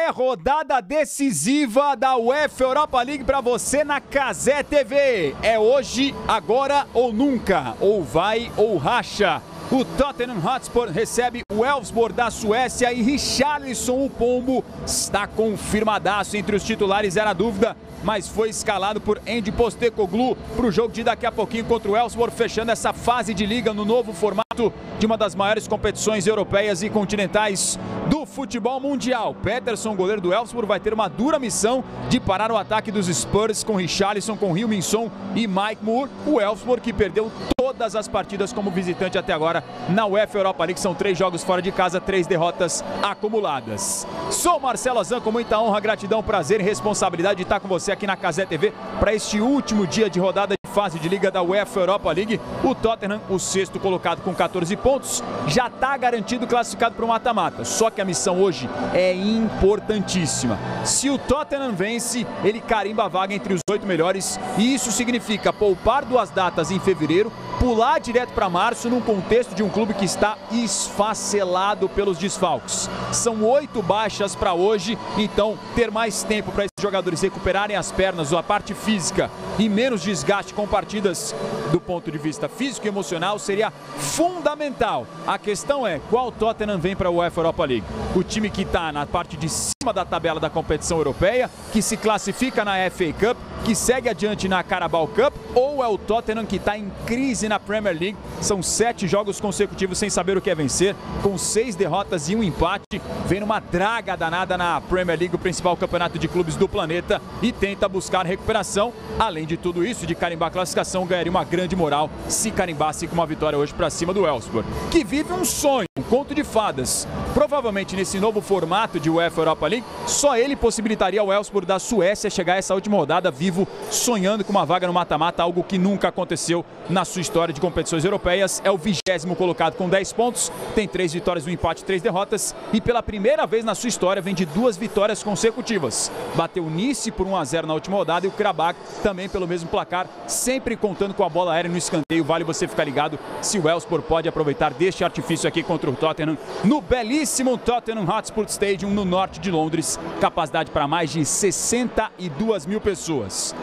Pré-rodada decisiva da UEFA Europa League para você na Cazé TV. É hoje, agora ou nunca. Ou vai ou racha. O Tottenham Hotspur recebe o Elfsborg da Suécia e Richarlison, o pombo, está confirmadaço entre os titulares, era dúvida, mas foi escalado por Ange Postecoglou para o jogo de daqui a pouquinho contra o Elfsborg, fechando essa fase de liga no novo formato de uma das maiores competições europeias e continentais do futebol mundial. Peterson, goleiro do Elfsborg, vai ter uma dura missão de parar o ataque dos Spurs com Richarlison, com Heung-min-Son e Mike Moore. O Elfsborg que perdeu todas as partidas como visitante até agora na UEFA Europa League. São 3 jogos fora de casa, 3 derrotas acumuladas. Sou Marcelo Azan, com muita honra, gratidão, prazer e responsabilidade de estar com você aqui na Cazé TV para este último dia de rodada de fase de liga da UEFA Europa League. O Tottenham, o sexto colocado com 14 pontos, já está garantido classificado para o mata-mata. Só que a missão hoje é importantíssima. Se o Tottenham vence, ele carimba a vaga entre os 8 melhores e isso significa poupar 2 datas em fevereiro, pular direto para março num contexto de um clube que está esfacelado pelos desfalques. São 8 baixas para hoje, então ter mais tempo para esses jogadores recuperarem as pernas, a parte física e menos desgaste com partidas do ponto de vista físico e emocional seria fundamental. A questão é qual Tottenham vem para a UEFA Europa League. O time que está na parte de cima da tabela da competição europeia, que se classifica na FA Cup, que segue adiante na Carabao Cup, ou é o Tottenham que está em crise na Premier League? São 7 jogos consecutivos sem saber o que é vencer, com 6 derrotas e 1 empate, vem numa draga danada na Premier League, o principal campeonato de clubes do planeta, e tenta buscar recuperação. Além de tudo isso, de carimbar a classificação, ganharia uma grande moral se carimbasse com uma vitória hoje para cima do Elfsborg, que vive um sonho, um conto de fadas. Provavelmente nesse novo formato de UEFA Europa League, só ele possibilitaria ao Elfsborg da Suécia chegar a essa última rodada vivo, sonhando com uma vaga no mata-mata, algo que nunca aconteceu na sua história de competições europeias. É o 20º colocado com 10 pontos, tem 3 vitórias, 1 empate, 3 derrotas e pela primeira vez na sua história vem de 2 vitórias consecutivas. Bateu o Nice por 1-0 na última rodada e o Karabakh também pelo mesmo placar, sempre contando com a bola aérea no escanteio. Vale você ficar ligado se o Elfsborg pode aproveitar deste artifício aqui contra o Tottenham no belíssimo Tottenham Hotspur Stadium no norte de Londres, capacidade para mais de 62 mil pessoas.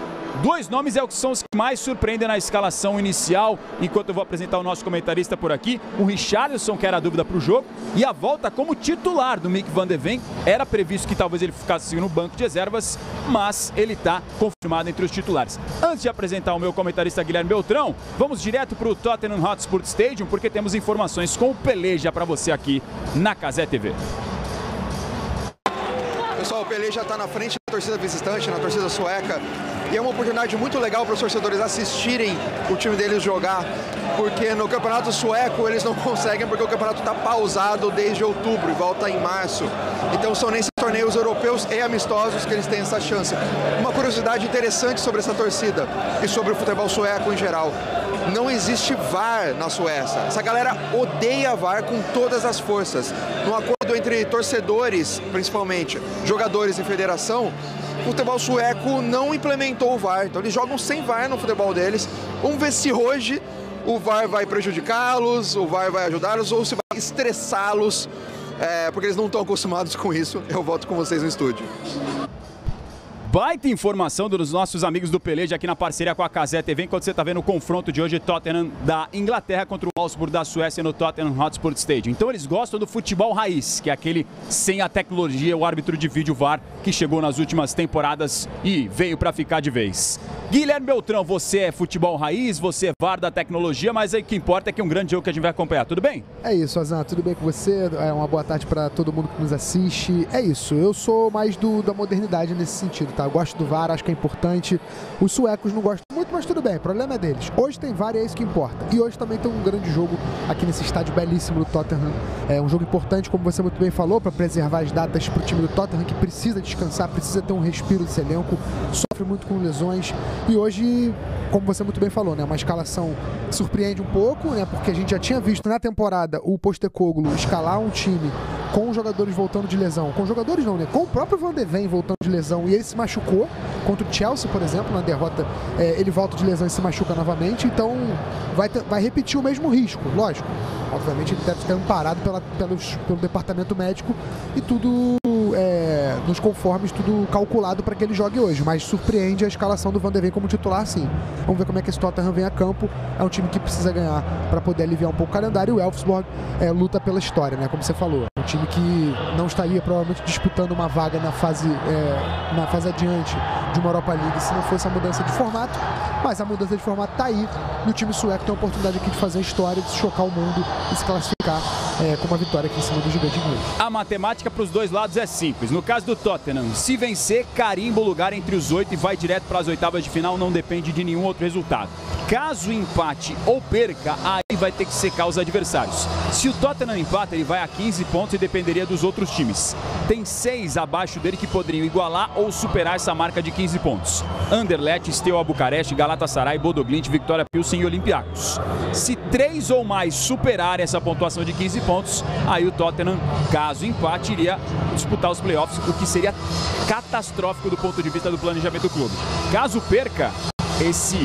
2 nomes são os que mais surpreendem na escalação inicial, enquanto eu vou apresentar o nosso comentarista por aqui, o Richarlison, que era a dúvida para o jogo, e a volta como titular do Mick van de Ven. Era previsto que talvez ele ficasse no banco de reservas, mas ele está confirmado entre os titulares. Antes de apresentar o meu comentarista Guilherme Beltrão, vamos direto para o Tottenham Hotspur Stadium, porque temos informações com o Peleja para você aqui na Cazé TV. Pessoal, o Pelé já está na frente da torcida visitante, na torcida sueca, e é uma oportunidade muito legal para os torcedores assistirem o time deles jogar, porque no campeonato sueco eles não conseguem, porque o campeonato está pausado desde outubro e volta em março. Então são nesses torneios europeus e amistosos que eles têm essa chance. Uma curiosidade interessante sobre essa torcida e sobre o futebol sueco em geral: não existe VAR na Suécia. Essa galera odeia VAR com todas as forças. No acordo entre torcedores, principalmente, jogadores e federação, o futebol sueco não implementou o VAR. Então eles jogam sem VAR no futebol deles. Vamos ver se hoje o VAR vai prejudicá-los, o VAR vai ajudá-los ou se vai estressá-los, porque eles não estão acostumados com isso. Eu volto com vocês no estúdio. Baita informação dos nossos amigos do Peleja aqui na parceria com a Cazé TV, enquanto você está vendo o confronto de hoje, Tottenham da Inglaterra contra o Elfsborg da Suécia no Tottenham Hotspur Stadium. Então eles gostam do futebol raiz, que é aquele sem a tecnologia, o árbitro de vídeo VAR, que chegou nas últimas temporadas e veio para ficar de vez. Guilherme Beltrão, você é futebol raiz, você é VAR da tecnologia, mas aí o que importa é que é um grande jogo que a gente vai acompanhar, tudo bem? É isso, Azan, tudo bem com você? Uma boa tarde para todo mundo que nos assiste. É isso, eu sou mais da modernidade nesse sentido, tá? Eu gosto do VAR, acho que é importante. Os suecos não gostam muito, mas tudo bem, o problema é deles. Hoje tem VAR e é isso que importa. E hoje também tem um grande jogo aqui nesse estádio belíssimo do Tottenham. É um jogo importante, como você muito bem falou, para preservar as datas para o time do Tottenham, que precisa descansar, precisa ter um respiro desse elenco, sofre muito com lesões. E hoje, como você muito bem falou, né, uma escalação que surpreende um pouco, né, porque a gente já tinha visto na temporada o Postecoglou escalar um time com jogadores voltando de lesão, com jogadores não, né, com o próprio Van de Ven voltando de lesão, e ele se machucou contra o Chelsea, por exemplo, na derrota, ele volta de lesão e se machuca novamente, então vai repetir o mesmo risco, lógico. Obviamente ele deve ter amparado pelo departamento médico e tudo nos conformes, tudo calculado para que ele jogue hoje, mas surpreende a escalação do Van de Ven como titular, sim. Vamos ver como é que esse Tottenham vem a campo. É um time que precisa ganhar para poder aliviar um pouco o calendário, e o Elfsborg luta pela história, né? Como você falou, um time que não estaria provavelmente disputando uma vaga na fase adiante de uma Europa League se não fosse a mudança de formato, mas a mudança de formato tá aí, e o time sueco tem a oportunidade aqui de fazer a história, de se chocar o mundo e se classificar com uma vitória aqui em cima do gigante inglês. A matemática para os dois lados é simples. No caso do Tottenham, se vencer, carimba o lugar entre os 8 e vai direto para as oitavas de final, não depende de nenhum outro resultado. Caso empate ou perca, aí vai ter que secar os adversários. Se o Tottenham empata, ele vai a 15 pontos e dependeria dos outros times. Tem 6 abaixo dele que poderiam igualar ou superar essa marca de 15 pontos. Anderlecht, Steaua Bucareste, Galatasaray, Bodo Glimt, Vitória Pilsen e Olympiacos. Se 3 ou mais superarem essa pontuação de 15 pontos, aí o Tottenham, caso empate, iria disputar os playoffs, o que seria catastrófico do ponto de vista do planejamento do clube. Caso perca, esse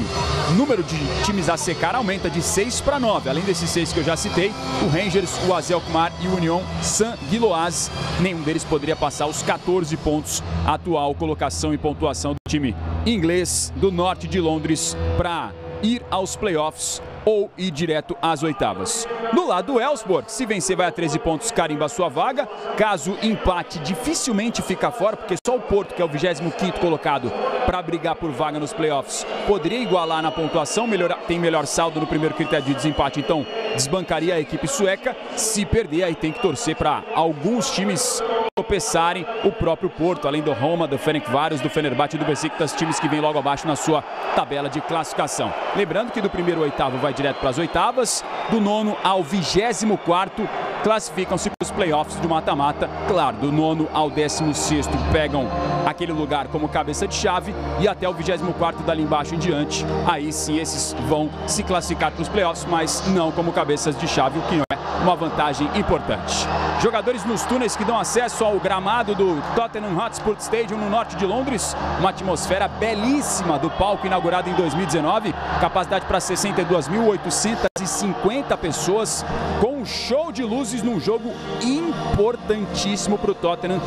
número de times a secar aumenta de 6 para 9. Além desses 6 que eu já citei, o Rangers, o AZ Alkmaar e o Union Saint-Gilloise, nenhum deles poderia passar os 14 pontos, atual colocação e pontuação do time inglês do norte de Londres, para ir aos playoffs ou ir direto às oitavas. No lado do Elfsborg, se vencer vai a 13 pontos, carimba a sua vaga. Caso empate, dificilmente fica fora, porque só o Porto, que é o 25º colocado para brigar por vaga nos playoffs, poderia igualar na pontuação, tem melhor saldo no primeiro critério de desempate, então desbancaria a equipe sueca. Se perder, aí tem que torcer para alguns times tropeçarem, o próprio Porto, além do Roma, do Ferencváros, do Fenerbahçe e do Besiktas, times que vêm logo abaixo na sua tabela de classificação. Lembrando que do primeiro ao oitavo vai direto para as oitavas, do 9º ao 24º classificam-se para os playoffs do mata-mata. Claro, do 9º ao 16º pegam aquele lugar como cabeça de chave, e até o 24º dali embaixo em diante, aí sim esses vão se classificar para os playoffs, mas não como cabeças de chave, o que não é uma vantagem importante. Jogadores nos túneis que dão acesso ao gramado do Tottenham Hotspur Stadium no norte de Londres, uma atmosfera belíssima do palco inaugurado em 2019, capacidade para 62.850 pessoas, com um show de luzes num jogo importantíssimo para o Tottenham,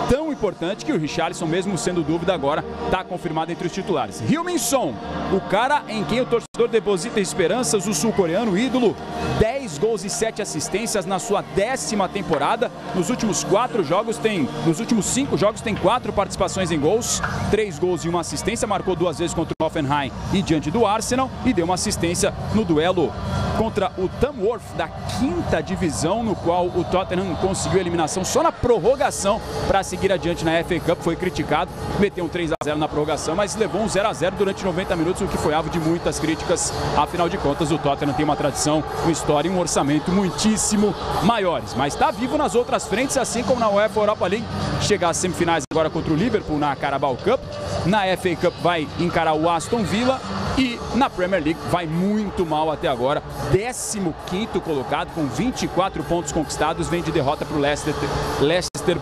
tão importante que o Richarlison, mesmo sendo dúvida agora, está confirmado entre os titulares. Heung-min Son, o cara em quem o torcedor deposita esperanças, o sul-coreano ídolo, 10 gols e 7 assistências na sua 10ª temporada. Nos últimos 5 jogos tem 4 participações em gols, 3 gols e 1 assistência, marcou 2 vezes contra o Hoffenheim e diante do Arsenal, e deu uma assistência no duelo contra o Tamworth da 5ª divisão, no qual o Tottenham conseguiu a eliminação só na prorrogação para seguir adiante na FA Cup. Foi criticado, meteu um 3-0 na prorrogação, mas levou um 0-0 durante 90 minutos, o que foi alvo de muitas críticas. Afinal de contas, o Tottenham tem uma tradição, uma história e um orçamento muitíssimo maiores, mas está vivo nas outras frentes, assim como na UEFA Europa League. Chegar às semifinais agora contra o Liverpool na Carabao Cup, na FA Cup vai encarar o Aston Villa, e na Premier League vai muito mal até agora, 15º colocado com 24 pontos conquistados, vem de derrota para o Leicester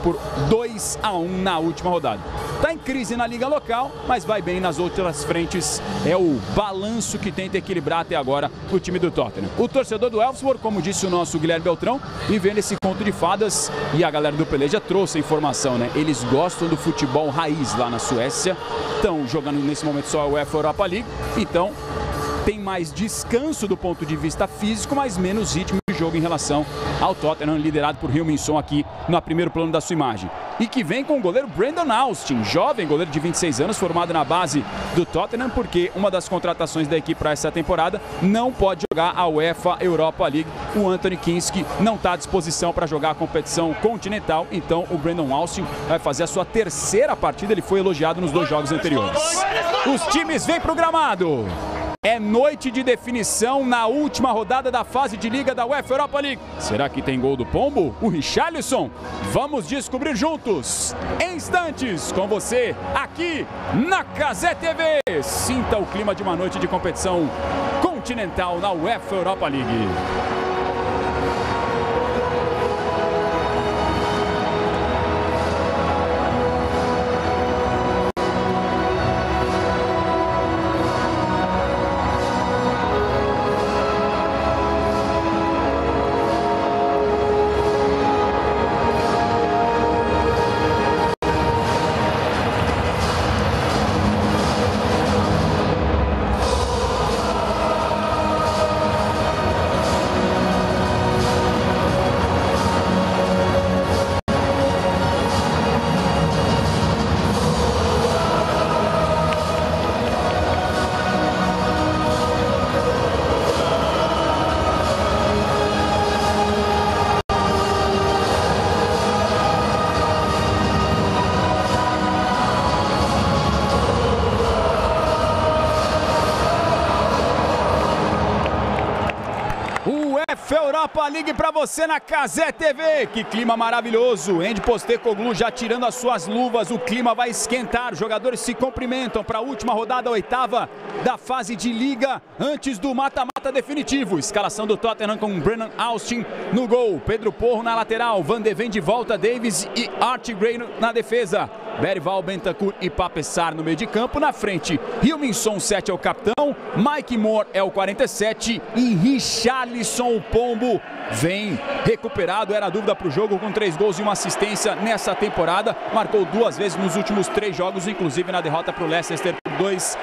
por 2-1 na última rodada. Está em crise na liga local, mas vai bem nas outras frentes. É o balanço que tenta equilibrar até agora o time do Tottenham. O torcedor do Elfsborg, como disse o nosso Guilherme Beltrão, vivendo esse conto de fadas, e a galera do Peleja trouxe a informação, né? Eles gostam do futebol raiz lá na Suécia, estão jogando nesse momento só a UEFA Europa League, então tem mais descanso do ponto de vista físico, mas menos ritmo de jogo em relação ao Tottenham, liderado por Heung-min Son aqui no primeiro plano da sua imagem. E que vem com o goleiro Brendan Austin, jovem goleiro de 26 anos, formado na base do Tottenham, porque uma das contratações da equipe para essa temporada não pode jogar a UEFA Europa League. O Anthony Kinski não está à disposição para jogar a competição continental, então o Brendan Austin vai fazer a sua 3ª partida, ele foi elogiado nos 2 jogos anteriores. Os times vêm para o gramado. É noite de definição na última rodada da fase de liga da UEFA Europa League. Será que tem gol do Pombo? O Richarlison? Vamos descobrir juntos, em instantes, com você, aqui na Cazé TV. Sinta o clima de uma noite de competição continental na UEFA Europa League. Europa League para você na Cazé TV. Que clima maravilhoso. Ange Postecoglou já tirando as suas luvas. O clima vai esquentar. Os jogadores se cumprimentam para a última rodada, a 8ª da fase de liga, antes do mata-mata definitivo. Escalação do Tottenham com Brennan Austin no gol, Pedro Porro na lateral, Van de Ven de volta, Davies e Archie Gray na defesa. Berival, Bentancur e Pape Sarr no meio de campo. Na frente, Heung-min-Son, 7 é o capitão, Mike Moore é o 47 e Richarlison, o pombo, vem recuperado. Era a dúvida para o jogo, com 3 gols e 1 assistência nessa temporada. Marcou 2 vezes nos últimos 3 jogos, inclusive na derrota para o Leicester por 2-1.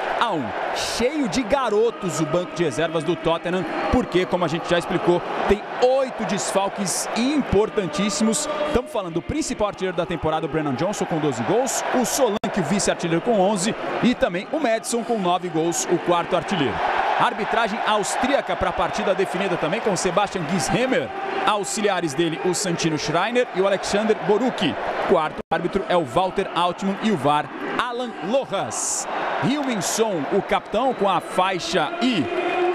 Cheio de garotos o banco de reservas do Tottenham, porque, como a gente já explicou, tem 8 desfalques importantíssimos. Estamos falando do principal artilheiro da temporada, o Brennan Johnson, com 12 gols, o Solanke, o vice-artilheiro, com 11, e também o Maddison, com 9 gols, o 4º artilheiro. Arbitragem austríaca para a partida definida também, com o Sebastian Gieshammer, auxiliares dele, o Santino Schreiner e o Alexander Borucki. Quarto árbitro é o Walter Altmann e o VAR, Alan Lohas. Heung-min-Son, o capitão, com a faixa e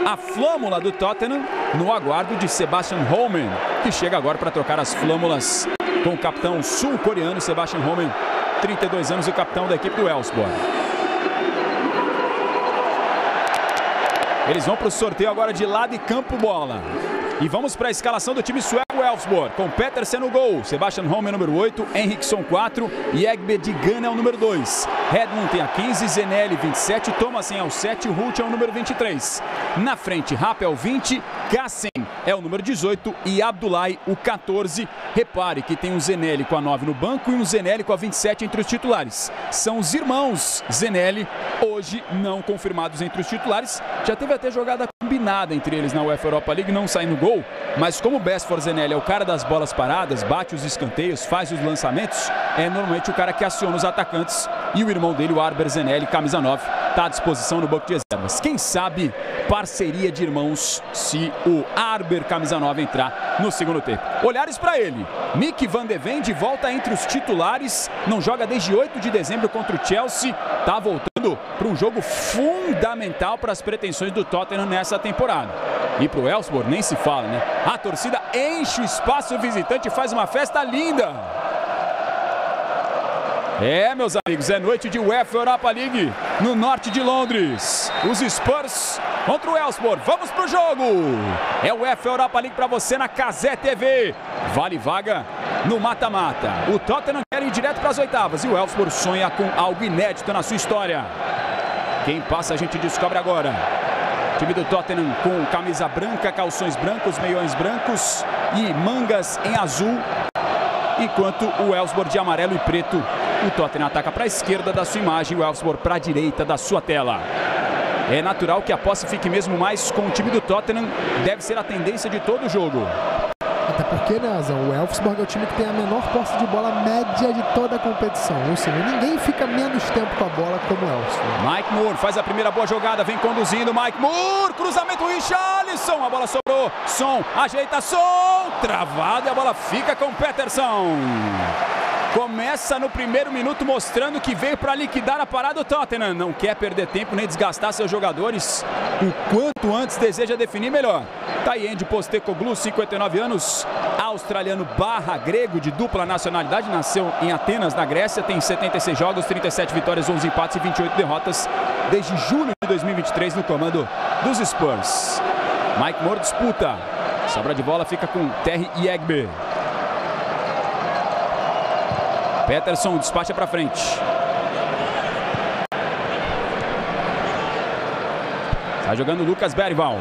a flâmula do Tottenham, no aguardo de Sebastian Holman, que chega agora para trocar as flâmulas com o capitão sul-coreano Sebastian Holman, 32 anos, o capitão da equipe do Elfsborg. Eles vão para o sorteio agora de lado e campo bola. E vamos para a escalação do time sueco Elfsborg, com Petersen no gol, Sebastian Holm é o número 8, Henriksson 4 e Egbe de Gana é o número 2. Hedlund tem a 15, Zenelli 27, Thomasen é o 7, Hult é o número 23. Na frente, Rapp é o 20, Kassen é o número 18 e Abdullahi o 14. Repare que tem um Zenelli com a 9 no banco e um Zenelli com a 27 entre os titulares. São os irmãos Zenelli, hoje não confirmados entre os titulares. Já teve até jogada combinada entre eles na UEFA Europa League, não saindo gol, mas como o Besfor Zenelli é o cara das bolas paradas, bate os escanteios, faz os lançamentos, é normalmente o cara que aciona os atacantes, e o irmão dele, o Arber Zenelli, camisa 9, está à disposição no banco de reservas. Quem sabe parceria de irmãos se o Arber, camisa 9, entrar no segundo tempo. Olhares para ele, Mick Van de Ven de volta entre os titulares, não joga desde 8 de dezembro contra o Chelsea, está voltando para um jogo fundamental para as pretensões do Tottenham nessa temporada. E para o Elfsborg nem se fala, né? A torcida enche o espaço visitante e faz uma festa linda. É, meus amigos, é noite de UEFA Europa League no norte de Londres. Os Spurs contra o Elfsborg. Vamos pro jogo. É o UEFA Europa League para você na Cazé TV. Vale vaga no mata-mata. O Tottenham quer ir direto para as 8ª e o Elfsborg sonha com algo inédito na sua história. Quem passa a gente descobre agora. Time do Tottenham com camisa branca, calções brancos, meiões brancos e mangas em azul. Enquanto o Elfsborg de amarelo e preto. O Tottenham ataca para a esquerda da sua imagem, o Elfsborg para a direita da sua tela. É natural que a posse fique mesmo mais com o time do Tottenham, deve ser a tendência de todo o jogo. Até porque, né, Azão, o Elfsborg é o time que tem a menor posse de bola média de toda a competição. Ou seja, ninguém fica menos tempo com a bola como o Elfsborg. Mike Moore faz a primeira boa jogada, vem conduzindo, Mike Moore, cruzamento, Richarlison, a bola sobrou, Son, ajeita, Son, travado e a bola fica com Peterson. Começa no primeiro minuto mostrando que veio para liquidar a parada do Tottenham. Não quer perder tempo nem desgastar seus jogadores. O quanto antes deseja definir melhor. Tá aí Ange Postecoglou, 59 anos, australiano barra grego de dupla nacionalidade. Nasceu em Atenas, na Grécia. Tem 76 jogos, 37 vitórias, 11 empates e 28 derrotas. Desde julho de 2023 no comando dos Spurs. Mike Moore disputa. Sobra de bola fica com Terry e Egbe. Peterson despacha para frente. Está jogando Lucas Berival.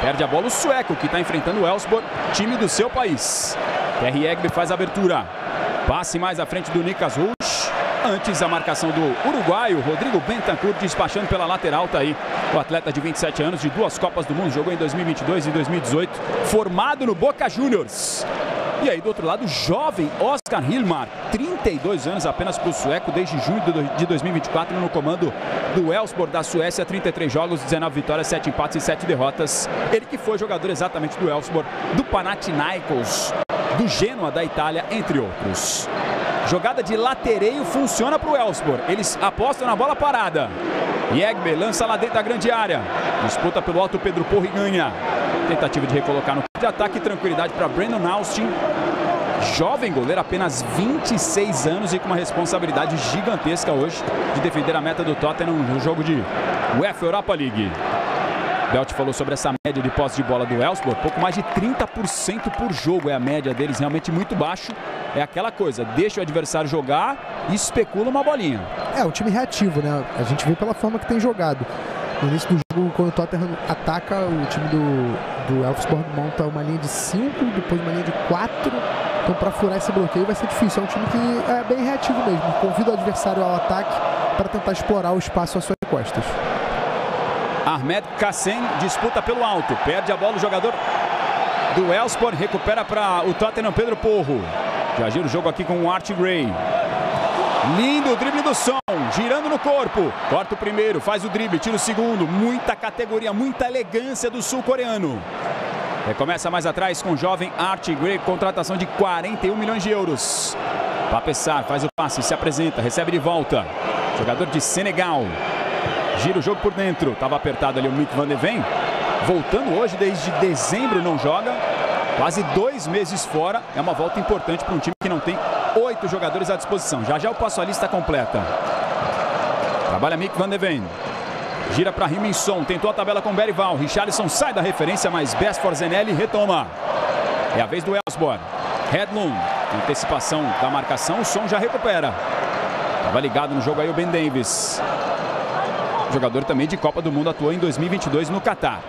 Perde a bola o sueco, que está enfrentando o Elfsborg, time do seu país. Terry Egbe faz a abertura. Passe mais à frente do Niklas Rush. Antes a marcação do uruguaio Rodrigo Bentancur despachando pela lateral. Tá aí o atleta de 27 anos, de 2 Copas do Mundo, jogou em 2022 e 2018, formado no Boca Juniors. E aí do outro lado, jovem Oscar Hilmar, 32 anos apenas para o sueco, desde junho de 2024 no comando do Elfsborg da Suécia, 33 jogos, 19 vitórias, 7 empates e 7 derrotas. Ele que foi jogador exatamente do Elfsborg, do Panathinaikos, do Genoa da Itália, entre outros. Jogada de latereio funciona para o Elfsborg, eles apostam na bola parada. Egbe lança lá dentro da grande área, disputa pelo alto, Pedro Porro e ganha. Tentativa de recolocar no de ataque, tranquilidade para Brandon Austin. Jovem goleiro, apenas 26 anos e com uma responsabilidade gigantesca hoje de defender a meta do Tottenham no jogo de UEFA Europa League. Belt falou sobre essa média de posse de bola do Elfsborg, pouco mais de 30% por jogo é a média deles, realmente muito baixo. É aquela coisa, deixa o adversário jogar e especula uma bolinha. É, o time reativo, né? A gente vê pela forma que tem jogado. No início do jogo, quando o Tottenham ataca, o time do Elfsborg monta uma linha de 5, depois uma linha de 4. Então, para furar esse bloqueio vai ser difícil. É um time que é bem reativo mesmo. Convida o adversário ao ataque para tentar explorar o espaço às suas costas. Ahmed Kassem disputa pelo alto. Perde a bola o jogador do Elfsborg. Recupera para o Tottenham, Pedro Porro. Já gira o jogo aqui com o Art Gray. Lindo o drible do Son, girando no corpo. Corta o primeiro, faz o drible, tira o segundo. Muita categoria, muita elegância do sul-coreano. Recomeça mais atrás com o jovem Art Gray, contratação de 41 milhões de euros. Papessar faz o passe, se apresenta, recebe de volta. Jogador de Senegal. Gira o jogo por dentro. Estava apertado ali o Mick Van de Ven. Voltando hoje, desde dezembro não joga. Quase 2 meses fora. É uma volta importante para um time que não tem 8 jogadores à disposição. Já já eu passo a lista completa. Trabalha Mick Van de Ven. Gira para Riminson. Tentou a tabela com Berival. Richarlison sai da referência, mas Best Forzenelli retoma. É a vez do Elfsborg. Hedlund. Antecipação da marcação. O Son já recupera. Estava ligado no jogo aí o Ben Davies. Jogador também de Copa do Mundo, atuou em 2022 no Catar.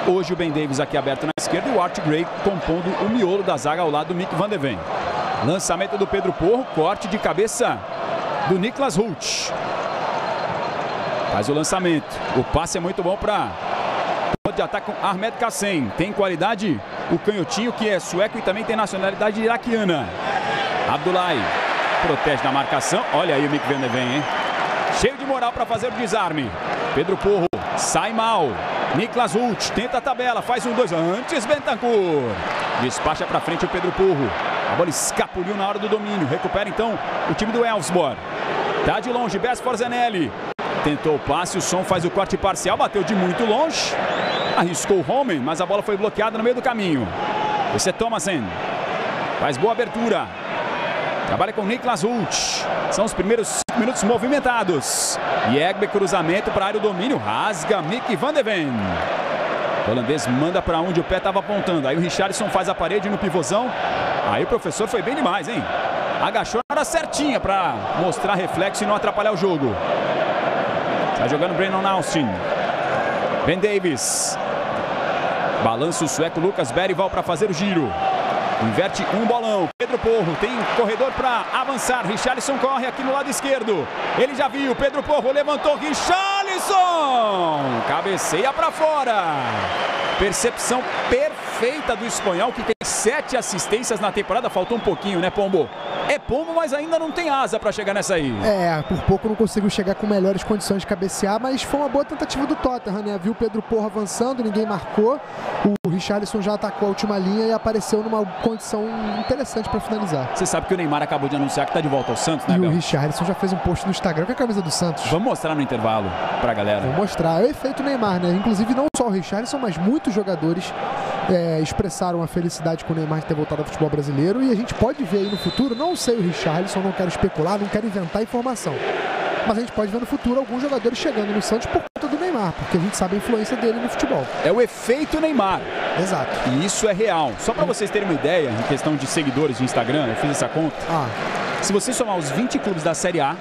Hoje o Ben Davies aqui aberto na esquerda e o Art Gray compondo o miolo da zaga ao lado do Mick Van de Ven. Lançamento do Pedro Porro, corte de cabeça do Niklas Hult. Faz o lançamento. O passe é muito bom para de ataque com Ahmed Kassem. Tem qualidade o canhotinho, que é sueco e também tem nacionalidade iraquiana. Abdullahi protege na marcação. Olha aí o Mick Van de Ven, hein? Cheio de moral para fazer o desarme. Pedro Porro sai mal. Niklas Hult tenta a tabela, faz 1-2 antes Bentancur. Despacha para frente o Pedro Porro. A bola escapuliu na hora do domínio. Recupera então o time do Elfsborg. Tá de longe, Best Forzenelli. Tentou o passe, o Son faz o corte parcial, bateu de muito longe. Arriscou o Homen, mas a bola foi bloqueada no meio do caminho. Esse é Thomasen. Faz boa abertura. Trabalha com Niklas Hult. São os primeiros 5 minutos movimentados. Jägbe, cruzamento para a área, o domínio. Rasga Mick Van de Ven. O holandês manda para onde o pé estava apontando. Aí o Richarlison faz a parede no pivôzão. Aí o professor foi bem demais, hein? Agachou na hora certinha para mostrar reflexo e não atrapalhar o jogo. Está jogando Brandon Austin. Ben Davies. Balança o sueco Lucas Berival para fazer o giro. Inverte um bolão. Pedro Porro tem corredor para avançar. Richarlison corre aqui no lado esquerdo. Ele já viu. Pedro Porro levantou. Richarlison cabeceia para fora. Percepção perfeita do espanhol, que tem 7 assistências na temporada. Faltou um pouquinho, né, Pombo? É pombo, mas ainda não tem asa para chegar nessa aí. É, por pouco não conseguiu chegar com melhores condições de cabecear, mas foi uma boa tentativa do Tottenham, né? Viu o Pedro Porro avançando, ninguém marcou. O Richarlison já atacou a última linha e apareceu numa condição interessante para finalizar. Você sabe que o Neymar acabou de anunciar que está de volta ao Santos, né, E Bel? o Richarlison já fez um post no Instagram com a camisa do Santos. Vamos mostrar no intervalo para a galera. Vou mostrar. É o efeito Neymar, né? Inclusive não só o Richarlison, mas muitos jogadores expressaram a felicidade com o Neymar de ter voltado ao futebol brasileiro, e a gente pode ver aí no futuro, não sei o Richarlison, não quero especular, não quero inventar informação, mas a gente pode ver no futuro alguns jogadores chegando no Santos por conta do Neymar, porque a gente sabe a influência dele no futebol. É o efeito Neymar. Exato. E isso é real. Só para vocês terem uma ideia, em questão de seguidores de Instagram, eu fiz essa conta. Se você somar os 20 clubes da Série A,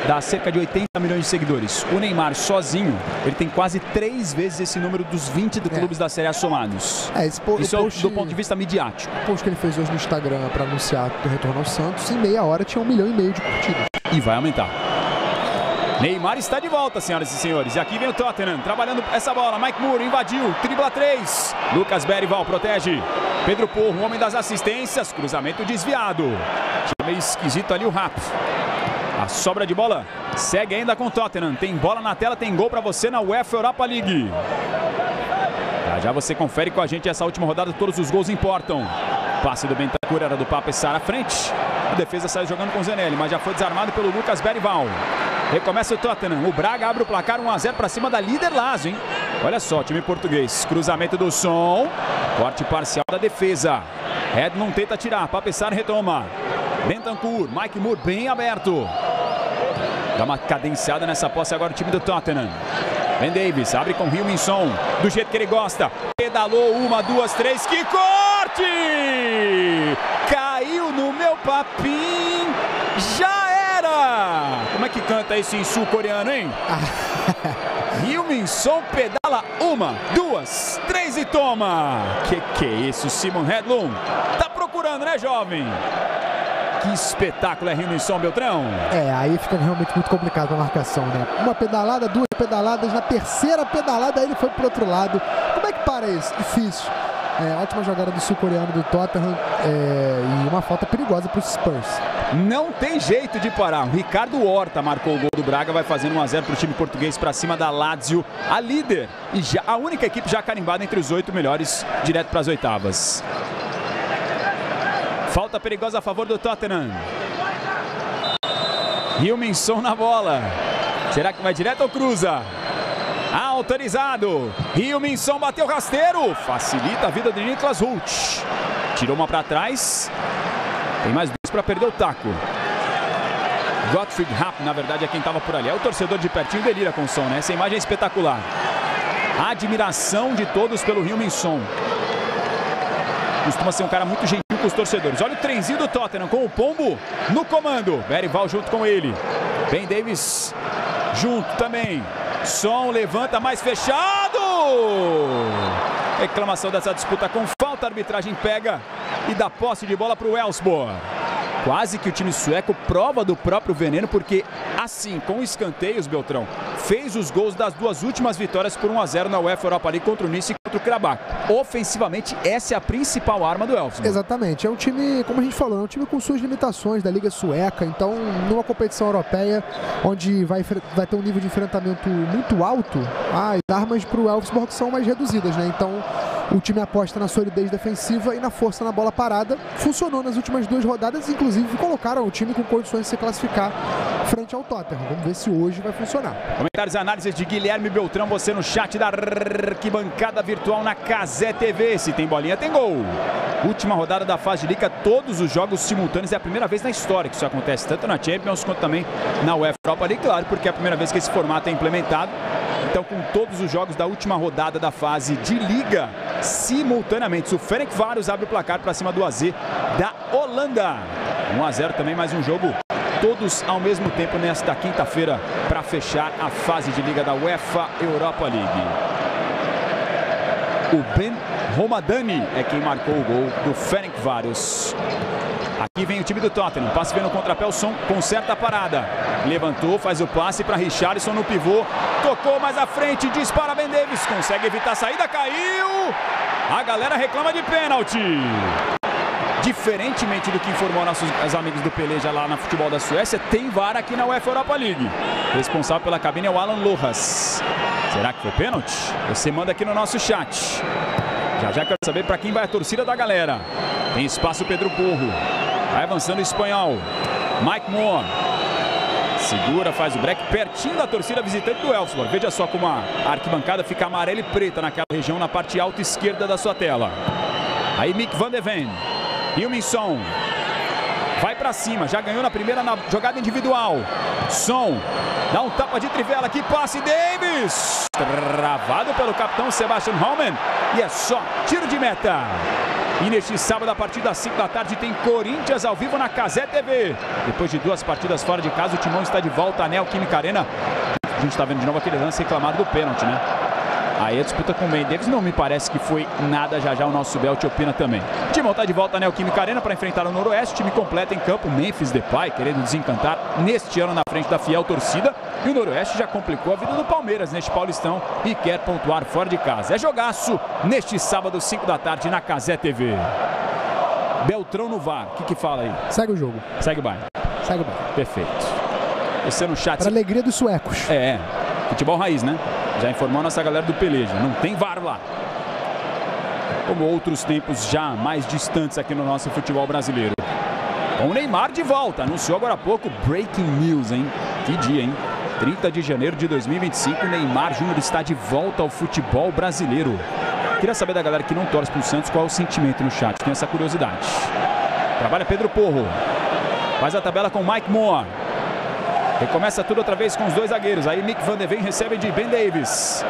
dá cerca de 80 milhões de seguidores. O Neymar sozinho, ele tem quase 3 vezes esse número dos 20 clubes da Série A somados. Isso é do ponto de vista midiático. O post que ele fez hoje no Instagram para anunciar o retorno ao Santos, em meia hora tinha 1,5 milhão de curtidas. E vai aumentar. Neymar está de volta, senhoras e senhores. E aqui vem o Tottenham, trabalhando essa bola. Mike Moore invadiu, dribla 3. Lucas Berival protege. Pedro Porro, o homem das assistências. Cruzamento desviado. Tinha meio esquisito ali o Rap. A sobra de bola segue ainda com o Tottenham. Tem bola na tela, tem gol para você na UEFA Europa League. Já você confere com a gente essa última rodada. Todos os gols importam. Passe do Bentancur era do Papessar à frente. A defesa saiu jogando com o Zenelli, mas já foi desarmado pelo Lucas Berival. Recomeça o Tottenham. O Braga abre o placar 1-0 para cima da líder Lazio, hein? Olha só, time português. Cruzamento do Son. Corte parcial da defesa. Edmund tenta tirar. Pape-Sarr retoma. Bentancur. Mike Moore bem aberto. Dá uma cadenciada nessa posse agora o time do Tottenham. Ben Davies abre com Heung-min-Son. Do jeito que ele gosta. Pedalou 1, 2, 3. Que corte! Caiu no meu papinho. Já era! Como é que canta isso em sul-coreano, hein? Heung-min-Son pedala 1, 2, 3 e toma! Que é isso, Simon Hedlund? Tá procurando, né, jovem? Que espetáculo é Heung-min-Son, Beltrão? Aí fica realmente muito complicado a marcação, né? Uma pedalada, 2 pedaladas, na terceira pedalada ele foi pro outro lado. Como é que para isso? Difícil. Ótima jogada do sul-coreano do Tottenham e uma falta perigosa para os Spurs. Não tem jeito de parar. O Ricardo Horta marcou o gol do Braga, vai fazendo 1 a 0 para o time português para cima da Lazio, a líder e já a única equipe já carimbada entre os 8 melhores, direto para as oitavas. Falta perigosa a favor do Tottenham. Heung-min-Son na bola. Será que vai direto ou cruza? Autorizado. Heung-min-Son bateu rasteiro. Facilita a vida de Niklas Hult. Tirou uma para trás. Tem mais 2 para perder o taco. Gottfried Rapp, na verdade, é quem estava por ali. É o torcedor de pertinho, delira com o som, né? Essa imagem é espetacular. A admiração de todos pelo Heung-min-Son. Costuma ser um cara muito gentil com os torcedores. Olha o trenzinho do Tottenham com o Pombo no comando. Berival junto com ele. Ben Davies junto também. Son levanta mais fechado. Reclamação dessa disputa com falta. A arbitragem pega e dá posse de bola para o Elfsborg. Quase que o time sueco prova do próprio veneno, porque assim, com escanteios, Beltrão, fez os gols das 2 últimas vitórias por 1 a 0 na UEFA Europa League contra o Nice e contra o Karabakh. Ofensivamente, essa é a principal arma do Elfsborg. Exatamente, é um time, como a gente falou, é um time com suas limitações da Liga Sueca, então numa competição europeia, onde vai ter um nível de enfrentamento muito alto, as armas para o Elfsborg são mais reduzidas, né? Então o time aposta na solidez defensiva e na força na bola parada. Funcionou nas últimas 2 rodadas, inclusive colocaram o time com condições de se classificar frente ao Tottenham. Vamos ver se hoje vai funcionar. Comentários e análises de Guilherme Beltrão, você no chat da arquibancada virtual na Cazé TV. Se tem bolinha, tem gol. Última rodada da fase de Liga, todos os jogos simultâneos. É a primeira vez na história que isso acontece, tanto na Champions quanto também na UEFA Europa League, claro, porque é a primeira vez que esse formato é implementado. Então, com todos os jogos da última rodada da fase de Liga simultaneamente. O Ferencváros abre o placar para cima do AZ da Holanda. 1 a 0 também, mais um jogo todos ao mesmo tempo nesta quinta-feira para fechar a fase de Liga da UEFA Europa League. O Ben Romadani é quem marcou o gol do Ferencváros. Aqui vem o time do Tottenham, passe vem no contrapé, o Son conserta a parada. Levantou, faz o passe para Richarlison no pivô. Tocou mais à frente, dispara Ben Davies. Consegue evitar a saída, caiu. A galera reclama de pênalti. Diferentemente do que informou nossos amigos do Peleja lá na Futebol da Suécia, tem VAR aqui na UEFA Europa League. Responsável pela cabine é o Alan Lohas. Será que foi pênalti? Você manda aqui no nosso chat. Já quero saber para quem vai a torcida da galera. Tem espaço Pedro Porro. Vai avançando o espanhol. Mike Moore. Segura, faz o break pertinho da torcida visitante do Elfsborg. Veja só como a arquibancada fica amarela e preta naquela região, na parte alta esquerda da sua tela. Aí Mick van de Ven. Heung-min-Son. Vai para cima, já ganhou na primeira na jogada individual. Son. Dá um tapa de trivela aqui, passe Davies. Travado pelo capitão Sebastian Hollmann. E é só tiro de meta. E neste sábado, a partir das 5 da tarde, tem Corinthians ao vivo na Cazé TV. Depois de 2 partidas fora de casa, o Timão está de volta à Neoquímica Arena. A gente está vendo de novo aquele lance reclamado do pênalti, né? Aí a disputa com o Ben Davies não me parece que foi nada. Já o nosso Belt opina também. O Timão está de volta à Neoquímica Arena para enfrentar o Noroeste. Time completo em campo. Memphis Depay querendo desencantar neste ano na frente da fiel torcida. E o Noroeste já complicou a vida do Palmeiras neste Paulistão e quer pontuar fora de casa. É jogaço neste sábado, 5 da tarde, na Cazé TV. Beltrão no VAR. O que fala aí? Segue o jogo. Segue o baile. Segue o baile. Perfeito. Você no chat. Para a alegria dos suecos. Futebol raiz, né? Já informou a nossa galera do Peleja. Não tem VAR lá. Como outros tempos já mais distantes aqui no nosso futebol brasileiro. Com o Neymar de volta. Anunciou agora há pouco breaking news, hein? Que dia, hein? 30 de janeiro de 2025, Neymar Júnior está de volta ao futebol brasileiro. Queria saber da galera que não torce para o Santos qual é o sentimento no chat, tem essa curiosidade. Trabalha Pedro Porro, faz a tabela com Mike Moore. Recomeça tudo outra vez com os dois zagueiros. Aí Mick van de Ven recebe de Ben Davies.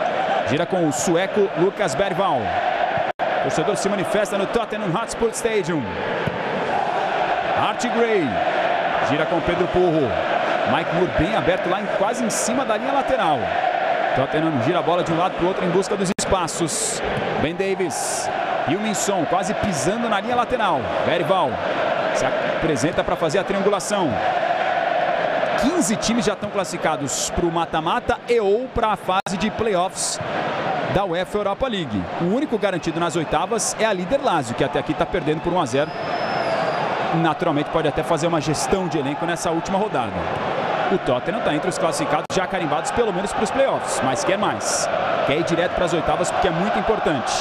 Gira com o sueco Lucas Bergvall. O torcedor se manifesta no Tottenham Hotspur Stadium. Art Gray. Gira com Pedro Porro. Mike Moore bem aberto lá, quase em cima da linha lateral. Tottenham gira a bola de um lado para o outro em busca dos espaços. Ben Davies. Heung-min-son quase pisando na linha lateral. Bergvall se apresenta para fazer a triangulação. 15 times já estão classificados para o mata-mata e ou para a fase de playoffs da UEFA Europa League. O único garantido nas oitavas é a líder Lazio, que até aqui está perdendo por 1-0. Naturalmente pode até fazer uma gestão de elenco nessa última rodada. O Tottenham está entre os classificados já carimbados pelo menos para os playoffs, mas quer mais. Quer ir direto para as oitavas porque é muito importante.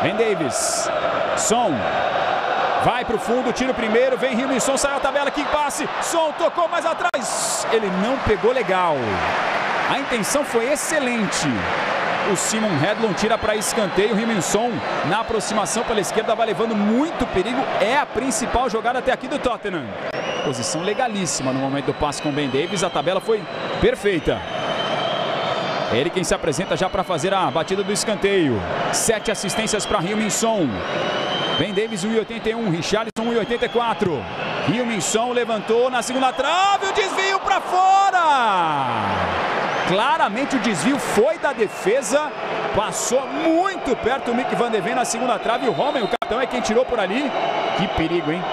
Ben Davies. Son. Vai para o fundo, tira o primeiro, vem Heung-min-son, saiu a tabela, que passe, Son tocou mais atrás, ele não pegou legal. A intenção foi excelente. O Simon Hedlund tira para escanteio, Heung-min-son na aproximação pela esquerda vai levando muito perigo, é a principal jogada até aqui do Tottenham. Posição legalíssima no momento do passe com Ben Davies, a tabela foi perfeita. É ele quem se apresenta já para fazer a batida do escanteio. 7 assistências para Heung-min-son. Ben Davies 1,81, Richarlison 1,84. Heung-min-son levantou na segunda trave, o desvio para fora! Claramente o desvio foi da defesa, passou muito perto o Mick van de Ven na segunda trave, o Rommel, o capitão, é quem tirou por ali. Que perigo, hein?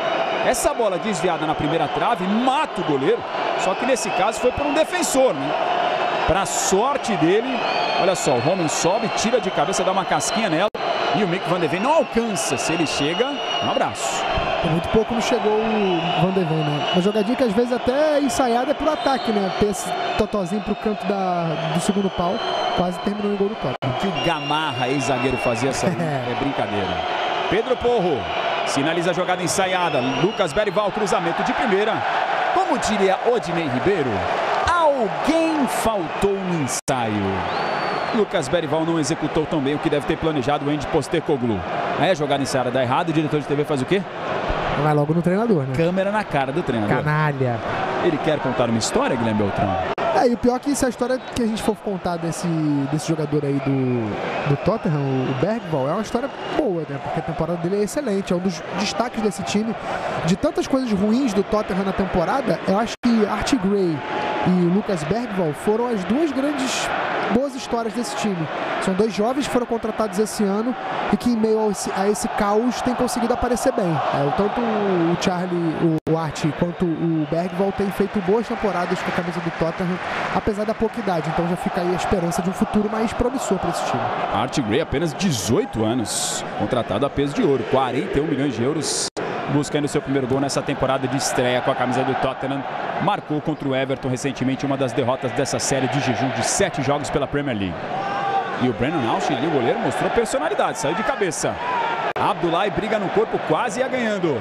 Essa bola desviada na primeira trave mata o goleiro, só que nesse caso foi por um defensor, né? Para sorte dele, olha só, o Rommel sobe, tira de cabeça, dá uma casquinha nela. E o Mick van de Ven não alcança. Se ele chega, um abraço. Muito pouco não chegou o Van de Ven, né? Uma jogadinha que às vezes até ensaiada é por ataque, né? Ter esse totozinho pro canto do segundo pau, quase terminou em gol do Tottenham. Que o Gamarra, ex-zagueiro, fazia essa é brincadeira. Pedro Porro sinaliza a jogada ensaiada. Lucas Bergvall, cruzamento de primeira. Como diria Odinei Ribeiro, alguém faltou no ensaio. Lucas Bergvall não executou tão bem o que deve ter planejado o Ange Postecoglou. Aí a jogada ensaiada dá errado, o diretor de TV faz o quê? Vai logo no treinador, né? Câmera na cara do treinador. Canalha. Ele quer contar uma história, Guilherme Beltrão? E o pior é que se a história que a gente for contar desse jogador aí do Tottenham, o Bergvall, é uma história boa, né? Porque a temporada dele é excelente, é um dos destaques desse time. De tantas coisas ruins do Tottenham na temporada, eu acho que Art Gray e Lucas Bergvall foram as duas grandes boas histórias desse time. São dois jovens que foram contratados esse ano e que em meio a esse caos têm conseguido aparecer bem. Tanto o Charlie, o Art, quanto o Bergvall têm feito boas temporadas com a camisa do Tottenham, apesar da pouca idade. Então já fica aí a esperança de um futuro mais promissor para esse time. Art Gray, apenas 18 anos, contratado a peso de ouro, 41 milhões de euros. Buscando seu primeiro gol nessa temporada de estreia com a camisa do Tottenham. Marcou contra o Everton recentemente, uma das derrotas dessa série de jejum de 7 jogos pela Premier League. E o Brennan Austin, ali, o goleiro, mostrou personalidade, saiu de cabeça. Abdoulaye briga no corpo, quase ia ganhando.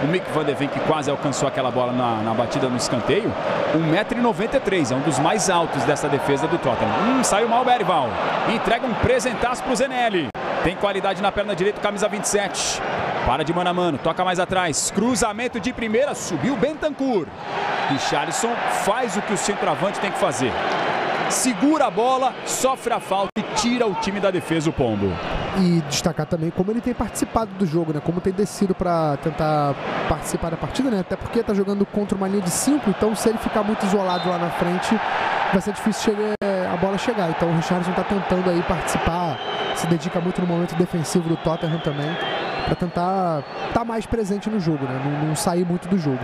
O Mick van de Ven, que quase alcançou aquela bola na batida no escanteio. 1,93 m, é um dos mais altos dessa defesa do Tottenham. Saiu mal o Bergvall. Entrega um presentaço pro Zenelli. Tem qualidade na perna direita, camisa 27. Para de mano a mano, toca mais atrás. Cruzamento de primeira, subiu Bentancur. Richarlison faz o que o centroavante tem que fazer. Segura a bola, sofre a falta e tira o time da defesa, o Pombo. E destacar também como ele tem participado do jogo, né? Como tem descido para tentar participar da partida, né? Até porque tá jogando contra uma linha de 5, então se ele ficar muito isolado lá na frente, vai ser difícil a bola chegar. Então o Richarlison tá tentando aí participar, se dedica muito no momento defensivo do Tottenham também, para tentar estar mais presente no jogo, né? Não sair muito do jogo.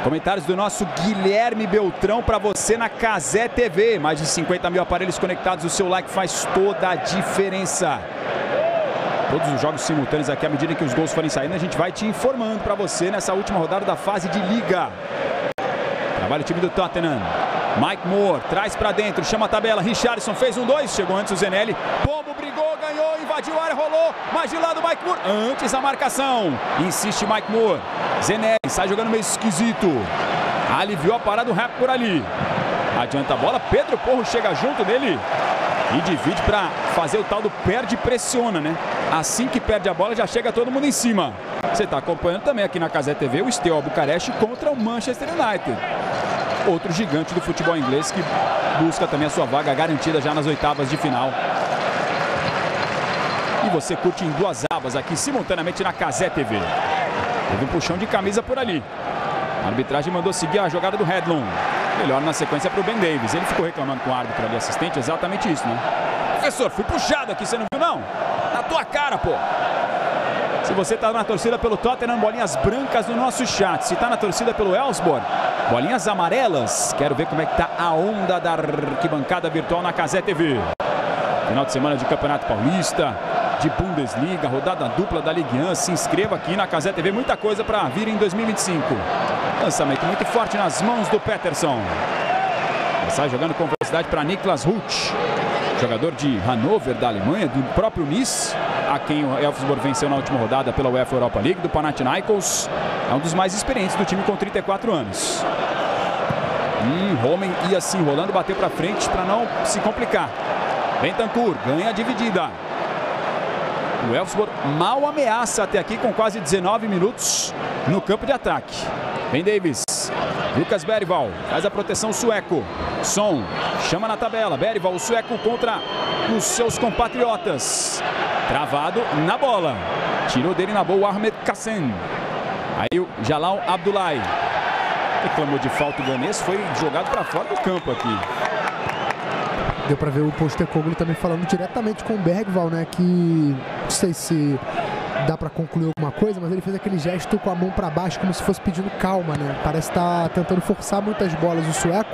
Comentários do nosso Guilherme Beltrão para você na Cazé TV. Mais de 50 mil aparelhos conectados, o seu like faz toda a diferença. Todos os jogos simultâneos aqui, à medida que os gols forem saindo, a gente vai te informando para você nessa última rodada da fase de liga. Trabalha o time do Tottenham. Mike Moore traz para dentro, chama a tabela. Richarlison fez 1-2, chegou antes o Zenelli. Pombo brigou, ganhou, invadiu a área, rolou. Mais de lado Mike Moore, antes a marcação. Insiste Mike Moore. Zenelli sai jogando meio esquisito. Aliviou a parada do rap por ali. Adianta a bola, Pedro Porro chega junto dele e divide para fazer o tal do perde e pressiona, né? Assim que perde a bola, já chega todo mundo em cima. Você está acompanhando também aqui na Cazé TV o Steaua Bucareste contra o Manchester United. Outro gigante do futebol inglês que busca também a sua vaga garantida já nas oitavas de final. E você curte em duas abas aqui simultaneamente na Cazé TV. Teve um puxão de camisa por ali. A arbitragem mandou seguir a jogada do Redlon. Melhor na sequência para o Ben Davies. Ele ficou reclamando com o árbitro ali, assistente, exatamente isso, né? Professor, fui puxado aqui, você não viu não? Na tua cara, pô! Se você está na torcida pelo Tottenham, bolinhas brancas no nosso chat. Se está na torcida pelo Elfsborg, bolinhas amarelas. Quero ver como é que está a onda da arquibancada virtual na Cazé TV. Final de semana de Campeonato Paulista, de Bundesliga, rodada dupla da Ligue 1. Se inscreva aqui na Cazé TV, muita coisa para vir em 2025. Lançamento muito forte nas mãos do Peterson. Sai jogando com velocidade para Niklas Hult, jogador de Hannover, da Alemanha, do próprio Nice, a quem o Elfsborg venceu na última rodada pela UEFA Europa League, do Panathinaikos. É um dos mais experientes do time com 34 anos. Romen ia se enrolando, bateu para frente para não se complicar. Bentancur ganha a dividida. O Elfsborg mal ameaça até aqui com quase 19 minutos no campo de ataque. Ben Davies, Lucas Bergvall faz a proteção sueco. Son chama na tabela. Bergvall, o sueco contra os seus compatriotas. Travado na bola. Tirou dele na boa o Ahmed Kassem. Aí o Jalal Abdullahi reclamou de falta, o ganês foi jogado para fora do campo aqui. Deu para ver o Postecoglou também falando diretamente com o Bergvall, né? Que não sei se dá para concluir alguma coisa, mas ele fez aquele gesto com a mão para baixo como se fosse pedindo calma, né? Parece estar tentando forçar muitas bolas o sueco,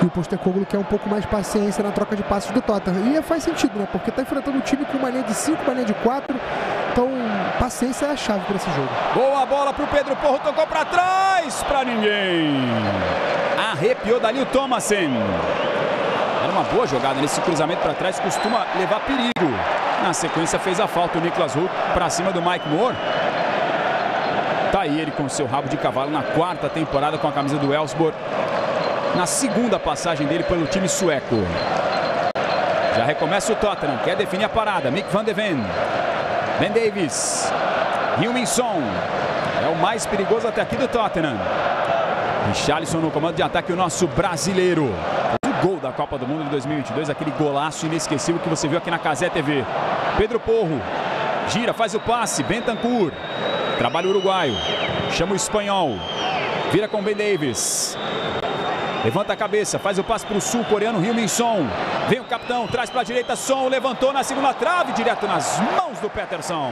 e o Postecoglou quer um pouco mais de paciência na troca de passes do Tottenham. E faz sentido, né? Porque tá enfrentando um time com uma linha de 5, uma linha de 4. Então, paciência é a chave para esse jogo. Boa bola pro Pedro Porro, tocou para trás, para ninguém. Arrepiou dali o Thomasen. Era uma boa jogada nesse cruzamento para trás, costuma levar perigo. Na sequência fez a falta o Niklas Hult para cima do Mike Moore. Tá aí ele com seu rabo de cavalo na quarta temporada com a camisa do Elfsborg. Na segunda passagem dele pelo time sueco. Já recomeça o Tottenham, quer definir a parada. Mick van de Ven. Ben Davies. Heung-min Son. É o mais perigoso até aqui do Tottenham. Richarlison no comando de ataque, o nosso brasileiro. Gol da Copa do Mundo de 2022, aquele golaço inesquecível que você viu aqui na Cazé TV. Pedro Porro gira, faz o passe, Bentancur trabalha o uruguaio, chama o espanhol, vira com Ben Davies, levanta a cabeça, faz o passe para o sul-coreano Heung-min Son. Vem o capitão, traz para a direita, Son levantou na segunda trave, direto nas mãos do Peterson.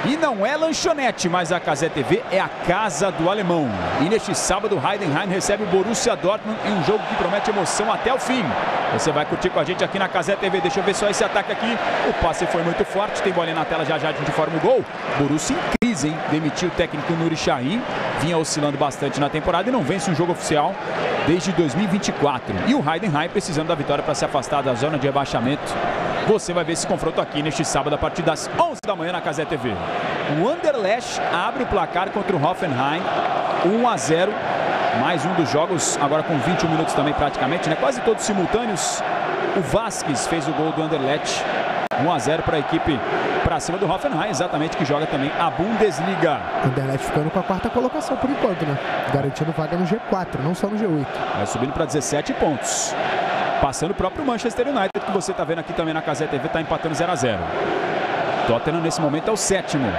E não é lanchonete, mas a Cazé TV é a casa do alemão. E neste sábado, o Heidenheim recebe o Borussia Dortmund em um jogo que promete emoção até o fim. Você vai curtir com a gente aqui na Cazé TV. Deixa eu ver só esse ataque aqui. O passe foi muito forte, tem bolinha na tela, já a gente forma o gol. Borussia em crise, hein? Demitiu o técnico Nuri Sahin. Vinha oscilando bastante na temporada e não vence um jogo oficial desde 2024. E o Heidenheim precisando da vitória para se afastar da zona de rebaixamento. Você vai ver esse confronto aqui neste sábado a partir das 11 da manhã na Cazé TV. O Anderlecht abre o placar contra o Hoffenheim, 1-0. Mais um dos jogos, agora com 21 minutos também praticamente, né? Quase todos simultâneos. O Vasquez fez o gol do Anderlecht, 1-0 para a equipe para cima do Hoffenheim, exatamente, que joga também a Bundesliga. O Anderlecht ficando com a quarta colocação por enquanto, né? Garantindo vaga no G4, não só no G8. Vai subindo para 17 pontos. Passando o próprio Manchester United, que você está vendo aqui também na Cazé TV, está empatando 0-0. Tottenham nesse momento é o sétimo.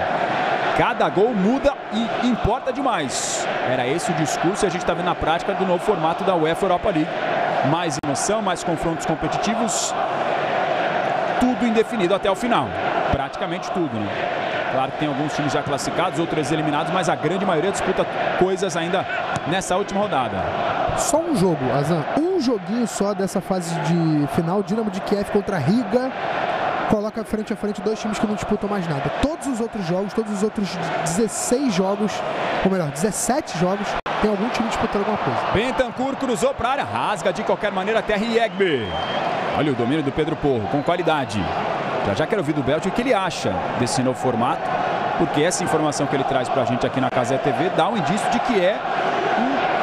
Cada gol muda e importa demais. Era esse o discurso e a gente está vendo na prática do novo formato da UEFA Europa League. Mais emoção, mais confrontos competitivos. Tudo indefinido até o final. Praticamente tudo, né? Claro que tem alguns times já classificados, outros eliminados, mas a grande maioria disputa coisas ainda nessa última rodada. Só um jogo, Azan. Um joguinho só dessa fase de final. Dinamo de Kiev contra Riga. Coloca frente a frente dois times que não disputam mais nada. Todos os outros jogos, todos os outros 16 jogos, ou melhor, 17 jogos, tem algum time disputando alguma coisa. Bentancur cruzou para a área, rasga de qualquer maneira até Riegbe. Olha o domínio do Pedro Porro, com qualidade. Já quero ouvir do Bélgica o que ele acha desse novo formato, porque essa informação que ele traz para a gente aqui na Cazé TV dá um indício de que é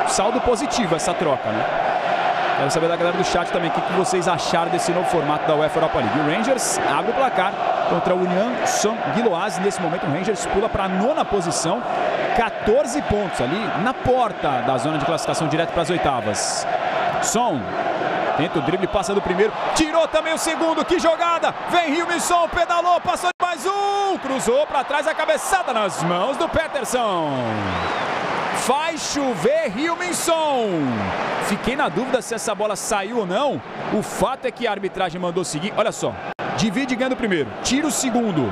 saldo positivo essa troca, né? Quero saber da galera do chat também o que vocês acharam desse novo formato da UEFA Europa League. O Rangers abre o placar contra o Union Saint-Gilloise. Nesse momento o Rangers pula para a 9ª posição, 14 pontos ali na porta da zona de classificação direto para as oitavas. Son tenta o drible, passa do primeiro, tirou também o segundo, que jogada! Vem Heung-min-Son, pedalou, passou de mais um, cruzou para trás, a cabeçada nas mãos do Pettersson. Faz chover Heung-min-Son. Fiquei na dúvida se essa bola saiu ou não. O fato é que a arbitragem mandou seguir. Olha só, divide ganhando o primeiro, tira o segundo,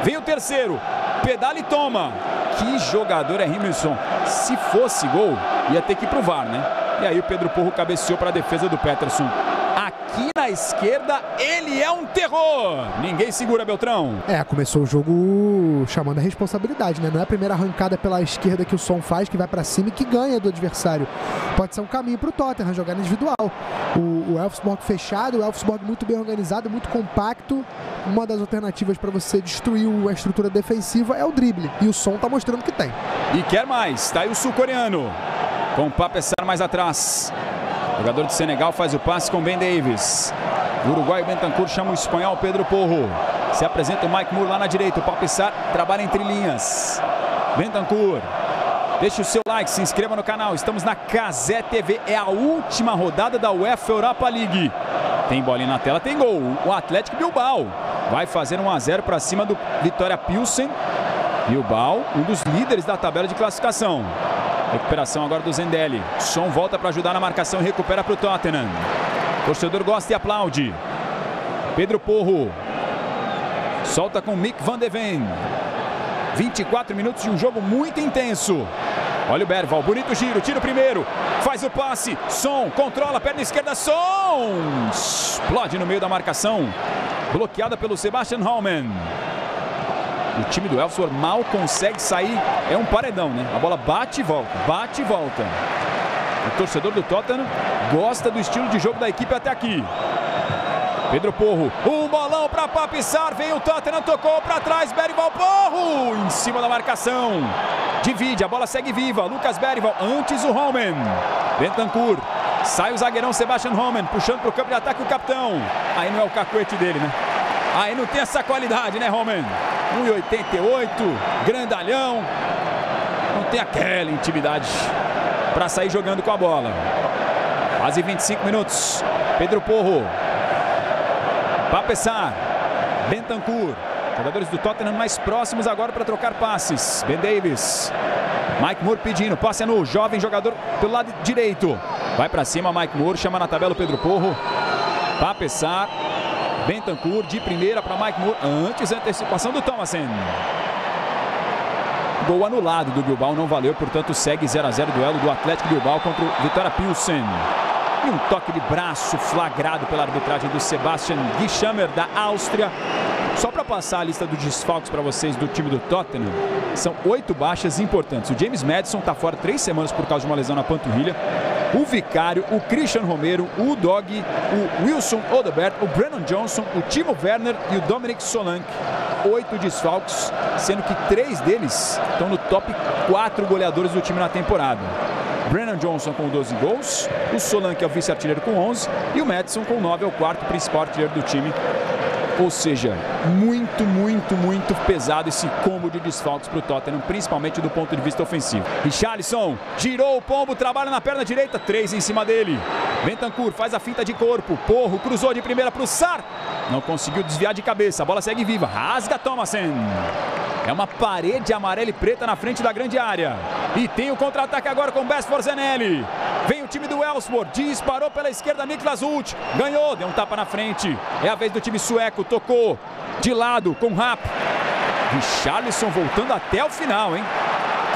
vem o terceiro, pedala e toma. Que jogador é Heung-min-Son. Se fosse gol, ia ter que ir pro VAR, né? E aí o Pedro Porro cabeceou para a defesa do Pettersson. Aqui na esquerda, ele é um terror. Ninguém segura, Beltrão. Começou o jogo chamando a responsabilidade, né? Não é a primeira arrancada pela esquerda que o Son faz, que vai para cima e que ganha do adversário. Pode ser um caminho para o Tottenham, jogar individual. O Elfsborg fechado, o Elfsborg muito bem organizado, muito compacto. Uma das alternativas para você destruir a estrutura defensiva é o drible. E o Son tá mostrando que tem. E quer mais. Tá aí o sul-coreano. Com o Pape-Sarr mais atrás. O jogador de Senegal faz o passe com Ben Davies. O uruguaio Bentancur chama o espanhol Pedro Porro. Se apresenta o Mike Moore lá na direita. O Pape-Sarr trabalha entre linhas. Bentancur. Deixe o seu like, se inscreva no canal. Estamos na Cazé TV. É a última rodada da UEFA Europa League. Tem bolinha na tela, tem gol. O Atlético Bilbao vai fazer 1-0 para cima do Vitória Pilsen. Bilbao, um dos líderes da tabela de classificação. Recuperação agora do Zendelli. Son volta para ajudar na marcação e recupera para o Tottenham. O torcedor gosta e aplaude. Pedro Porro. Solta com Mick van de Ven. 24 minutos de um jogo muito intenso. Olha o Berval, bonito giro, tira o primeiro. Faz o passe. Son controla a perna esquerda. Son explode no meio da marcação. Bloqueada pelo Sebastian Hallman. O time do Elfsborg mal consegue sair. É um paredão, né? A bola bate e volta, bate e volta. O torcedor do Tottenham gosta do estilo de jogo da equipe até aqui. Pedro Porro, um bolão para Pape-Sarr, vem o Tottenham, tocou para trás, Bergvall, Porro, em cima da marcação. Divide, a bola segue viva, Lucas Bergvall, antes o Hallman. Bentancur, sai o zagueirão Sebastian Hallman, puxando para o campo de ataque o capitão. Aí não é o cacuete dele, né? Aí não tem essa qualidade, né, Hallman? 1,88, grandalhão. Não tem aquela intimidade para sair jogando com a bola. Quase 25 minutos. Pedro Porro. Pape-Sarr. Bentancur. Jogadores do Tottenham mais próximos agora para trocar passes. Ben Davies. Mike Moore pedindo. Passe no jovem jogador pelo lado direito. Vai para cima Mike Moore. Chama na tabela o Pedro Porro. Pape-Sarr. Bentancur de primeira para Mike Moore. Antes a antecipação do Thomasen. Gol anulado do Bilbao, não valeu. Portanto segue 0-0 duelo do Atlético Bilbao contra o Vitória Pilsen. E um toque de braço flagrado pela arbitragem do Sebastian Gischammer da Áustria. Só para passar a lista dos desfalques para vocês do time do Tottenham, são 8 baixas importantes. O James Maddison está fora 3 semanas por causa de uma lesão na panturrilha. O Vicário, o Christian Romero, o Dog, o Wilson Odobert, o Brennan Johnson, o Timo Werner e o Dominic Solanke. 8 desfalques, sendo que 3 deles estão no top 4 goleadores do time na temporada. Brennan Johnson com 12 gols, o Solanke é o vice-artilheiro com 11 e o Maddison com 9 é o 4º principal artilheiro do time. Ou seja, muito pesado esse combo de desfalques para o Tottenham, principalmente do ponto de vista ofensivo. Richarlison girou o pombo, trabalha na perna direita, 3 em cima dele. Bentancur faz a finta de corpo, Porro cruzou de primeira para o Sarr, não conseguiu desviar de cabeça, a bola segue viva, rasga Thomasen. É uma parede amarela e preta na frente da grande área. E tem o contra-ataque agora com Best Forzenelli. Vem o time do Elfsborg, disparou pela esquerda Niklas Hult, ganhou, deu um tapa na frente. É a vez do time sueco, tocou de lado com Rapp. Richarlison voltando até o final, hein?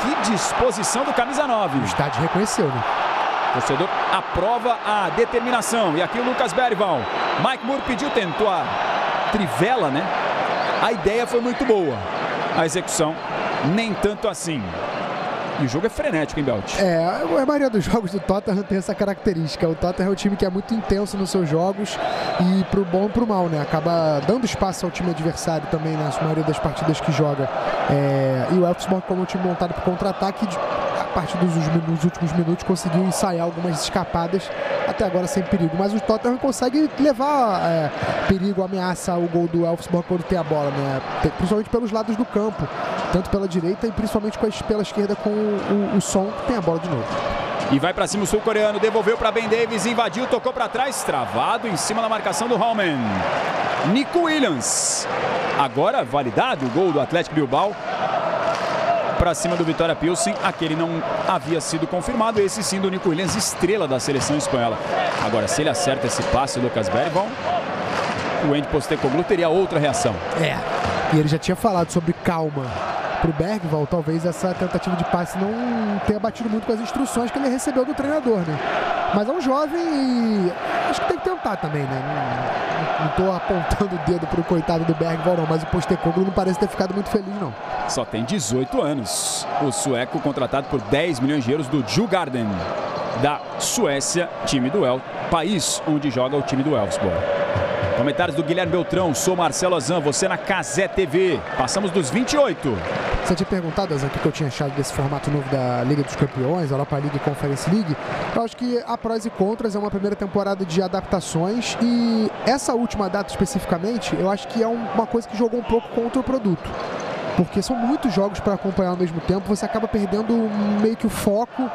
Que disposição do camisa 9. O estádio reconheceu, né? O torcedor aprova a determinação. E aqui o Lucas Bergvall. Mike Moore pediu, tentou a trivela, né? A ideia foi muito boa. A execução, nem tanto assim. E o jogo é frenético, hein, Belt? A maioria dos jogos do Tottenham tem essa característica. O Tottenham é um time que é muito intenso nos seus jogos e pro bom e pro mal, né? Acaba dando espaço ao time adversário também na maioria das partidas que joga. E o Elfsborg, como um time montado para contra-ataque, partir dos últimos minutos, conseguiu ensaiar algumas escapadas, até agora sem perigo. Mas o Tottenham consegue levar perigo, ameaça o gol do Elfsborg quando tem a bola, né? Principalmente pelos lados do campo, tanto pela direita e principalmente pela esquerda com o Son, que tem a bola de novo. E vai para cima o sul-coreano, devolveu para Ben Davies, invadiu, tocou para trás, travado em cima da marcação do Hallman. Nico Williams. Agora validado o gol do Atlético Bilbao para cima do Vitória Pilsen. Aquele não havia sido confirmado, esse sim do Nico Williams, estrela da seleção espanhola. Agora, se ele acerta esse passe, Lucas Bergvall, o Ange Postecoglou teria outra reação. E ele já tinha falado sobre calma pro Bergvall. Talvez essa tentativa de passe não tenha batido muito com as instruções que ele recebeu do treinador, né? Mas é um jovem e acho que tem que tentar também, né? Não tô apontando o dedo pro coitado do Bergvall, não, mas o Postecoglou não parece ter ficado muito feliz, não. Só tem 18 anos. O sueco contratado por 10 milhões de euros do Djurgården, da Suécia, time do país onde joga o time do Elfsborg. Comentários do Guilherme Beltrão, sou Marcelo Azan, você na Cazé TV. Passamos dos 28. Você tinha perguntado, Azan, o que eu tinha achado desse formato novo da Liga dos Campeões, Europa League e Conference League. Eu acho que há prós e contras, é uma primeira temporada de adaptações e essa última data especificamente, eu acho que é uma coisa que jogou um pouco contra o produto. Porque são muitos jogos para acompanhar ao mesmo tempo, você acaba perdendo meio que o foco.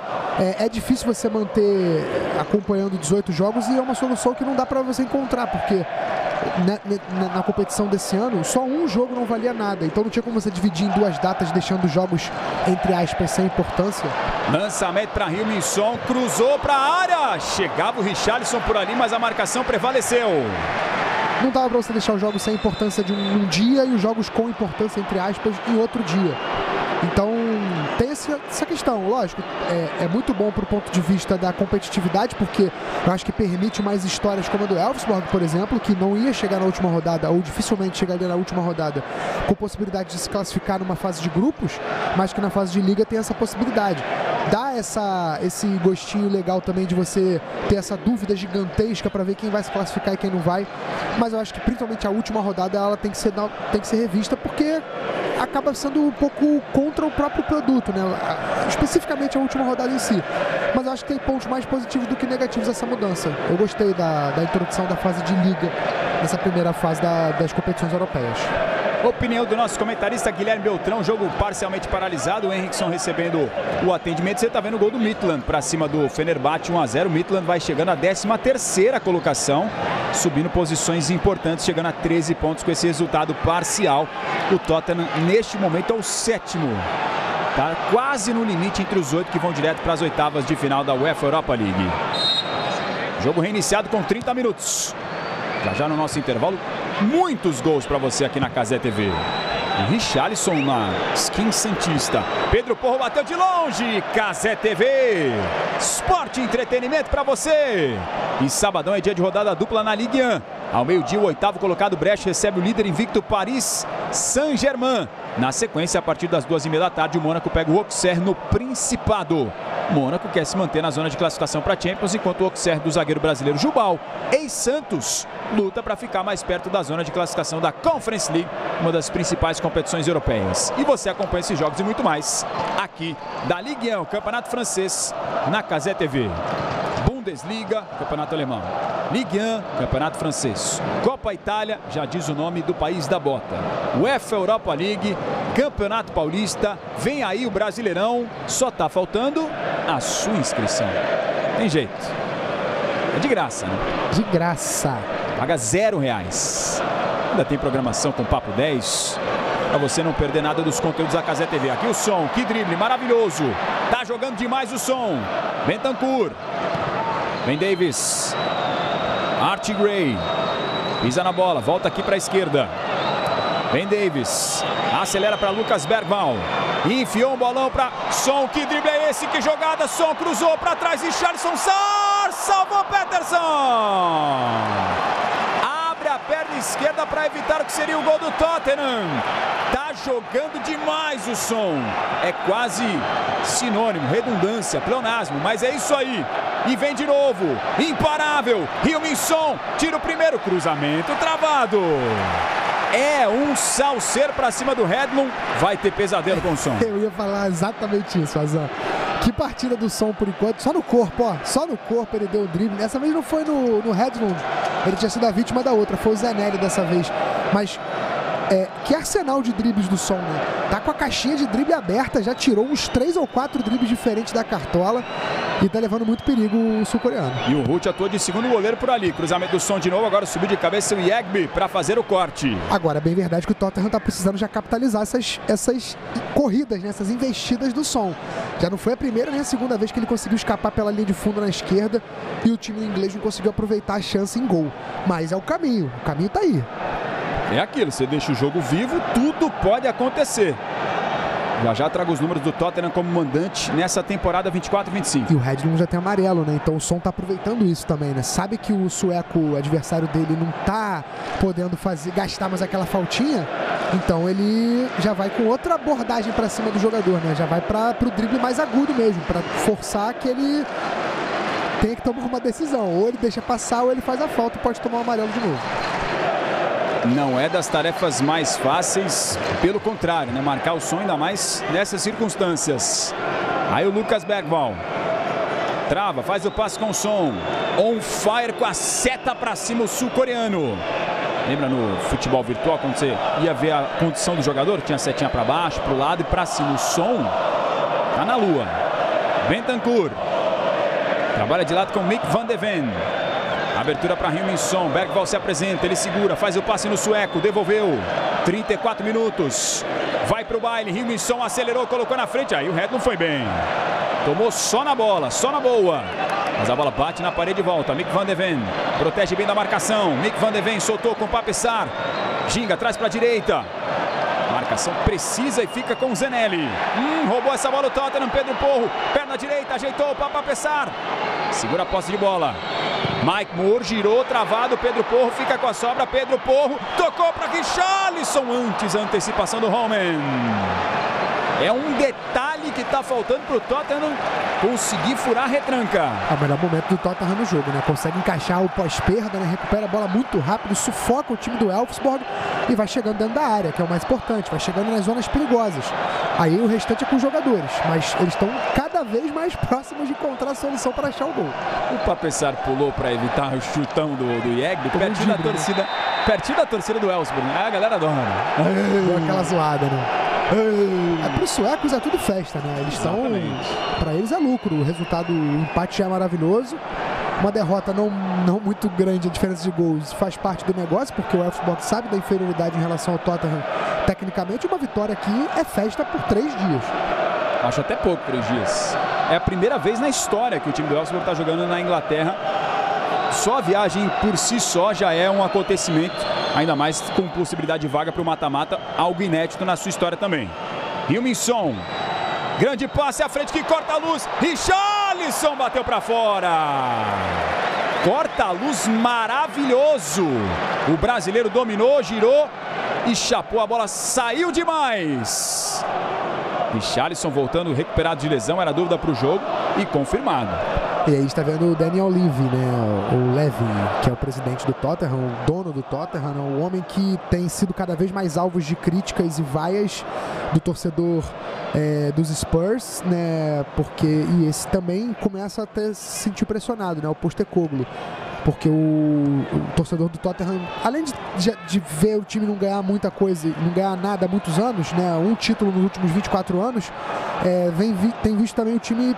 É difícil você manter acompanhando 18 jogos e é uma solução que não dá para você encontrar, porque na competição desse ano, só um jogo não valia nada. Então não tinha como você dividir em duas datas, deixando jogos, entre aspas, sem importância. Lançamento para Heung-min-Son, cruzou para a área. Chegava o Richarlison por ali, mas a marcação prevaleceu. Não dava para você deixar os jogos sem importância de um dia e os jogos com importância, entre aspas, em outro dia. Então tem essa questão, lógico, é muito bom para o ponto de vista da competitividade, porque eu acho que permite mais histórias como a do Elfsborg, por exemplo, que não ia chegar na última rodada, ou dificilmente chegaria na última rodada, com possibilidade de se classificar numa fase de grupos, mas que na fase de liga tem essa possibilidade. Dá esse gostinho legal também de você ter essa dúvida gigantesca para ver quem vai se classificar e quem não vai, mas eu acho que principalmente a última rodada ela tem que ser revista, porque acaba sendo um pouco contra o próprio produto, né? Especificamente a última rodada em si. Mas eu acho que tem pontos mais positivos do que negativos essa mudança. Eu gostei da introdução da fase de liga nessa primeira fase das competições europeias. Opinião do nosso comentarista Guilherme Beltrão, jogo parcialmente paralisado, o Henriksson recebendo o atendimento. Você está vendo o gol do Midtjylland para cima do Fenerbahçe, 1-0. O Midtjylland vai chegando à 13ª colocação, subindo posições importantes, chegando a 13 pontos com esse resultado parcial. O Tottenham, neste momento, é o 7º. Está quase no limite entre os 8 que vão direto para as oitavas de final da UEFA Europa League. Jogo reiniciado com 30 minutos. Já no nosso intervalo, muitos gols para você aqui na Cazé TV. E Richarlison na skin santista. Pedro Porro bateu de longe. Cazé TV. Esporte e entretenimento para você. E sabadão é dia de rodada dupla na Ligue 1. Ao meio-dia, o 8º colocado Brest recebe o líder invicto Paris Saint-Germain. Na sequência, a partir das 2h30 da tarde, o Mônaco pega o Auxerre no Principado. O Mônaco quer se manter na zona de classificação para Champions, enquanto o Auxerre do zagueiro brasileiro Jubal, ex-Santos, luta para ficar mais perto da zona de classificação da Conference League, uma das principais competições europeias. E você acompanha esses jogos e muito mais aqui da Ligue 1, Campeonato Francês, na Cazé TV. Bundesliga, Campeonato Alemão. Ligue 1, Campeonato Francês. Copa Itália, já diz o nome do país da bota. UEFA Europa League, Campeonato Paulista. Vem aí o Brasileirão. Só tá faltando a sua inscrição. Tem jeito. É de graça, né? De graça. Paga R$0. Ainda tem programação com Papo 10. Para você não perder nada dos conteúdos da Cazé TV. Aqui o Son, que drible maravilhoso. Tá jogando demais o Son. Bentancur. Ben Davies. Art Gray. Pisa na bola, volta aqui para a esquerda. Ben Davies. Acelera para Lucas Bergvall. Enfiou um bolão para Son. Que drible é esse? Que jogada. Son cruzou para trás. Richarlison salvou Peterson. Abre a perna esquerda para evitar o que seria o gol do Tottenham. Tá jogando demais o Son. É quase sinônimo, redundância, pleonasmo, mas é isso aí. E vem de novo, imparável, Heung-min-Son, tira o primeiro, cruzamento travado. É um salseiro para cima do Redmond, vai ter pesadelo com o Son. Eu ia falar exatamente isso, Azan. Que partida do Son por enquanto. Só no corpo, ó. Só no corpo ele deu o drible. Dessa vez não foi no Redmond. Ele tinha sido a vítima da outra. Foi o Zanelli dessa vez. Mas que arsenal de dribles do Son, né? Tá com a caixinha de drible aberta. Já tirou uns 3 ou 4 dribles diferentes da cartola. E tá levando muito perigo o sul-coreano. E o Ruth atua de segundo goleiro por ali. Cruzamento do Son de novo. Agora subiu de cabeça o Yegbe para fazer o corte. Agora, é bem verdade que o Tottenham tá precisando já capitalizar essas corridas, né? Essas investidas do Son. Já não foi a primeira nem a segunda vez que ele conseguiu escapar pela linha de fundo na esquerda e o time inglês não conseguiu aproveitar a chance em gol. Mas é o caminho tá aí. É aquilo, você deixa o jogo vivo, tudo pode acontecer. Já trago os números do Tottenham como mandante nessa temporada 24-25. E o Redmond já tem amarelo, né? Então o Son tá aproveitando isso também, né? Sabe que o sueco, adversário dele, não tá podendo gastar mais aquela faltinha. Então ele já vai com outra abordagem para cima do jogador, né? Já vai pro drible mais agudo mesmo, para forçar que ele tenha que tomar uma decisão. Ou ele deixa passar ou ele faz a falta e pode tomar o amarelo de novo. Não é das tarefas mais fáceis, pelo contrário, né? Marcar o Son ainda mais nessas circunstâncias. Aí o Lucas Bergvall trava, faz o passe com o Son. On fire com a seta para cima o sul-coreano. Lembra no futebol virtual quando você ia ver a condição do jogador? Tinha setinha para baixo, para o lado e para cima. O Son tá na lua. Bentancur trabalha de lado com Mick van de Ven. Abertura para Heung-min Son. Bergvall se apresenta, ele segura, faz o passe no sueco, devolveu. 34 minutos. Vai para o baile, Heung-min Son acelerou, colocou na frente. Aí o Red não foi bem. Tomou só na bola, só na boa. Mas a bola bate na parede e volta. Mick van de Ven protege bem da marcação. Mick van de Ven soltou com o Pape-Sarr. Ginga traz para a direita. Marcação precisa e fica com o Zanelli. Roubou essa bola o Tottenham. Pedro Porro, perna direita, ajeitou para Pape-Sarr. Segura a posse de bola. Mike Moore girou, travado. Pedro Porro fica com a sobra. Pedro Porro tocou para Richarlison antes a antecipação do Holman. É um detalhe que está faltando para o Tottenham conseguir furar a retranca. É o melhor momento do Tottenham no jogo, né? Consegue encaixar o pós-perda, né? Recupera a bola muito rápido, sufoca o time do Elfsborg e vai chegando dentro da área, que é o mais importante. Vai chegando nas zonas perigosas. Aí o restante é com os jogadores, mas eles estão cada vez mais próximos de encontrar a solução para achar o gol. O Pape-Sarr pulou para evitar o chutão do Yegbe, pertinho da torcida, né? Pertinho da torcida do Elfsborg. A galera adora. Deu aquela zoada, né? Para os suecos é tudo festa, né? Eles estão. Para eles é lucro. O resultado, o empate já é maravilhoso. Uma derrota não muito grande, a diferença de gols faz parte do negócio, porque o Elfsborg sabe da inferioridade em relação ao Tottenham tecnicamente. Uma vitória aqui é festa por 3 dias. Acho até pouco 3 dias. É a primeira vez na história que o time do Elfsborg está jogando na Inglaterra. Só a viagem por si só já é um acontecimento, ainda mais com possibilidade de vaga para o mata-mata, algo inédito na sua história também. Heung-min Son, grande passe à frente que corta a luz, Richarlison bateu para fora. Corta a luz maravilhoso. O brasileiro dominou, girou e chapou, a bola saiu demais. Richarlison voltando recuperado de lesão, era dúvida para o jogo e confirmado. E aí está vendo o Daniel Levy, né? O Levy, que é o presidente do Tottenham, o dono do Tottenham, né? O homem que tem sido cada vez mais alvos de críticas e vaias do torcedor dos Spurs, né? E esse também começa a se sentir pressionado, né? O Postecoglou. Porque o torcedor do Tottenham, além de ver o time não ganhar muita coisa, não ganhar nada há muitos anos, né? Um título nos últimos 24 anos, tem visto também o time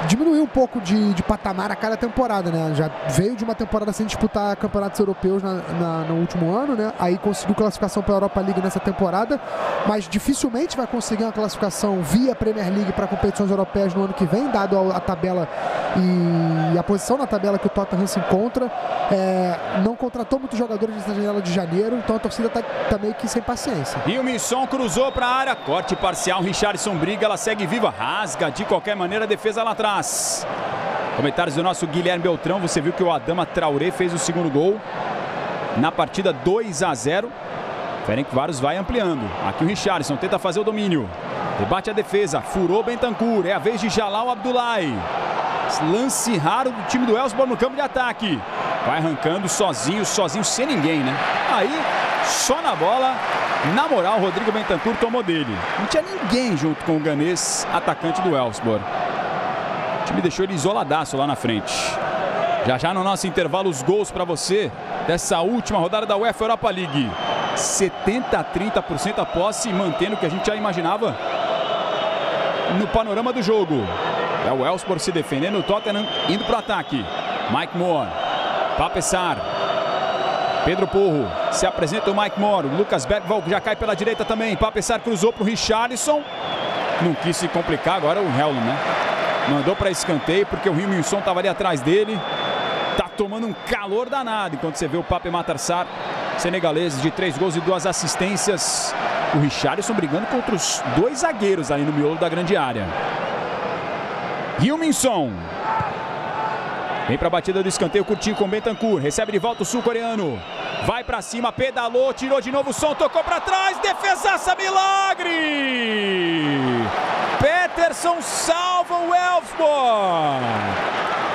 diminuiu um pouco de patamar a cada temporada, né? Já veio de uma temporada sem disputar campeonatos europeus no último ano, né? Aí conseguiu classificação para a Europa League nessa temporada, mas dificilmente vai conseguir uma classificação via Premier League para competições europeias no ano que vem, dado a tabela e a posição na tabela que o Tottenham se encontra. Não contratou muitos jogadores nessa janela de janeiro, então a torcida tá meio que sem paciência. E o Misson cruzou para a área, corte parcial, Richarlison briga, ela segue viva, rasga de qualquer maneira a defesa lá atrás. Comentários do nosso Guilherme Beltrão, você viu que o Adama Traoré fez o segundo gol na partida 2-0. Ferencváros vai ampliando. Aqui o Richarlison tenta fazer o domínio. Debate a defesa, furou Bentancur, é a vez de Jalal Abdoulaye. Lance raro do time do Elfsborg no campo de ataque. Vai arrancando sozinho sem ninguém, né? Aí, só na bola, Na moral, o Rodrigo Bentancur tomou dele. Não tinha ninguém junto com o ganês, atacante do Elfsborg. O time deixou ele isoladaço lá na frente. Já já no nosso intervalo, os gols para você dessa última rodada da UEFA Europa League. 70-30% a posse, mantendo o que a gente já imaginava no panorama do jogo. É o Elfsborg se defendendo, o Tottenham indo para o ataque. Mike Moore, Pape Sarr, Pedro Porro, se apresenta o Mike Moore. O Lucas Bergvall já cai pela direita também. Pape Sarr cruzou para o Richarlison. Não quis se complicar, agora o Helm, né? Mandou para escanteio porque o Heung-min Son estava ali atrás dele. Tá tomando um calor danado enquanto você vê o Pape Matar Sarr, senegalês, de 3 gols e 2 assistências. O Richarlison brigando contra os 2 zagueiros ali no miolo da grande área. Heung-min Son vem para a batida do escanteio, curtinho com Bentancur. Recebe de volta o sul-coreano. Vai para cima, pedalou, tirou de novo o Son, tocou para trás. Defesaça, milagre! Peterson salva o Elfsborg.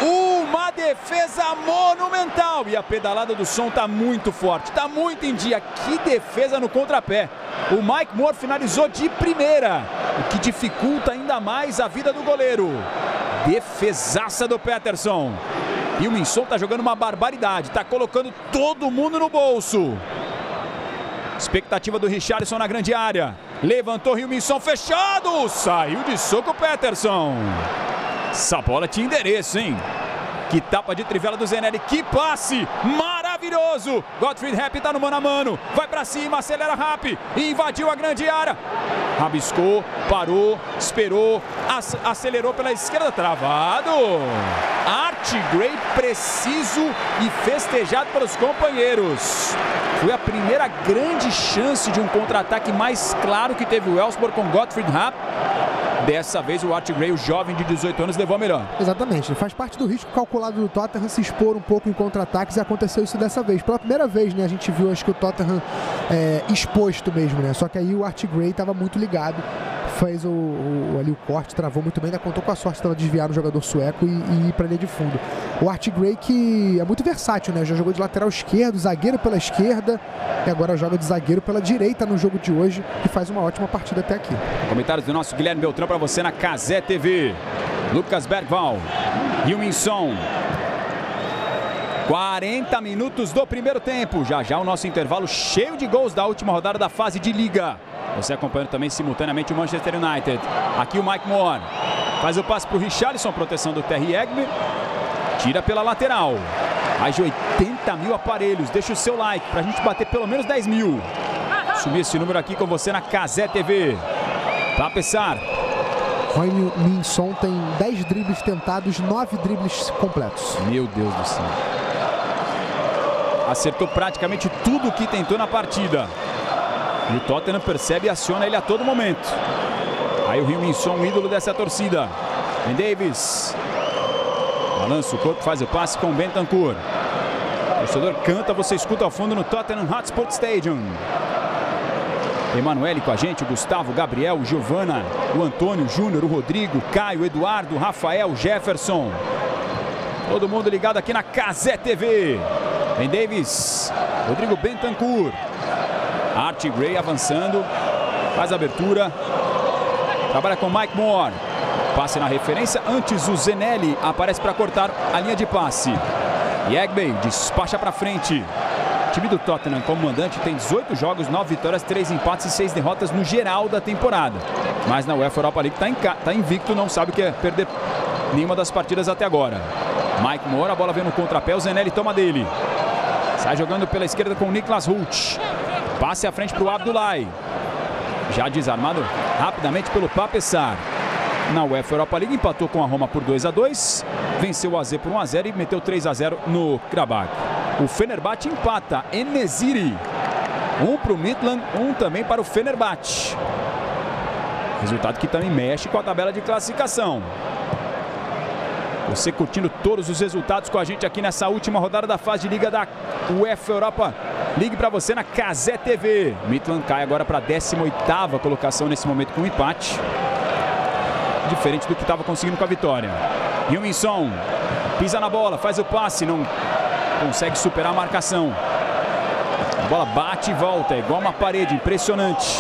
Uma defesa monumental. E a pedalada do Son tá muito forte, tá muito em dia. Que defesa no contrapé. O Mike Moore finalizou de primeira, o que dificulta ainda mais a vida do goleiro. Defesaça do Peterson. E o Min-Son tá jogando uma barbaridade, tá colocando todo mundo no bolso. Expectativa do Richarlison na grande área. Levantou o Min-Son, fechado. Saiu de soco o Peterson. Essa bola tinha endereço, hein? Que tapa de trivela do Zenelli, que passe maravilhoso. Gottfried Rapp tá no mano a mano, vai pra cima, acelera Rapp, invadiu a grande área. Rabiscou, parou, esperou, acelerou pela esquerda, travado. Art Gray preciso e festejado pelos companheiros. Foi a primeira grande chance de um contra-ataque mais claro que teve o Elfsborg com Gottfried Rapp. Dessa vez o Art Gray, o jovem de 18 anos, levou a melhor. Exatamente, faz parte do risco calculado do Tottenham se expor um pouco em contra-ataques, e aconteceu isso dessa vez. Pela primeira vez, né, a gente viu, acho que o Tottenham exposto mesmo, né? Só que aí o Art Gray estava muito ligado, fez ali o corte, travou muito bem, ainda contou com a sorte de desviar o jogador sueco e ir para a linha de fundo. O Art Gray, que é muito versátil, né? Já jogou de lateral esquerdo, zagueiro pela esquerda e agora joga de zagueiro pela direita no jogo de hoje e faz uma ótima partida até aqui. Comentários do nosso Guilherme Beltrão para você na Cazé TV. Lucas Bergvall, Heung-min Son. 40 minutos do primeiro tempo. Já já o nosso intervalo cheio de gols da última rodada da fase de Liga. Você acompanhando também simultaneamente o Manchester United. Aqui o Mike Moore. Faz o passe para o Richarlison, proteção do Terry Egbe. Tira pela lateral. Mais de 80 mil aparelhos. Deixa o seu like para a gente bater pelo menos 10 mil. Subir esse número aqui com você na Cazé TV. Pape Sarr. Heung-min Son tem 10 dribles tentados, 9 dribles completos. Meu Deus do céu. Acertou praticamente tudo o que tentou na partida. E o Tottenham percebe e aciona ele a todo momento. Aí o Heung-min Son, o ídolo dessa torcida. Ben Davies. Balança o corpo, faz o passe com o Bentancur. O torcedor canta, você escuta ao fundo no Tottenham Hotspur Stadium. Emanuele com a gente, o Gustavo, o Gabriel, o Giovana, o Antônio, o Júnior, o Rodrigo, o Caio, o Eduardo, o Rafael, o Jefferson. Todo mundo ligado aqui na Cazé TV. Ben Davies, Rodrigo Bentancur. Art Gray avançando, faz a abertura. Trabalha com Mike Moore. Passe na referência, antes o Zenelli aparece para cortar a linha de passe. E Egbe despacha para frente. O time do Tottenham como mandante tem 18 jogos, 9 vitórias, 3 empates e 6 derrotas no geral da temporada. Mas na UEFA Europa League tá invicto, não sabe o que é perder nenhuma das partidas até agora. Mike Moore, a bola vem no contrapé, o Zenelli toma dele. Sai jogando pela esquerda com o Niklas Hult. Passe à frente para o Abdoulaye. Já desarmado rapidamente pelo Pape Sarr. Na UEFA Europa League empatou com a Roma por 2-2. Venceu o AZ por 1-0 e meteu 3-0 no Karabakh. O Fenerbahçe empata. En-Nesyri. Um para o Midland, um também para o Fenerbahçe. Resultado que também mexe com a tabela de classificação. Você curtindo todos os resultados com a gente aqui nessa última rodada da fase de Liga da UEFA Europa League para você na Cazé TV. Midland cai agora para a 18ª colocação nesse momento com um empate. Diferente do que estava conseguindo com a vitória. Heung-min Son pisa na bola, faz o passe, não consegue superar a marcação. A bola bate e volta, é igual uma parede, impressionante.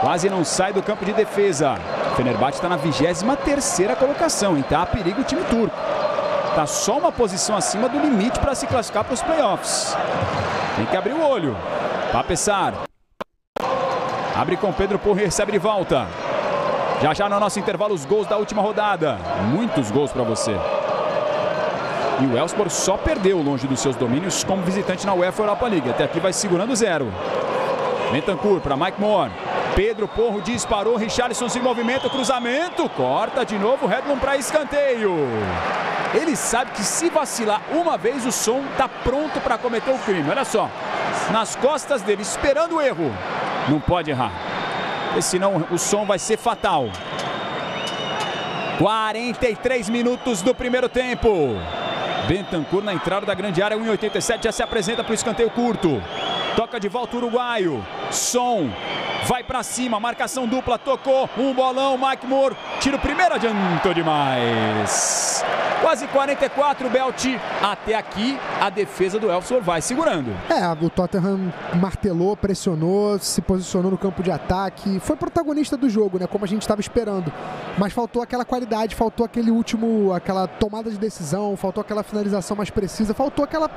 Quase não sai do campo de defesa. O Fenerbahçe está na 23ª colocação, hein? Tá a perigo o time turco. Tá só uma posição acima do limite para se classificar para os playoffs. Tem que abrir o olho. Papeçar. Abre com Pedro Porro e recebe de volta. Já no nosso intervalo os gols da última rodada. Muitos gols para você. E o Elfsborg só perdeu longe dos seus domínios como visitante na UEFA Europa League. Até aqui vai segurando 0. Bentancur para Mike Moore. Pedro Porro disparou, Richarlison se movimenta, cruzamento, corta de novo, Hedlund para escanteio. Ele sabe que se vacilar uma vez, o Son está pronto para cometer o crime. Olha só, nas costas dele, esperando o erro. Não pode errar, porque senão o Son vai ser fatal. 43 minutos do primeiro tempo. Bentancur na entrada da grande área, 1,87, já se apresenta para o escanteio curto. Toca de volta o uruguaio. Son vai para cima, marcação dupla, tocou, um bolão, Mike Moore, tira o primeiro, adiantou demais. Quase 44, Belt. Até aqui, a defesa do Elfsborg vai segurando. O Tottenham martelou, pressionou, se posicionou no campo de ataque. Foi protagonista do jogo, né? Como a gente estava esperando. Mas faltou aquela qualidade, faltou aquela tomada de decisão, faltou aquela finalização mais precisa, faltou aquela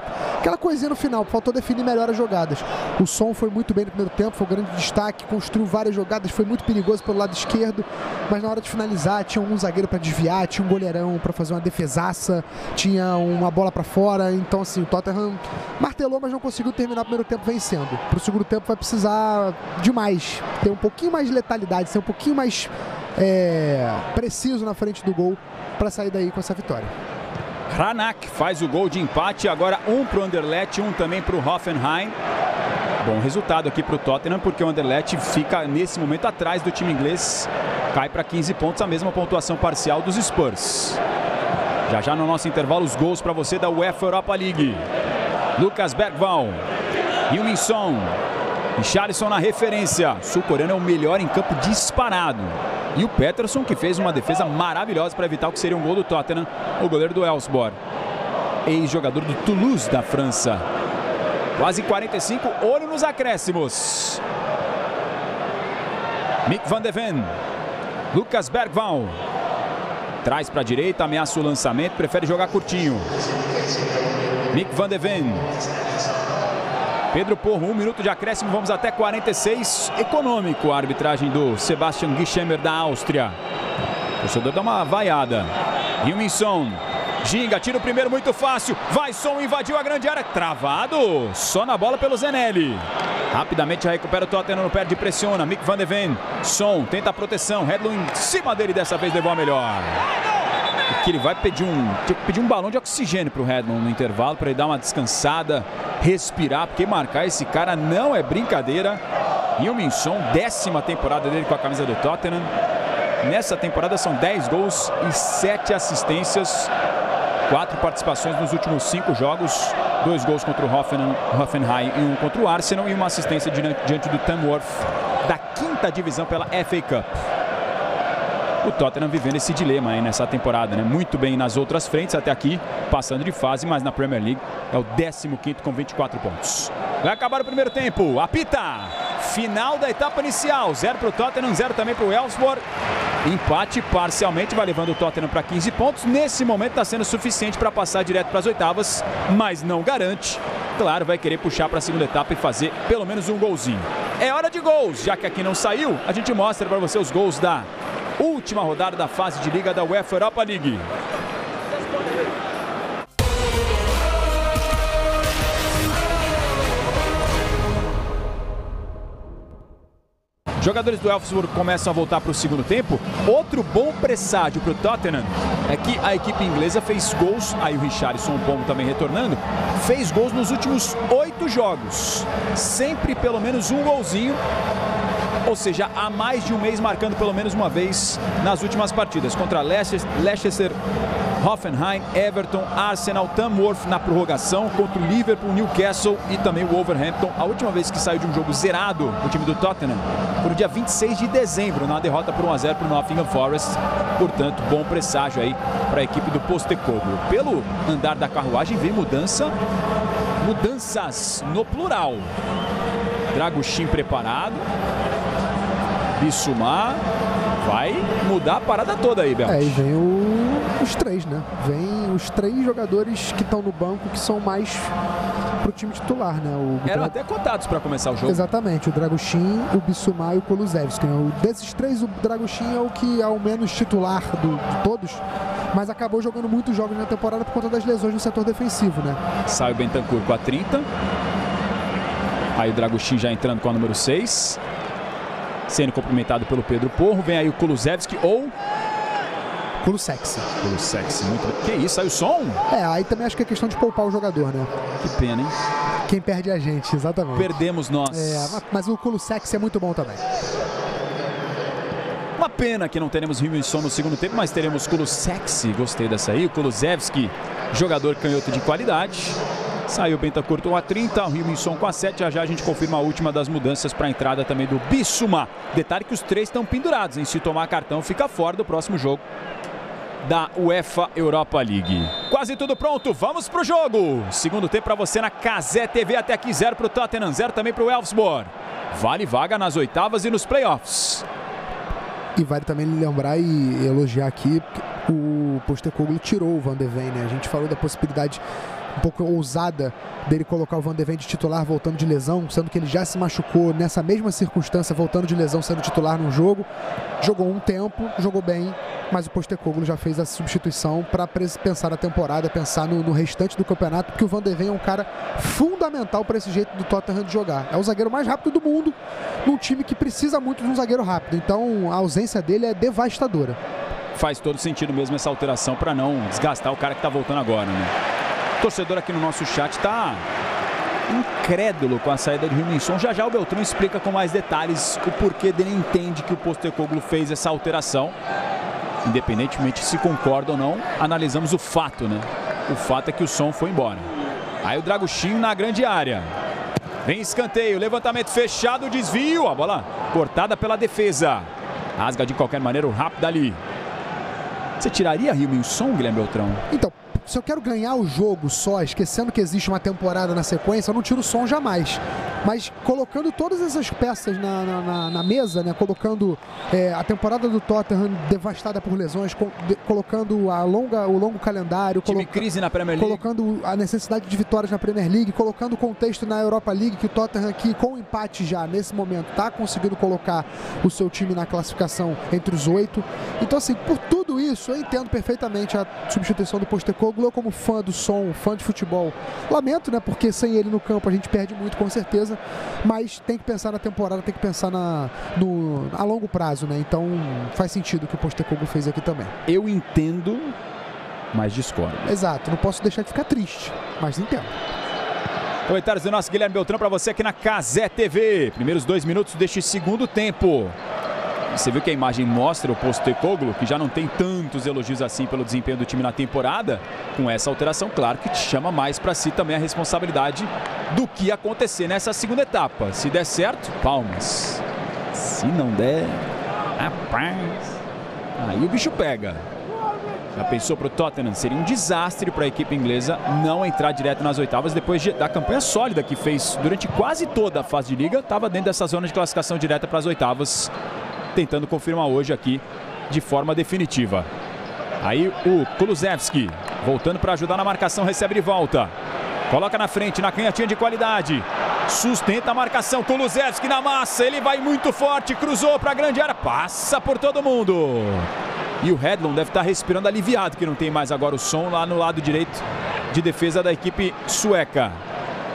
coisinha no final, faltou definir melhor as jogadas. O Son foi muito bem no primeiro tempo, foi um grande destaque, construiu várias jogadas, foi muito perigoso pelo lado esquerdo, mas na hora de finalizar tinha um zagueiro para desviar, tinha um goleirão para fazer uma defesaça, tinha uma bola para fora. Então assim, o Tottenham martelou, mas não conseguiu terminar o primeiro tempo vencendo. Para o segundo tempo vai precisar de mais, ter um pouquinho mais de letalidade, ser um pouquinho mais preciso na frente do gol para sair daí com essa vitória. Hranak faz o gol de empate, agora um para o Anderlecht, um também para o Hoffenheim. Bom resultado aqui para o Tottenham, porque o Anderlecht fica nesse momento atrás do time inglês, cai para 15 pontos, a mesma pontuação parcial dos Spurs. Já no nosso intervalo os gols para você da UEFA Europa League. Lucas Bergvall, Heung-min Son, Richarlison na referência. Sul-coreano é o melhor em campo disparado. E o Peterson, que fez uma defesa maravilhosa para evitar o que seria um gol do Tottenham, o goleiro do Elfsborg, ex-jogador do Toulouse da França. Quase 45, olho nos acréscimos. Mick van de Ven, Lucas Bergvall, traz para a direita, ameaça o lançamento, prefere jogar curtinho. Mick van de Ven. Pedro Porro, 1 minuto de acréscimo, vamos até 46. Econômico a arbitragem do Sebastian Gischemmer da Áustria. O torcedor dá uma vaiada. Heung-min Son. Ginga, tira o primeiro muito fácil. Vai, Son, invadiu a grande área. Travado. Só na bola pelo Zenelli. Rapidamente já recupera o Tottenham, não perde, pressiona. Mick van de Ven. Son tenta a proteção. Hedlund em cima dele, dessa vez levou a melhor. Que ele vai pedir um balão de oxigênio para o Hedlund no intervalo, para ele dar uma descansada, respirar, porque marcar esse cara não é brincadeira. Heung-min Son, 10ª temporada dele com a camisa do Tottenham. Nessa temporada são 10 gols e 7 assistências. 4 participações nos últimos 5 jogos. 2 gols contra o Hoffenheim e 1 contra o Arsenal. E uma assistência diante do Tamworth, da 5ª divisão pela FA Cup. O Tottenham vivendo esse dilema aí nessa temporada, né? Muito bem nas outras frentes até aqui, passando de fase, mas na Premier League é o 15º com 24 pontos. Vai acabar o primeiro tempo, apita! Final da etapa inicial, 0 para o Tottenham, 0 também para o Elfsborg. Empate parcialmente vai levando o Tottenham para 15 pontos. Nesse momento está sendo suficiente para passar direto para as oitavas, mas não garante. Claro, vai querer puxar para a segunda etapa e fazer pelo menos um golzinho. É hora de gols, já que aqui não saiu, a gente mostra para você os gols da última rodada da fase de liga da UEFA Europa League. Jogadores do Elfsborg começam a voltar para o segundo tempo. Outro bom presságio para o Tottenham é que a equipe inglesa fez gols, aí o Richarlison, bom também retornando, fez gols nos últimos 8 jogos. Sempre pelo menos um golzinho. Ou seja, há mais de um mês marcando pelo menos uma vez nas últimas partidas. Contra Leicester, Hoffenheim, Everton, Arsenal, Tamworth na prorrogação contra o Liverpool, Newcastle e também o Wolverhampton. A última vez que saiu de um jogo zerado o time do Tottenham foi no dia 26 de dezembro, na derrota por 1-0 para o Nottingham Forest. Portanto, bom presságio aí para a equipe do Postecoglou. Pelo andar da carruagem vem mudanças no plural. Dragusin preparado, Bissouma, vai mudar a parada toda aí, Bel. E vem os três, né? Vem os três jogadores que estão no banco que são mais pro time titular, né? Eram até cotados para começar o jogo. Exatamente, o Dragusin, o Bissouma e o Kulusevski. Desses três, o Dragusin é o que é o menos titular de todos, mas acabou jogando muitos jogos na temporada por conta das lesões no setor defensivo, né? Sai o Bentancur com a 30. Aí o Dragusin já entrando com a número 6. Sendo cumprimentado pelo Pedro Porro. Vem aí o Kulusevski ou... Kulusevski, muito bem. Que isso, aí o som? Aí também acho que é questão de poupar o jogador, né? Que pena, hein? Quem perde é a gente, exatamente. Perdemos nós. Mas o Kulusevski é muito bom também. Uma pena que não teremos Rimilson no segundo tempo, mas teremos Kulusevski, gostei dessa aí. O Kulusevski, jogador canhoto de qualidade. Saiu o Bentancur com a 30, o Rimilson com a 7. Já a gente confirma a última das mudanças para a entrada também do Bissouma. Detalhe que os três estão pendurados, hein? Se tomar cartão, fica fora do próximo jogo da UEFA Europa League. Quase tudo pronto, vamos pro jogo. Segundo tempo para você na Cazé TV, até aqui 0 para o Tottenham, 0 também para o Elfsborg. Vale vaga nas oitavas e nos playoffs. E vale também lembrar e elogiar aqui que o Postecoglou tirou o Van de Ven, né? A gente falou da possibilidade um pouco ousada dele colocar o Van de Ven de titular voltando de lesão, sendo que ele já se machucou nessa mesma circunstância, voltando de lesão, sendo titular num jogo. Jogou um tempo, jogou bem, mas o Postecoglou já fez a substituição para pensar na temporada, pensar no restante do campeonato, porque o Van de Ven é um cara fundamental para esse jeito do Tottenham de jogar. É o zagueiro mais rápido do mundo, num time que precisa muito de um zagueiro rápido, então a ausência dele é devastadora. Faz todo sentido mesmo essa alteração para não desgastar o cara que está voltando agora, né? O torcedor aqui no nosso chat está incrédulo com a saída de Rimilson. Já o Beltrão explica com mais detalhes o porquê dele entende que o Postecoglou fez essa alteração. Independentemente se concorda ou não, analisamos o fato, né? O fato é que o som foi embora. Aí o Dragusin na grande área. Vem escanteio, levantamento fechado, desvio. A bola cortada pela defesa. Rasga de qualquer maneira o rápido ali. Você tiraria Rimilson, Guilherme Beltrão? Então, se eu quero ganhar o jogo só, esquecendo que existe uma temporada na sequência, eu não tiro o som jamais. Mas colocando todas essas peças na mesa, né? Colocando a temporada do Tottenham devastada por lesões, colocando o longo calendário, crise na Premier League, colocando a necessidade de vitórias na Premier League, colocando o contexto na Europa League, que o Tottenham aqui, com o empate já nesse momento, está conseguindo colocar o seu time na classificação entre os 8. Então, assim, por tudo isso, eu entendo perfeitamente a substituição do Postecoglou. Eu, como fã do som, fã de futebol, lamento, né? Porque sem ele no campo a gente perde muito, com certeza. Mas tem que pensar na temporada, tem que pensar a longo prazo, né? Então faz sentido o que o Postecoglou fez aqui também. Eu entendo, mas discordo. Exato, não posso deixar de ficar triste, mas entendo. Comentários do nosso Guilherme Beltrão para você aqui na Cazé TV. Primeiros 2 minutos deste segundo tempo. Você viu que a imagem mostra o Postecoglou, que já não tem tantos elogios assim pelo desempenho do time na temporada. Com essa alteração, claro que te chama mais para si também a responsabilidade do que acontecer nessa segunda etapa. Se der certo, palmas. Se não der, rapaz, aí o bicho pega. Já pensou para o Tottenham? Seria um desastre para a equipe inglesa não entrar direto nas oitavas depois da campanha sólida que fez durante quase toda a fase de liga. Estava dentro dessa zona de classificação direta para as oitavas, tentando confirmar hoje aqui de forma definitiva. Aí o Kulusevski voltando para ajudar na marcação, recebe de volta. Coloca na frente, na canhotinha de qualidade. Sustenta a marcação, Kulusevski na massa. Ele vai muito forte, cruzou para a grande área, passa por todo mundo. E o Hedlund deve estar respirando aliviado que não tem mais agora o som lá no lado direito de defesa da equipe sueca.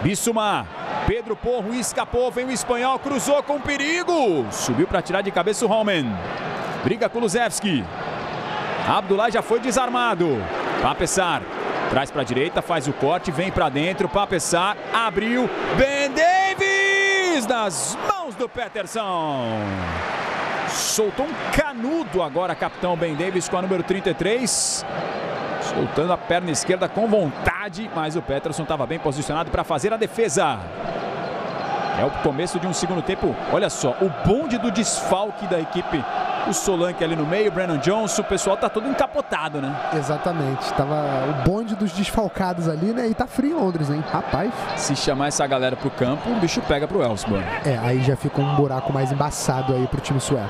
Bissouma. Pedro Porro escapou, vem o espanhol, cruzou com perigo. Subiu para tirar de cabeça o Holman. Briga Kulusevski. Abdullah já foi desarmado. Pape-Sarr traz para a direita, faz o corte, vem para dentro. Pape-Sarr abriu. Ben Davies nas mãos do Peterson. Soltou um canudo agora, capitão Ben Davies com a número 33. Soltando a perna esquerda com vontade, mas o Pettersson estava bem posicionado para fazer a defesa. É o começo de um segundo tempo. Olha só, o bonde do desfalque da equipe. O Solanke ali no meio, o Brennan Johnson, o pessoal tá todo encapotado, né? Exatamente, tava o bonde dos desfalcados ali, né? E tá frio em Londres, hein? Rapaz. Se chamar essa galera pro campo, o bicho pega pro Elfsborg. Aí já fica um buraco mais embaçado aí pro time sueco.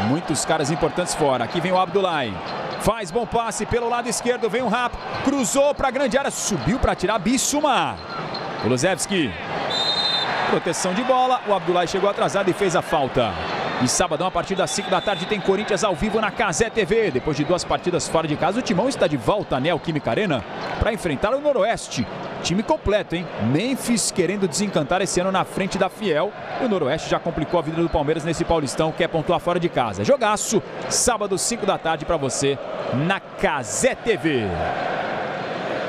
Muitos caras importantes fora. Aqui vem o Abdullahi. Faz bom passe pelo lado esquerdo, vem o Rapp, cruzou pra grande área, subiu pra tirar Bissouma. Kulusevski. Proteção de bola, o Abdullahi chegou atrasado e fez a falta. E sabadão, a partir das 5 da tarde, tem Corinthians ao vivo na Cazé TV. Depois de 2 partidas fora de casa, o Timão está de volta à Neoquímica Arena para enfrentar o Noroeste. Time completo, hein? Memphis querendo desencantar esse ano na frente da Fiel. O Noroeste já complicou a vida do Palmeiras nesse Paulistão, quer pontuar fora de casa. Jogaço, sábado, 5 da tarde para você na Cazé TV.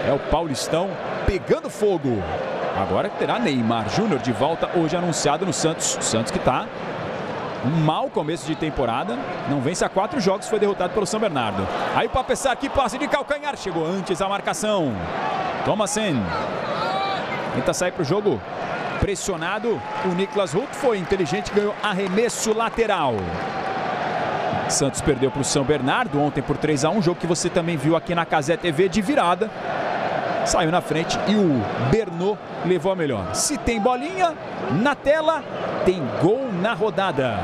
É o Paulistão pegando fogo. Agora terá Neymar Júnior de volta, hoje anunciado no Santos. O Santos que está um mau começo de temporada, não vence há 4 jogos, foi derrotado pelo São Bernardo. Aí o Papessar aqui, passe de calcanhar, chegou antes a marcação. Thomasen tenta sair para o jogo, pressionado, o Niklas Hult foi inteligente, ganhou arremesso lateral. Santos perdeu para o São Bernardo ontem por 3-1, jogo que você também viu aqui na Cazé TV de virada. Saiu na frente e o Bernot levou a melhor. Se tem bolinha na tela, tem gol na rodada.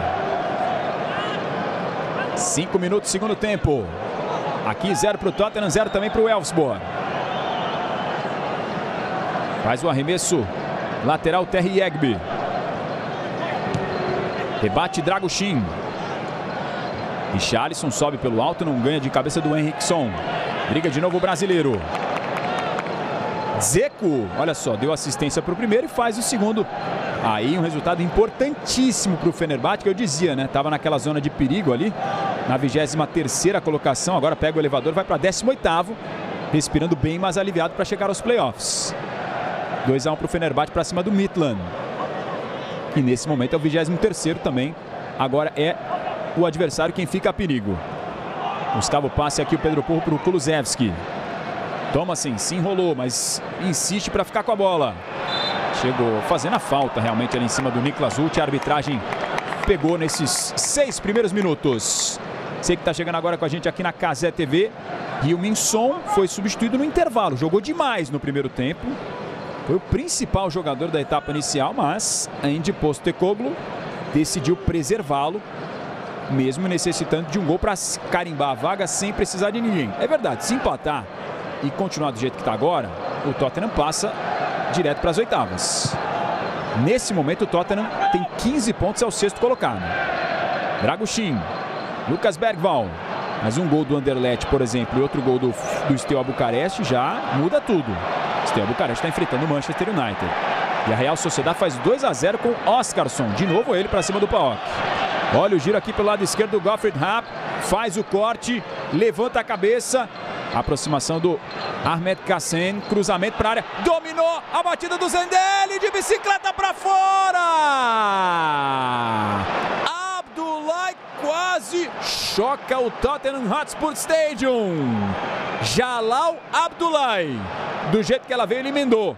5 minutos, segundo tempo. Aqui 0 para o Tottenham, 0 também para o Elfsborg. Faz o arremesso lateral Terry Egby. Rebate Dragoshin. Richarlison sobe pelo alto, não ganha de cabeça do Henriksson. Briga de novo o brasileiro. Dzeko, olha só, deu assistência para o primeiro e faz o segundo. Aí um resultado importantíssimo para o Fenerbahçe, que eu dizia, né? Tava naquela zona de perigo ali, na 23ª colocação, agora pega o elevador, vai para 18º, respirando bem, mas aliviado para chegar aos playoffs. 2-1 para o Fenerbahçe para cima do Midtjylland. E nesse momento é o 23º também, agora é o adversário quem fica a perigo. Buscava o passe aqui o Pedro Porro para o Kulusevski. Thomasen se enrolou, mas insiste para ficar com a bola. Chegou fazendo a falta realmente ali em cima do Niklas Hult. A arbitragem pegou nesses 6 primeiros minutos. Você que está chegando agora com a gente aqui na Cazé TV. Heung-min Son foi substituído no intervalo. Jogou demais no primeiro tempo. Foi o principal jogador da etapa inicial, mas Ange Postecoglou decidiu preservá-lo, mesmo necessitando de um gol para carimbar a vaga sem precisar de ninguém. É verdade, se empatar e continuar do jeito que está agora, o Tottenham passa direto para as oitavas. Nesse momento o Tottenham tem 15 pontos, é o 6º colocado. Dragoshin, Lucas Bergvall, mas um gol do Anderlecht, por exemplo, e outro gol do Steaua Bucareste já muda tudo. Steaua Bucareste está enfrentando o Manchester United. E a Real Sociedad faz 2-0 com Oscarsson, de novo ele para cima do PAOK. Olha o giro aqui pelo lado esquerdo do Gottfried Rapp, faz o corte, levanta a cabeça. Aproximação do Ahmed Kassen, cruzamento para a área, dominou a batida do Zendeli, de bicicleta para fora! Abdullahi quase choca o Tottenham Hotspur Stadium. Jalal Abdullahi, do jeito que ela veio, ele emendou.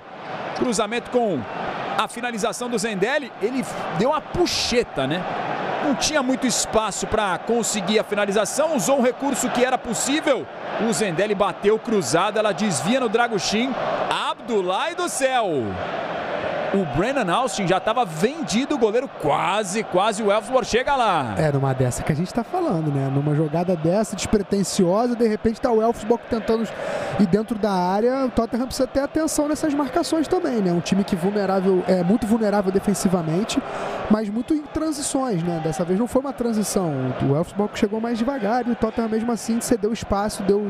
Cruzamento com a finalização do Zendeli, ele deu uma puxeta, né? Não tinha muito espaço para conseguir a finalização, usou um recurso que era possível. O Zendeli bateu cruzada, ela desvia no Dragoshin. Abdullahi do céu! O Brennan Austin já estava vendido, o goleiro quase o Elfsborg chega lá. É numa dessa que a gente está falando, né? Numa jogada dessa, despretensiosa, de repente está o Elfsborg tentando ir dentro da área. O Tottenham precisa ter atenção nessas marcações também, né? Um time que é muito vulnerável defensivamente, mas muito em transições, né? Dessa vez não foi uma transição. O Elfsborg chegou mais devagar e o Tottenham mesmo assim cedeu espaço, deu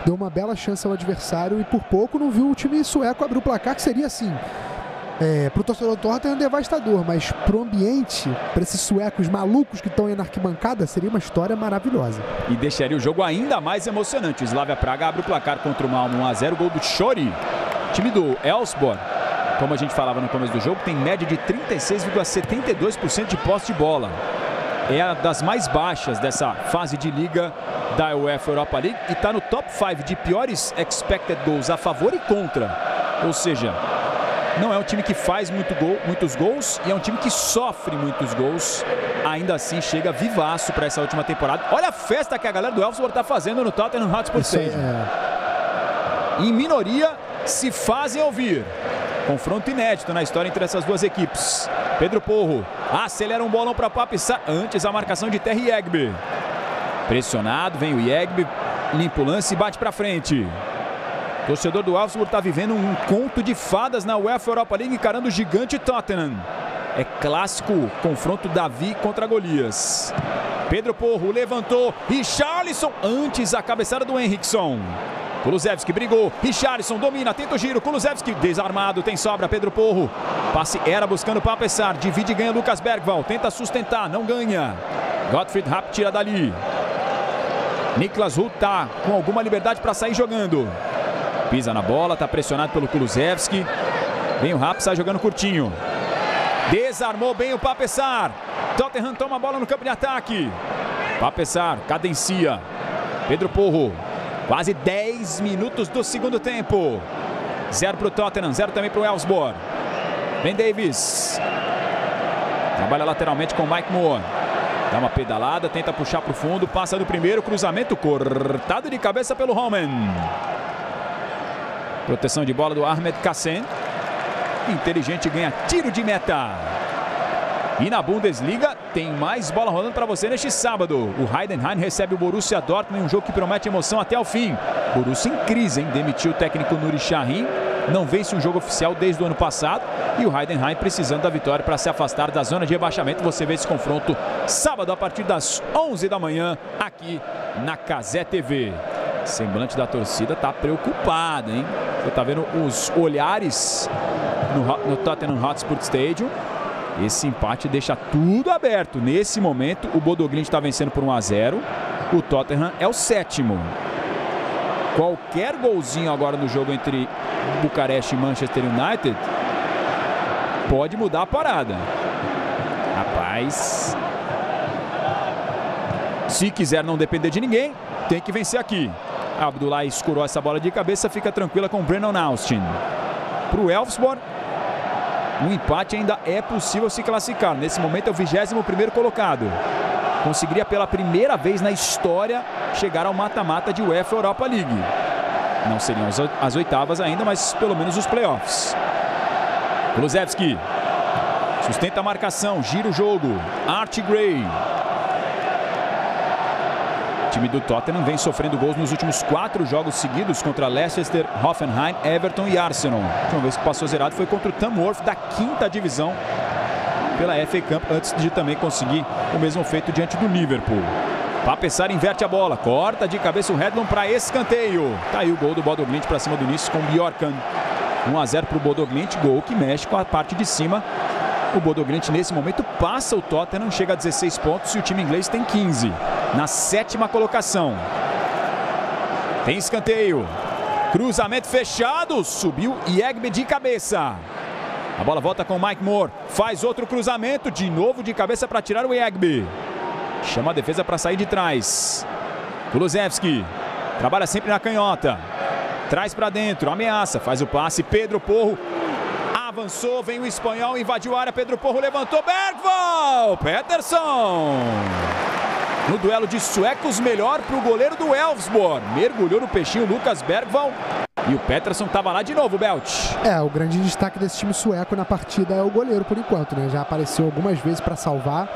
uma bela chance ao adversário e por pouco não viu o time sueco abrir o placar, que seria assim... para o torcedor do Tottenham é devastador, mas para o ambiente, para esses suecos malucos que estão aí na arquibancada, seria uma história maravilhosa. E deixaria o jogo ainda mais emocionante. O Slavia Praga abre o placar contra o Malmö 1-0, gol do Chori. O time do Elfsborg, como a gente falava no começo do jogo, tem média de 36,72% de posse de bola. é a das mais baixas dessa fase de liga da UEFA Europa League e está no top 5 de piores expected goals a favor e contra. Ou seja, não é um time que faz muitos gols e é um time que sofre muitos gols. Ainda assim, chega vivaço para essa última temporada. Olha a festa que a galera do Elfsborg está fazendo no Tottenham Hotspur Stadium. Em minoria, se fazem ouvir. Confronto inédito na história entre essas duas equipes. Pedro Porro acelera um bolão para Pape-Sarr. Antes a marcação de Terry Egbe. Pressionado, vem o Egbe, limpa o lance e bate para frente. O torcedor do Elfsborg está vivendo um conto de fadas na UEFA Europa League, encarando o gigante Tottenham. É clássico confronto Davi contra Golias. Pedro Porro levantou. Richarlison antes a cabeçada do Henriksson. Kulusevski brigou. Richarlison domina, tenta o giro. Kulusevski desarmado, tem sobra. Pedro Porro. Passe era buscando Pape-Sarr. Divide e ganha Lucas Bergvall. Tenta sustentar, não ganha. Gottfried Rapp tira dali. Niklas Hult tá com alguma liberdade para sair jogando. Pisa na bola, tá pressionado pelo Kulusevski. Vem o Rapp, sai jogando curtinho. Desarmou bem o Pape-Sarr. Tottenham toma a bola no campo de ataque. Pape-Sarr cadencia. Pedro Porro. Quase 10 minutos do segundo tempo. 0 para o Tottenham, 0 também para o Elfsborg. Ben Davies. Trabalha lateralmente com o Mike Moore. Dá uma pedalada, tenta puxar para o fundo. Passa do primeiro, cruzamento cortado de cabeça pelo Homan. Proteção de bola do Ahmed Kassem. Inteligente, ganha tiro de meta. E na Bundesliga tem mais bola rolando para você neste sábado. O Heidenheim recebe o Borussia Dortmund em um jogo que promete emoção até o fim. Borussia em crise, hein? Demitiu o técnico Nuri Sahin. Não vence um jogo oficial desde o ano passado. E o Heidenheim precisando da vitória para se afastar da zona de rebaixamento. Você vê esse confronto sábado a partir das 11 da manhã aqui na Cazé TV. O semblante da torcida tá preocupada, hein? Você tá vendo os olhares no Tottenham Hotspur Stadium. Esse empate deixa tudo aberto. Nesse momento, o Bodo Glimt está vencendo por 1-0. O Tottenham é o 7º. Qualquer golzinho agora no jogo entre Bucareste e Manchester United pode mudar a parada. Rapaz, se quiser não depender de ninguém, tem que vencer aqui. Abdullah escurou essa bola de cabeça, fica tranquila com Brennan Austin. Para o Elfsborg, um empate ainda é possível se classificar. Nesse momento é o 21º colocado. Conseguiria pela primeira vez na história chegar ao mata-mata de UEFA Europa League. Não seriam as oitavas ainda, mas pelo menos os playoffs. Kulusevski sustenta a marcação, gira o jogo. Art Gray. O time do Tottenham vem sofrendo gols nos últimos 4 jogos seguidos contra Leicester, Hoffenheim, Everton e Arsenal. A última vez que passou zerado foi contra o Tamworth da 5ª divisão pela FA Cup, antes de também conseguir o mesmo feito diante do Liverpool. Pape-Sarr inverte a bola, corta de cabeça o Redlund para escanteio. Tá aí o gol do Bodo Glimt para cima do Nice com o Bjorkan. 1-0 para o Bodo Glimt, gol que mexe com a parte de cima. O Bodo Glimt nesse momento passa o Tottenham, chega a 16 pontos e o time inglês tem 15. Na 7ª colocação. Tem escanteio. Cruzamento fechado, subiu Egbe de cabeça. A bola volta com o Mike Moore, faz outro cruzamento, de novo de cabeça para tirar o Egbe. Chama a defesa para sair de trás. Kulusevski trabalha sempre na canhota. Traz para dentro, ameaça, faz o passe. Pedro Porro avançou, vem o espanhol, invadiu a área. Pedro Porro levantou, Bergvall! Pettersson! No duelo de suecos, melhor para o goleiro do Elfsborg. Mergulhou no peixinho Lucas Bergvall. E o Pettersson estava lá de novo, Belt. O grande destaque desse time sueco na partida é o goleiro, por enquanto, né? Já apareceu algumas vezes para salvar.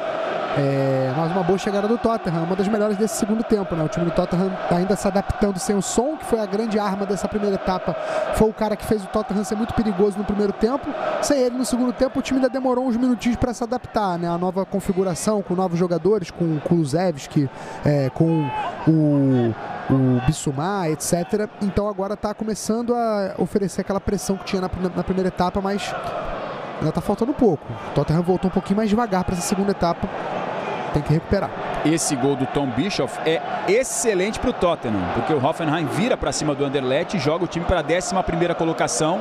Mas uma boa chegada do Tottenham, uma das melhores desse segundo tempo, né? O time do Tottenham ainda se adaptando sem o Son, que foi a grande arma dessa primeira etapa. Foi o cara que fez o Tottenham ser muito perigoso no primeiro tempo. Sem ele no segundo tempo, o time ainda demorou uns minutinhos para se adaptar, né? A nova configuração, com novos jogadores, com o Kulusevski, com o Bissouma, etc. Então agora está começando a oferecer aquela pressão que tinha na primeira etapa, mas ainda está faltando um pouco. O Tottenham voltou um pouquinho mais devagar para essa segunda etapa. Tem que recuperar. Esse gol do Tom Bischoff é excelente para o Tottenham, porque o Hoffenheim vira para cima do Anderlecht e joga o time para a 11ª colocação.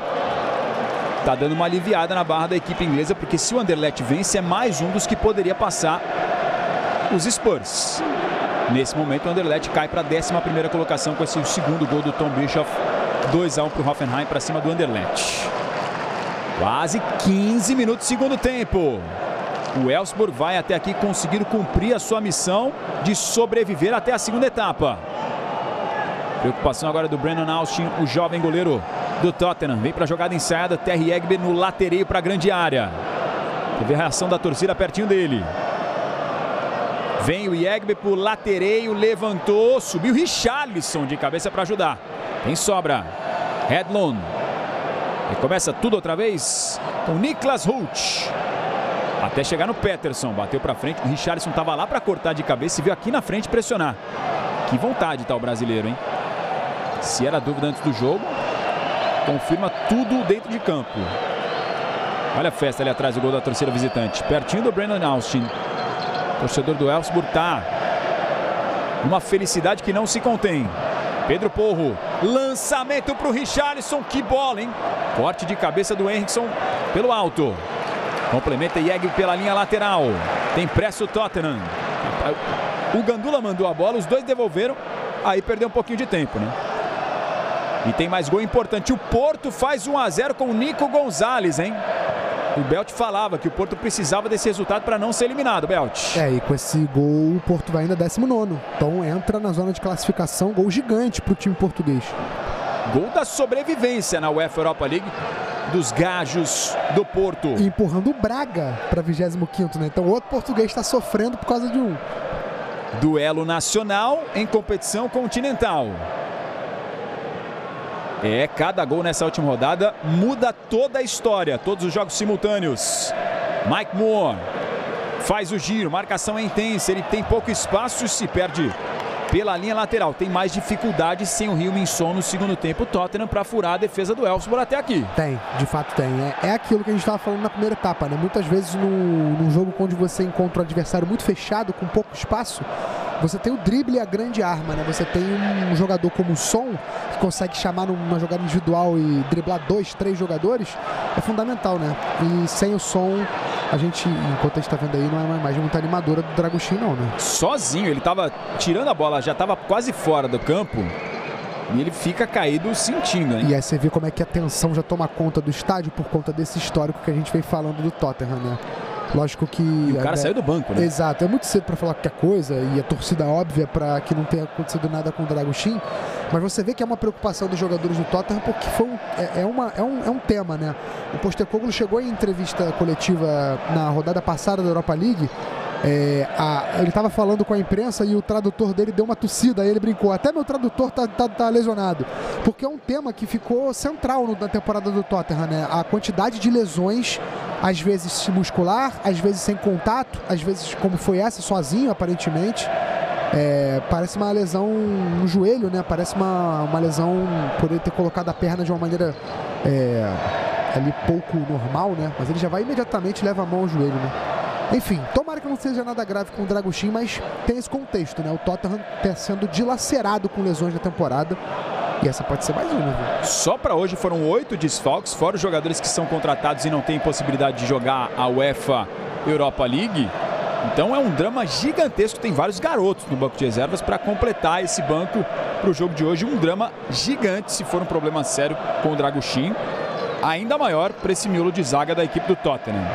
Tá dando uma aliviada na barra da equipe inglesa, porque se o Anderlecht vence, é mais um dos que poderia passar os Spurs. Nesse momento o Anderlecht cai para a 11ª colocação com esse segundo gol do Tom Bischoff. 2-1 para o Hoffenheim para cima do Anderlecht. Quase 15 minutos do segundo tempo. O Elfsborg vai até aqui conseguir cumprir a sua missão de sobreviver até a segunda etapa. Preocupação agora do Brennan Austin, o jovem goleiro do Tottenham. Vem para a jogada ensaiada, Terry Egbe no latereio para a grande área. Teve a reação da torcida pertinho dele. Vem o Egbe para o latereio, levantou, subiu Richarlison de cabeça para ajudar. Tem sobra. Hedlund. E começa tudo outra vez com Niklas Hult. Até chegar no Peterson, bateu para frente. O Richarlison estava lá para cortar de cabeça e veio aqui na frente pressionar. Que vontade tá o brasileiro, hein? Se era dúvida antes do jogo, confirma tudo dentro de campo. Olha a festa ali atrás do gol da torcida visitante. Pertinho do Brennan Austin. O torcedor do Elfsborg tá numa felicidade que não se contém. Pedro Porro, lançamento para o Richarlison, que bola, hein? Corte de cabeça do Henriksson pelo alto. Complementa Jäger pela linha lateral. Tem pressa o Tottenham. O Gandula mandou a bola, os dois devolveram. Aí perdeu um pouquinho de tempo, né? E tem mais gol importante. O Porto faz 1-0 com o Nico Gonzalez, hein? O Belt falava que o Porto precisava desse resultado para não ser eliminado, Belt. E com esse gol o Porto vai ainda 19º. Então entra na zona de classificação, gol gigante para o time português. Gol da sobrevivência na UEFA Europa League dos Gajos do Porto. E empurrando o Braga para 25º, né? Então outro português está sofrendo por causa de um. Duelo nacional em competição continental. Cada gol nessa última rodada muda toda a história. Todos os jogos simultâneos. Mike Moore faz o giro, marcação é intensa, ele tem pouco espaço e se perde pela linha lateral. Tem mais dificuldade sem o Heung-min-Son no segundo tempo. O Tottenham para furar a defesa do Elfsborg até aqui. Tem, de fato tem. É aquilo que a gente estava falando na primeira etapa, né? Muitas vezes num jogo onde você encontra o adversário muito fechado, com pouco espaço, você tem o drible e a grande arma, né? Você tem um jogador como o Son, que consegue chamar numa jogada individual e driblar 2, 3 jogadores, é fundamental, né? E sem o Son, a gente, enquanto a gente tá vendo aí, não é uma imagem muito animadora do Dragostin, não, né? Sozinho, ele tava tirando a bola, já tava quase fora do campo e ele fica caído sentindo, hein? E aí você vê como é que a tensão já toma conta do estádio por conta desse histórico que a gente vem falando do Tottenham, né? Lógico que... E o cara saiu do banco, né? Exato, é muito cedo para falar qualquer coisa e a torcida óbvia para que não tenha acontecido nada com o Dragostin, mas você vê que é uma preocupação dos jogadores do Tottenham porque foi um tema, né? O Postecoglou chegou em entrevista coletiva na rodada passada da Europa League. Ele estava falando com a imprensa e o tradutor dele deu uma tossida, aí ele brincou, até meu tradutor tá lesionado, porque é um tema que ficou central na temporada do Tottenham, né? A quantidade de lesões, às vezes muscular, às vezes sem contato, às vezes como foi essa, sozinho aparentemente. Parece uma lesão no joelho, né? Parece uma lesão por ele ter colocado a perna de uma maneira ali pouco normal, né? Mas ele já vai imediatamente, leva a mão ao joelho, né? Enfim, tomara que não seja nada grave com o Dragostin, mas tem esse contexto, né? O Tottenham está sendo dilacerado com lesões na temporada e essa pode ser mais uma, viu? Só para hoje foram 8 desfalques, fora os jogadores que são contratados e não têm possibilidade de jogar a UEFA Europa League. Então é um drama gigantesco, tem vários garotos no banco de reservas para completar esse banco para o jogo de hoje. Um drama gigante se for um problema sério com o Dragostin, ainda maior para esse miolo de zaga da equipe do Tottenham.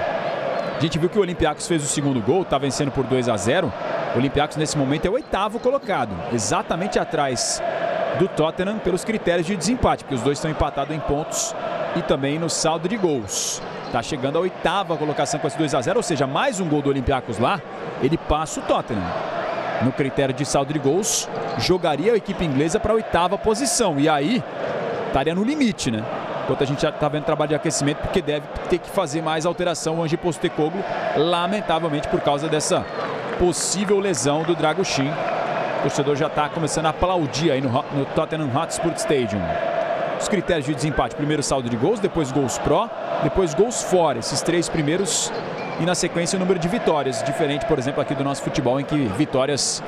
A gente viu que o Olympiacos fez o segundo gol, está vencendo por 2-0. O Olympiacos nesse momento é o 8º colocado, exatamente atrás do Tottenham pelos critérios de desempate, porque os dois estão empatados em pontos e também no saldo de gols. Está chegando à 8ª colocação com esse 2-0, ou seja, mais um gol do Olympiacos lá, ele passa o Tottenham. No critério de saldo de gols, jogaria a equipe inglesa para a 8ª posição, e aí estaria no limite, né? Enquanto a gente já está vendo trabalho de aquecimento, porque deve ter que fazer mais alteração o Ange Postecoglou, lamentavelmente por causa dessa possível lesão do Dragostin. O torcedor já está começando a aplaudir aí no Tottenham Hotspur Stadium. Os critérios de desempate: primeiro saldo de gols, depois gols pró, depois gols fora, esses 3 primeiros, e na sequência o número de vitórias, diferente, por exemplo, aqui do nosso futebol, em que vitórias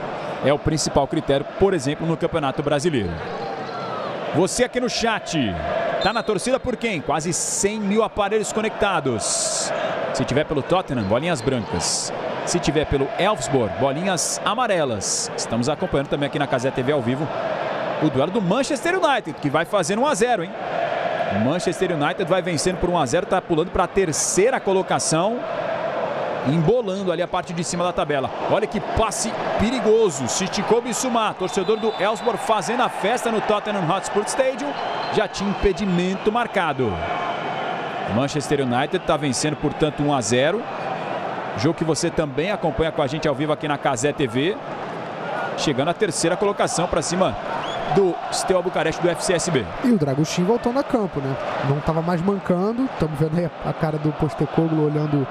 é o principal critério, por exemplo, no Campeonato Brasileiro. Você aqui no chat, tá na torcida por quem? Quase 100 mil aparelhos conectados. Se tiver pelo Tottenham, bolinhas brancas. Se tiver pelo Elfsborg, bolinhas amarelas. Estamos acompanhando também aqui na Casé TV ao vivo o duelo do Manchester United, que vai fazendo 1 a 0, hein? O Manchester United vai vencendo por 1 a 0, está pulando para a terceira colocação, embolando ali a parte de cima da tabela. Olha que passe perigoso. Se esticou Bissouma, torcedor do Elfsborg fazendo a festa no Tottenham Hotspur Stadium. Já tinha impedimento marcado. O Manchester United está vencendo, portanto, 1 a 0. Jogo que você também acompanha com a gente ao vivo aqui na Casé TV. Chegando à terceira colocação para cima do Steaua Bucareste do FCSB. E o Dragusin voltando a campo, né? Não estava mais mancando. Estamos vendo aí a cara do Postecoglou olhando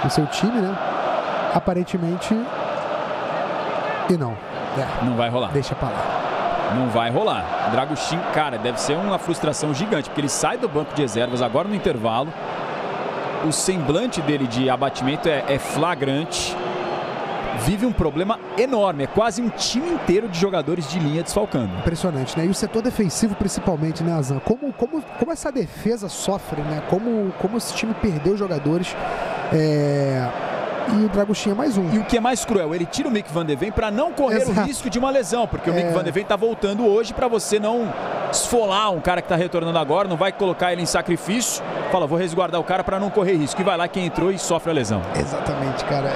o seu time, né? Aparentemente. E não. Não vai rolar. Deixa pra lá. Não vai rolar. O Dragusin, cara, deve ser uma frustração gigante, porque ele sai do banco de reservas agora no intervalo. O semblante dele de abatimento é flagrante. Vive um problema enorme. É quase um time inteiro de jogadores de linha desfalcando. Impressionante, né? E o setor defensivo principalmente, né, Azan? Como essa defesa sofre, né? Como esse time perdeu jogadores. E o Dragusin é mais um. E o que é mais cruel, ele tira o Mick van de Ven para não correr o risco de uma lesão, porque o Mick van de Ven tá voltando hoje, para você não esfolar um cara que tá retornando agora, não vai colocar ele em sacrifício. Fala, vou resguardar o cara para não correr risco. E vai lá quem entrou e sofre a lesão. Exatamente, cara.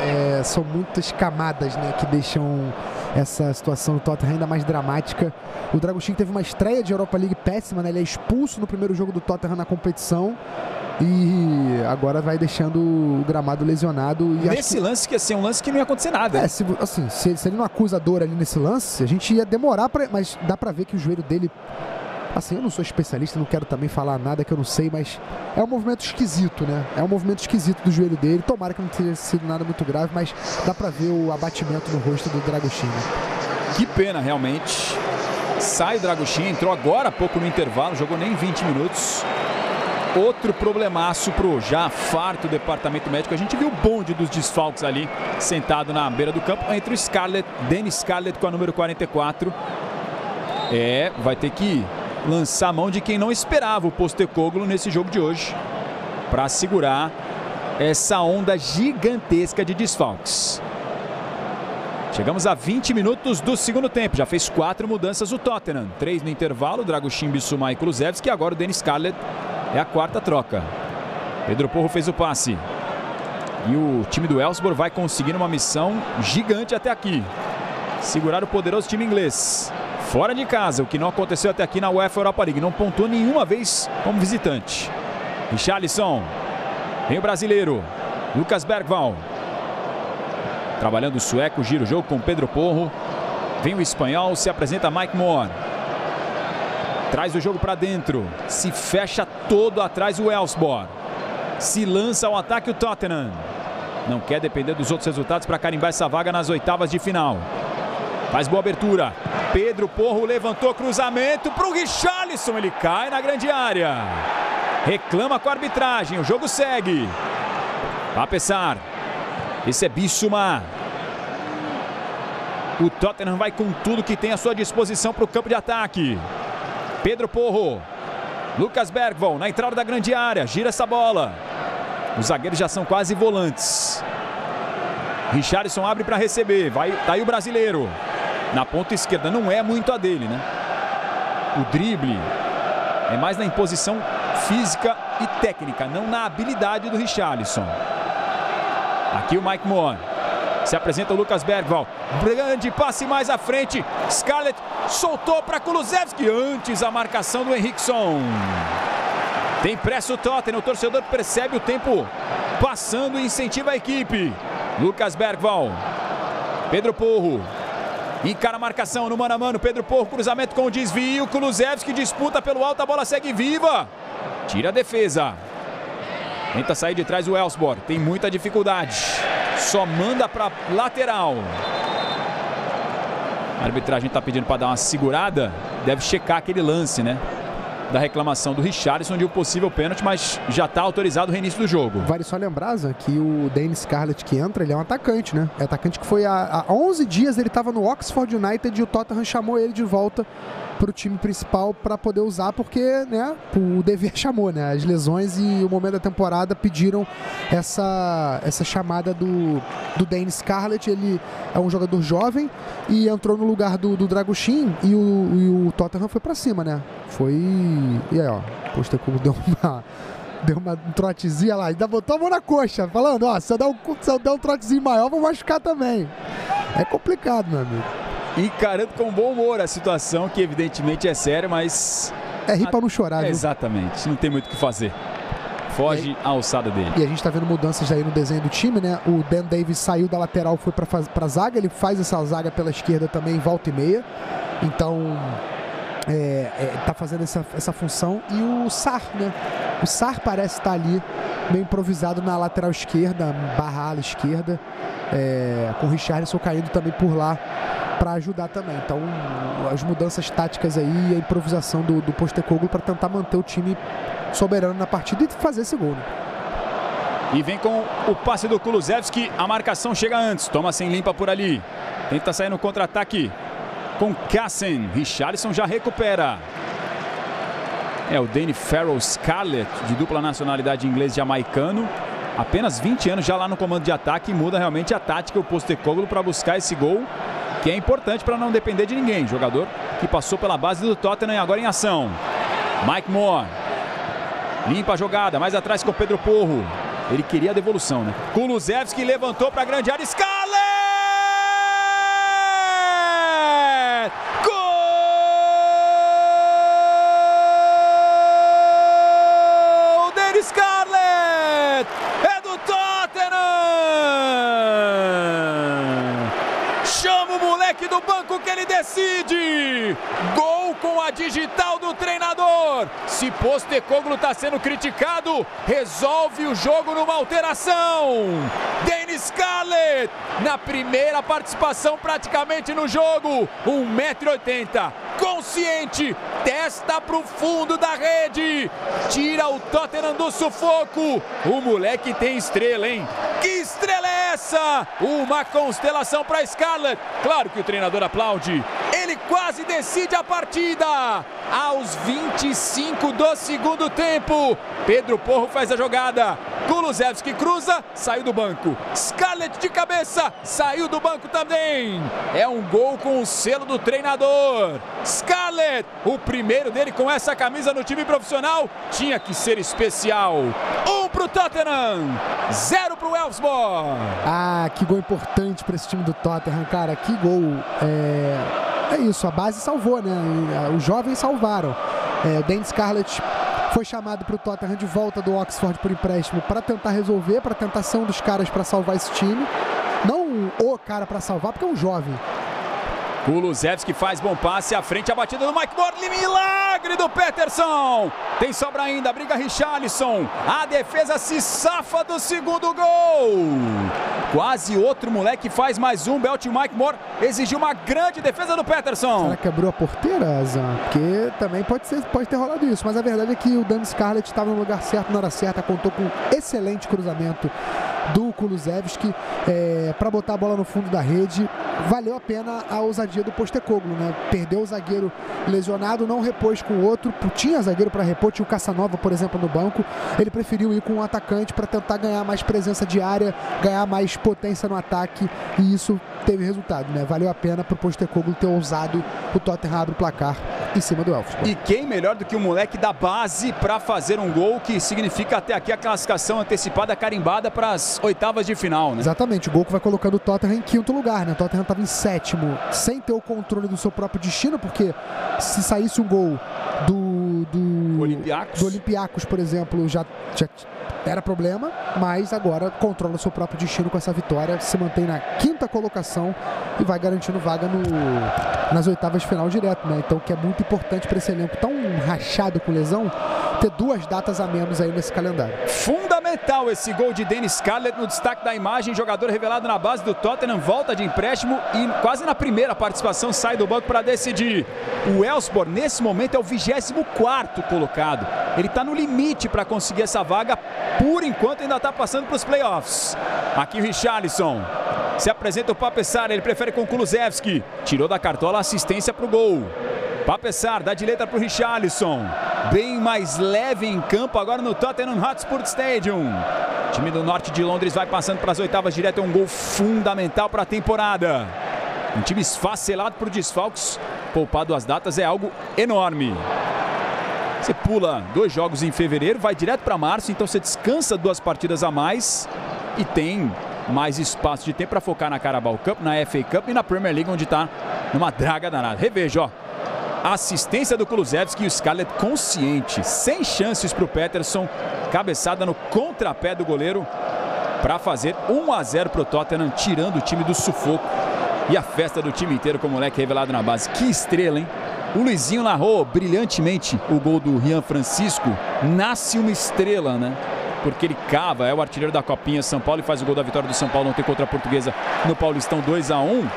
São muitas camadas, né, que deixam essa situação do Tottenham ainda mais dramática. O Dragusin teve uma estreia de Europa League péssima, né? Ele é expulso no primeiro jogo do Tottenham na competição. E agora vai deixando o gramado lesionado. E nesse lance que assim, é um lance que não ia acontecer nada. Se ele não acusa dor ali nesse lance, a gente ia demorar, mas dá pra ver que o joelho dele... Assim, eu não sou especialista, não quero também falar nada que eu não sei, mas é um movimento esquisito, né? É um movimento esquisito do joelho dele. Tomara que não tenha sido nada muito grave, mas dá pra ver o abatimento no rosto do Dragusin. Que pena, realmente. Sai o Dragusin, entrou agora há pouco no intervalo, jogou nem 20 minutos. Outro problemaço pro já farto departamento médico. A gente viu o bonde dos desfalques ali, sentado na beira do campo, entre o Scarlett, Dennis Scarlett com a número 44. Vai ter que lançar a mão de quem não esperava o Postecoglou nesse jogo de hoje, para segurar essa onda gigantesca de desfalques. Chegamos a 20 minutos do segundo tempo. Já fez 4 mudanças o Tottenham. 3 no intervalo, Dragusin, Bissouma e Kulusevski. E agora o Dennis Scarlett é a quarta troca. Pedro Porro fez o passe. E o time do Elfsborg vai conseguindo uma missão gigante até aqui. Segurar o poderoso time inglês. Fora de casa, o que não aconteceu até aqui na UEFA Europa League. Não pontuou nenhuma vez como visitante. Richarlison. Vem o brasileiro. Lucas Bergvall. Trabalhando o sueco, gira o jogo com Pedro Porro. Vem o espanhol, se apresenta Mike Moore. Traz o jogo para dentro. Se fecha todo atrás o Elfsborg. Se lança ao ataque o Tottenham. Não quer depender dos outros resultados para carimbar essa vaga nas oitavas de final. Faz boa abertura. Pedro Porro levantou cruzamento para o Richarlison. Ele cai na grande área. Reclama com a arbitragem. O jogo segue. Vai pensar. Esse é Bissouma. O Tottenham vai com tudo que tem à sua disposição para o campo de ataque. Pedro Porro. Lucas Bergvall na entrada da grande área. Gira essa bola. Os zagueiros já são quase volantes. Richarlison abre para receber. Tá aí o brasileiro. Na ponta esquerda não é muito a dele, né? O drible é mais na imposição física e técnica, não na habilidade do Richarlison. Aqui o Mike Moore. Se apresenta o Lucas Bergvall. Grande passe mais à frente. Scarlett soltou para Kulusevski. Antes a marcação do Henriksson. Tem pressa o Tottenham. O torcedor percebe o tempo passando e incentiva a equipe. Lucas Bergvall. Pedro Porro. Encara a marcação no mano a mano. Pedro Porro, cruzamento com o desvio. Kulusevski disputa pelo alto. A bola segue viva. Tira a defesa. Tenta sair de trás o Elfsborg. Tem muita dificuldade. Só manda para lateral. A arbitragem está pedindo para dar uma segurada. Deve checar aquele lance, né? da reclamação do Richarlison de um possível pênalti, mas já está autorizado o reinício do jogo. Vale só lembrar, Zan, que o Dane Scarlett que entra, ele é um atacante, né? É atacante que foi há 11 dias, ele estava no Oxford United e o Tottenham chamou ele de volta para o time principal para poder usar, porque, né, o dever chamou, né? As lesões e o momento da temporada pediram essa chamada do Dane Scarlett. Ele é um jogador jovem e entrou no lugar do Dragoshin e o Tottenham foi para cima, né? E aí, ó, o Postecoglou deu uma trotezinha lá, ainda botou a mão na coxa, falando, ó, se eu der um trotezinho maior, vou machucar também. É complicado, meu amigo. Encarando com bom humor a situação, que evidentemente é séria, mas... É rir pra não chorar, viu? Exatamente, não tem muito o que fazer. Foge a alçada dele. E a gente tá vendo mudanças aí no desenho do time, né? O Dan Davis saiu da lateral, foi pra zaga, ele faz essa zaga pela esquerda também, volta e meia. Então, tá fazendo essa função. E o Sarr, né? O Sarr parece estar ali, meio improvisado na lateral esquerda, barra ala esquerda, com o Richarlison caindo também por lá para ajudar também. Então, as mudanças táticas aí, a improvisação do Postecoglou para tentar manter o time soberano na partida e fazer esse gol, né? E vem com o passe do Kulusevski, a marcação chega antes, toma sem limpa por ali, tenta sair no contra-ataque com Kassen, Richarlison já recupera. É o Danny Farrell Scarlett, de dupla nacionalidade inglês e jamaicano, apenas 20 anos já lá no comando de ataque, e muda realmente a tática o Postecoglou para buscar esse gol, que é importante para não depender de ninguém. Jogador que passou pela base do Tottenham e agora em ação. Mike Moore limpa a jogada, mais atrás com o Pedro Porro. Ele queria a devolução, né? Kulusevski levantou para a grande área. Scarlett! Gol! Dane Scarlett! É do Tottenham! Chama o moleque do banco que ele decide! Gol com a digital do treinador! Se Postecoglou está sendo criticado, resolve o jogo numa alteração! Dane Scarlett, na primeira participação praticamente no jogo, 1,80 m, consciente, testa para o fundo da rede, tira o Tottenham do sufoco. O moleque tem estrela, hein? Que estrela é essa? Uma constelação para Scarlett. Claro que o treinador aplaude. Ele quase decide a partida. Aos 25 do segundo tempo, Pedro Porro faz a jogada. Kulusevski cruza, saiu do banco. Scarlett de cabeça, saiu do banco também. É um gol com o selo do treinador. Scarlett, o primeiro dele com essa camisa no time profissional, tinha que ser especial. 1 pro Tottenham, 0 pro Elfsborg. Ah, que gol importante para esse time do Tottenham, cara. Que gol. É isso, a base salvou, né? Os jovens salvaram. O Dane Scarlett foi chamado para o Tottenham de volta do Oxford por empréstimo para tentar resolver, para tentar ser um dos caras para salvar esse time. Não o cara para salvar, porque é um jovem. Kulusevski faz bom passe, à frente a batida do Mike Moore, milagre do Peterson. Tem sobra ainda, briga Richarlison. A defesa se safa do segundo gol. Quase outro moleque faz mais um. Belt, Mike Moore exigiu uma grande defesa do Peterson. Será que abriu a porteira, Zan? Porque também pode ter rolado isso. Mas a verdade é que o Dane Scarlett estava no lugar certo, na hora certa, contou com um excelente cruzamento do Kulusevski para botar a bola no fundo da rede. Valeu a pena a ousadia do Postecoglou, né? Perdeu o zagueiro lesionado, não repôs com o outro. Tinha zagueiro para repor, tinha o Casanova, por exemplo, no banco. Ele preferiu ir com um atacante para tentar ganhar mais presença de área, ganhar mais potência no ataque, e isso teve resultado, né? Valeu a pena pro Postecoglou ter ousado. O Tottenham abre o placar em cima do Elfsborg. E quem melhor do que o moleque da base para fazer um gol que significa até aqui a classificação antecipada, carimbada para as oitavas de final, né? Exatamente, o gol que vai colocando o Tottenham em quinto lugar, né? O Tottenham estava em sétimo, sem ter o controle do seu próprio destino, porque se saísse um gol do Olympiacos, por exemplo, já era problema, mas agora controla o seu próprio destino com essa vitória, se mantém na quinta colocação e vai garantindo vaga nas oitavas de final direto, né? Então, que é muito importante para esse elenco tão rachado com lesão, ter 2 datas a menos aí nesse calendário. Fundamental esse gol de Dennis Scarlett no destaque da imagem, jogador revelado na base do Tottenham, volta de empréstimo e quase na primeira participação sai do banco para decidir. O Elfsborg nesse momento é o 24º colocado, ele está no limite para conseguir essa vaga, por enquanto ainda está passando para os playoffs. Aqui o Richarlison, se apresenta o Pape-Sarr, ele prefere com o Kulusevski, tirou da cartola a assistência para o gol. Pape-Sarr dá de letra para o Richarlison, bem mais leve em campo agora no Tottenham Hotspur Stadium. O time do norte de Londres vai passando para as oitavas direto, é um gol fundamental para a temporada. Um time esfacelado por desfalques, poupado às datas, é algo enorme. Você pula 2 jogos em fevereiro, vai direto para março, então você descansa 2 partidas a mais e tem mais espaço de tempo para focar na Carabao Cup, na FA Cup e na Premier League, onde está numa draga danada. Reveja, ó. Assistência do Kulusevski e o Scarlett consciente, sem chances para o Peterson, cabeçada no contrapé do goleiro para fazer 1-0 para o Tottenham, tirando o time do sufoco. E a festa do time inteiro com o moleque revelado na base. Que estrela, hein? O Luizinho narrou brilhantemente o gol do Rian Francisco. Nasce uma estrela, né? Porque ele cava, é o artilheiro da Copinha São Paulo e faz o gol da vitória do São Paulo ontem contra a Portuguesa no Paulistão 2-1.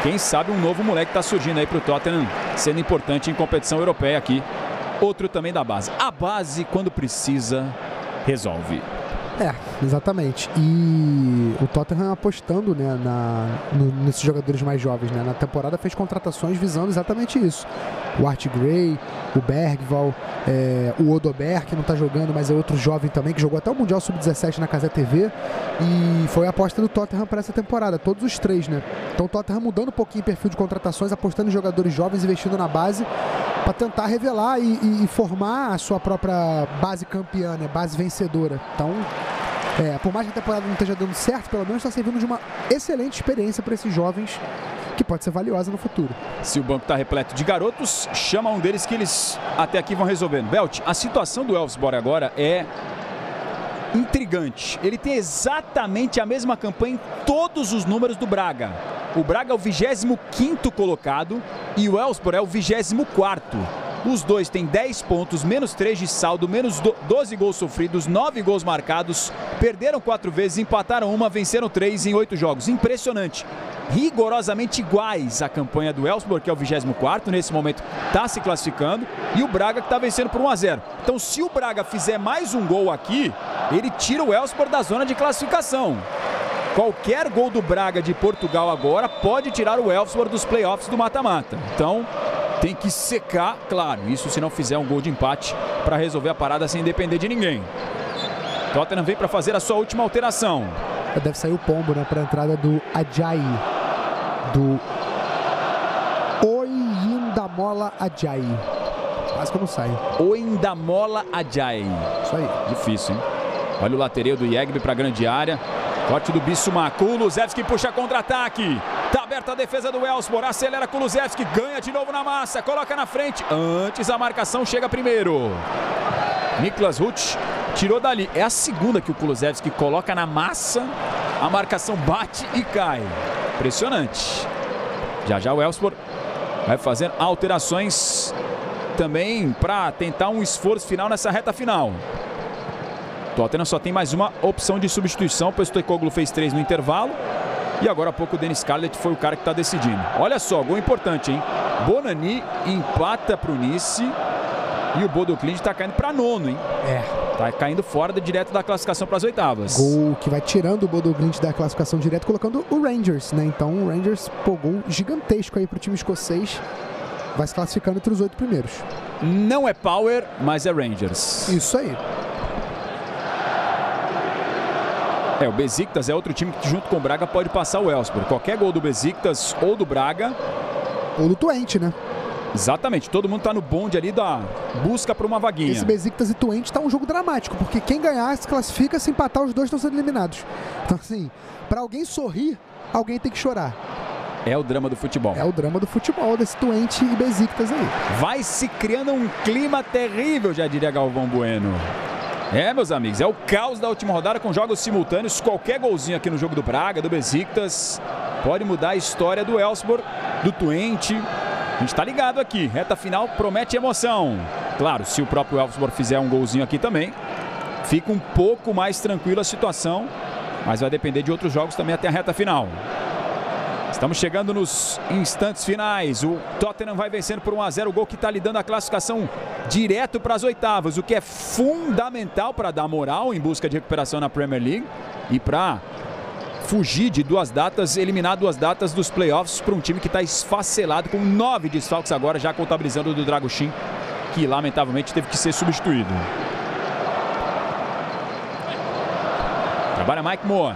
Quem sabe um novo moleque está surgindo aí para o Tottenham, sendo importante em competição europeia aqui. Outro também da base. A base, quando precisa, resolve. Exatamente. E o Tottenham apostando, né, nesses jogadores mais jovens, né? Na temporada fez contratações visando exatamente isso. O Art Gray, o Bergvall, o Odobert, que não está jogando, mas é outro jovem também, que jogou até o Mundial Sub-17 na Casé TV. E foi a aposta do Tottenham para essa temporada, todos os 3, né? Então o Tottenham mudando um pouquinho o perfil de contratações, apostando em jogadores jovens, investindo na base, para tentar revelar e formar a sua própria base campeã, né? Base vencedora. Então, por mais que a temporada não esteja dando certo, pelo menos está servindo de uma excelente experiência para esses jovens, que pode ser valiosa no futuro. Se o banco está repleto de garotos, chama um deles que eles até aqui vão resolvendo. Belt, a situação do Elfsborg agora é intrigante. Ele tem exatamente a mesma campanha em todos os números do Braga. O Braga é o 25º colocado e o Elfsborg é o 24º. Os dois têm 10 pontos, menos 3 de saldo, menos 12 gols sofridos, 9 gols marcados, perderam 4 vezes, empataram 1, venceram 3 em 8 jogos. Impressionante. Rigorosamente iguais à campanha do Elfsborg, que é o 24º, nesse momento está se classificando, e o Braga que está vencendo por 1-0. Então, se o Braga fizer mais um gol aqui, ele tira o Elfsborg da zona de classificação. Qualquer gol do Braga de Portugal agora pode tirar o Elfsborg dos playoffs do mata-mata. Então, tem que secar, claro, isso se não fizer um gol de empate para resolver a parada sem depender de ninguém. Tottenham vem para fazer a sua última alteração. Deve sair o pombo, né, para a entrada do Ajayi, do Oyindamola Ajayi. Quase que não sai. Oyindamola Ajayi. Isso aí. Difícil, hein? Olha o lateral do Yegbe para a grande área. Corte do Bissouma. Kulusevski puxa contra-ataque. Tá aberta a defesa do Elfsborg. Acelera Kulusevski. Ganha de novo na massa. Coloca na frente. Antes a marcação chega primeiro. Niklas Ruch tirou dali. É a segunda que o Kulusevski coloca na massa. A marcação bate e cai. Impressionante. Já já o Elfsborg vai fazer alterações também para tentar um esforço final nessa reta final. Tottenham só tem mais uma opção de substituição. O Postecoglou fez 3 no intervalo. E agora há pouco o Dennis Scarlett foi o cara que está decidindo. Olha só, gol importante, hein? Bonani empata para o Nice. E o Bodo Klimt está caindo para 9º, hein? Tá caindo fora direto da classificação para as oitavas. Gol que vai tirando o Bodo Klimt da classificação direto, colocando o Rangers, né? Então o Rangers, gol gigantesco aí para o time escocês. Vai se classificando entre os 8 primeiros. Não é Power, mas é Rangers. Isso aí. O Besiktas é outro time que junto com o Braga pode passar o Elfsborg. Qualquer gol do Besiktas ou do Braga. Ou do Twente, né? Exatamente, todo mundo está no bonde ali da busca por uma vaguinha. Esse Besiktas e Twente está um jogo dramático, porque quem ganhar se classifica, se empatar os dois estão sendo eliminados. Então assim, para alguém sorrir, alguém tem que chorar. É o drama do futebol. É o drama do futebol desse Twente e Besiktas aí. Vai se criando um clima terrível, já diria Galvão Bueno. Meus amigos, é o caos da última rodada com jogos simultâneos. Qualquer golzinho aqui no jogo do Braga, do Besiktas, pode mudar a história do Elfsborg, do Twente. A gente tá ligado aqui, reta final promete emoção. Claro, se o próprio Elfsborg fizer um golzinho aqui também, fica um pouco mais tranquila a situação, mas vai depender de outros jogos também até a reta final. Estamos chegando nos instantes finais. O Tottenham vai vencendo por 1-0, o gol que está lhe dando a classificação direto para as oitavas, o que é fundamental para dar moral em busca de recuperação na Premier League e para fugir de eliminar 2 datas dos playoffs para um time que está esfacelado com 9 desfalques agora, já contabilizando do Dragoshin, que lamentavelmente teve que ser substituído. Trabalha Mike Moore.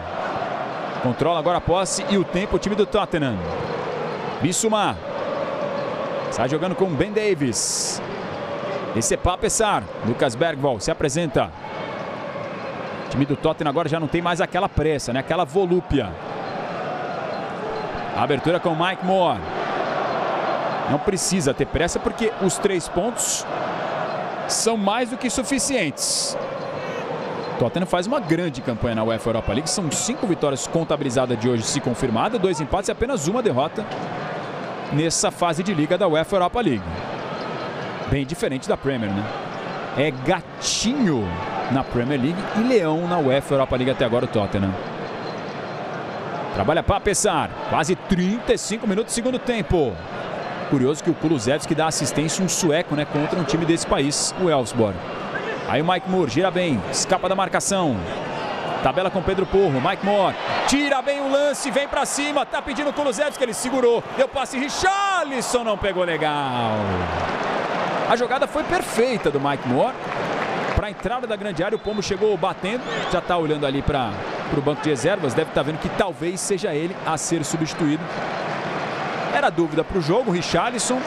Controla agora a posse e o tempo o time do Tottenham. Bissouma. Sai jogando com Ben Davies. Esse é Pape-Sarr. Lucas Bergvall se apresenta. O time do Tottenham agora já não tem mais aquela pressa, né? Aquela volúpia. A abertura com Mike Moore. Não precisa ter pressa porque os 3 pontos são mais do que suficientes. O Tottenham faz uma grande campanha na UEFA Europa League. São 5 vitórias contabilizadas de hoje, se confirmada, 2 empates e apenas 1 derrota nessa fase de liga da UEFA Europa League. Bem diferente da Premier, né? É gatinho na Premier League e leão na UEFA Europa League até agora o Tottenham. Trabalha Pape-Sarr. Quase 35 minutos do segundo tempo. Curioso que o Kulusevski dá assistência, um sueco, né, contra um time desse país, o Elfsborg. Aí o Mike Moore gira bem, escapa da marcação. Tabela com Pedro Porro, Mike Moore tira bem o lance, vem pra cima, tá pedindo o Kulusevski, ele segurou, deu passe, Richarlison não pegou legal. A jogada foi perfeita do Mike Moore. Pra entrada da grande área, o Pombo chegou batendo, já tá olhando ali pro banco de reservas, deve estar vendo que talvez seja ele a ser substituído. Era dúvida pro jogo, Richarlison,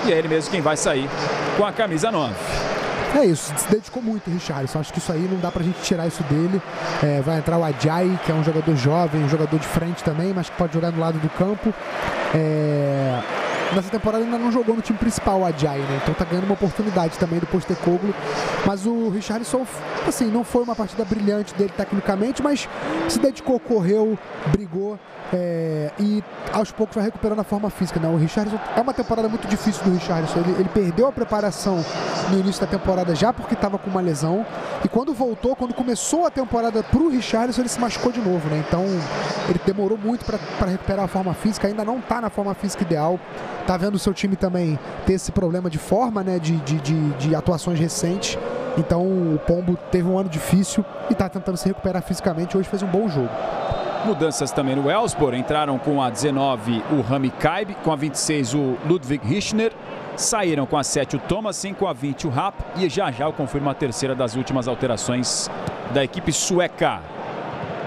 e é ele mesmo quem vai sair com a camisa 9. É isso, se dedicou muito o Richarlison. Acho que isso aí não dá pra gente tirar isso dele. Vai entrar o Adjai, que é um jogador jovem, um jogador de frente também, mas que pode jogar no lado do campo. Nessa temporada ainda não jogou no time principal o Adjai, né? Então tá ganhando uma oportunidade também do Postecoglou. Mas o Richarlison, assim, não foi uma partida brilhante dele tecnicamente, mas se dedicou, correu, brigou. E aos poucos vai recuperando a forma física, né? O Richarlison, é uma temporada muito difícil do Richarlison. Ele perdeu a preparação no início da temporada já porque estava com uma lesão, e quando começou a temporada pro Richarlison, ele se machucou de novo, né? Então ele demorou muito para recuperar a forma física, ainda não tá na forma física ideal. Tá vendo o seu time também ter esse problema de forma, né? De atuações recentes. Então o Pombo teve um ano difícil e tá tentando se recuperar fisicamente. Hoje fez um bom jogo. Mudanças também no Elfsborg. Entraram com a 19 o Rami Kaib, com a 26 o Ludwig Hirschner. Saíram com a 7 o Thomasin, com a 20 o Rapp. E já eu confirmo a terceira das últimas alterações da equipe sueca.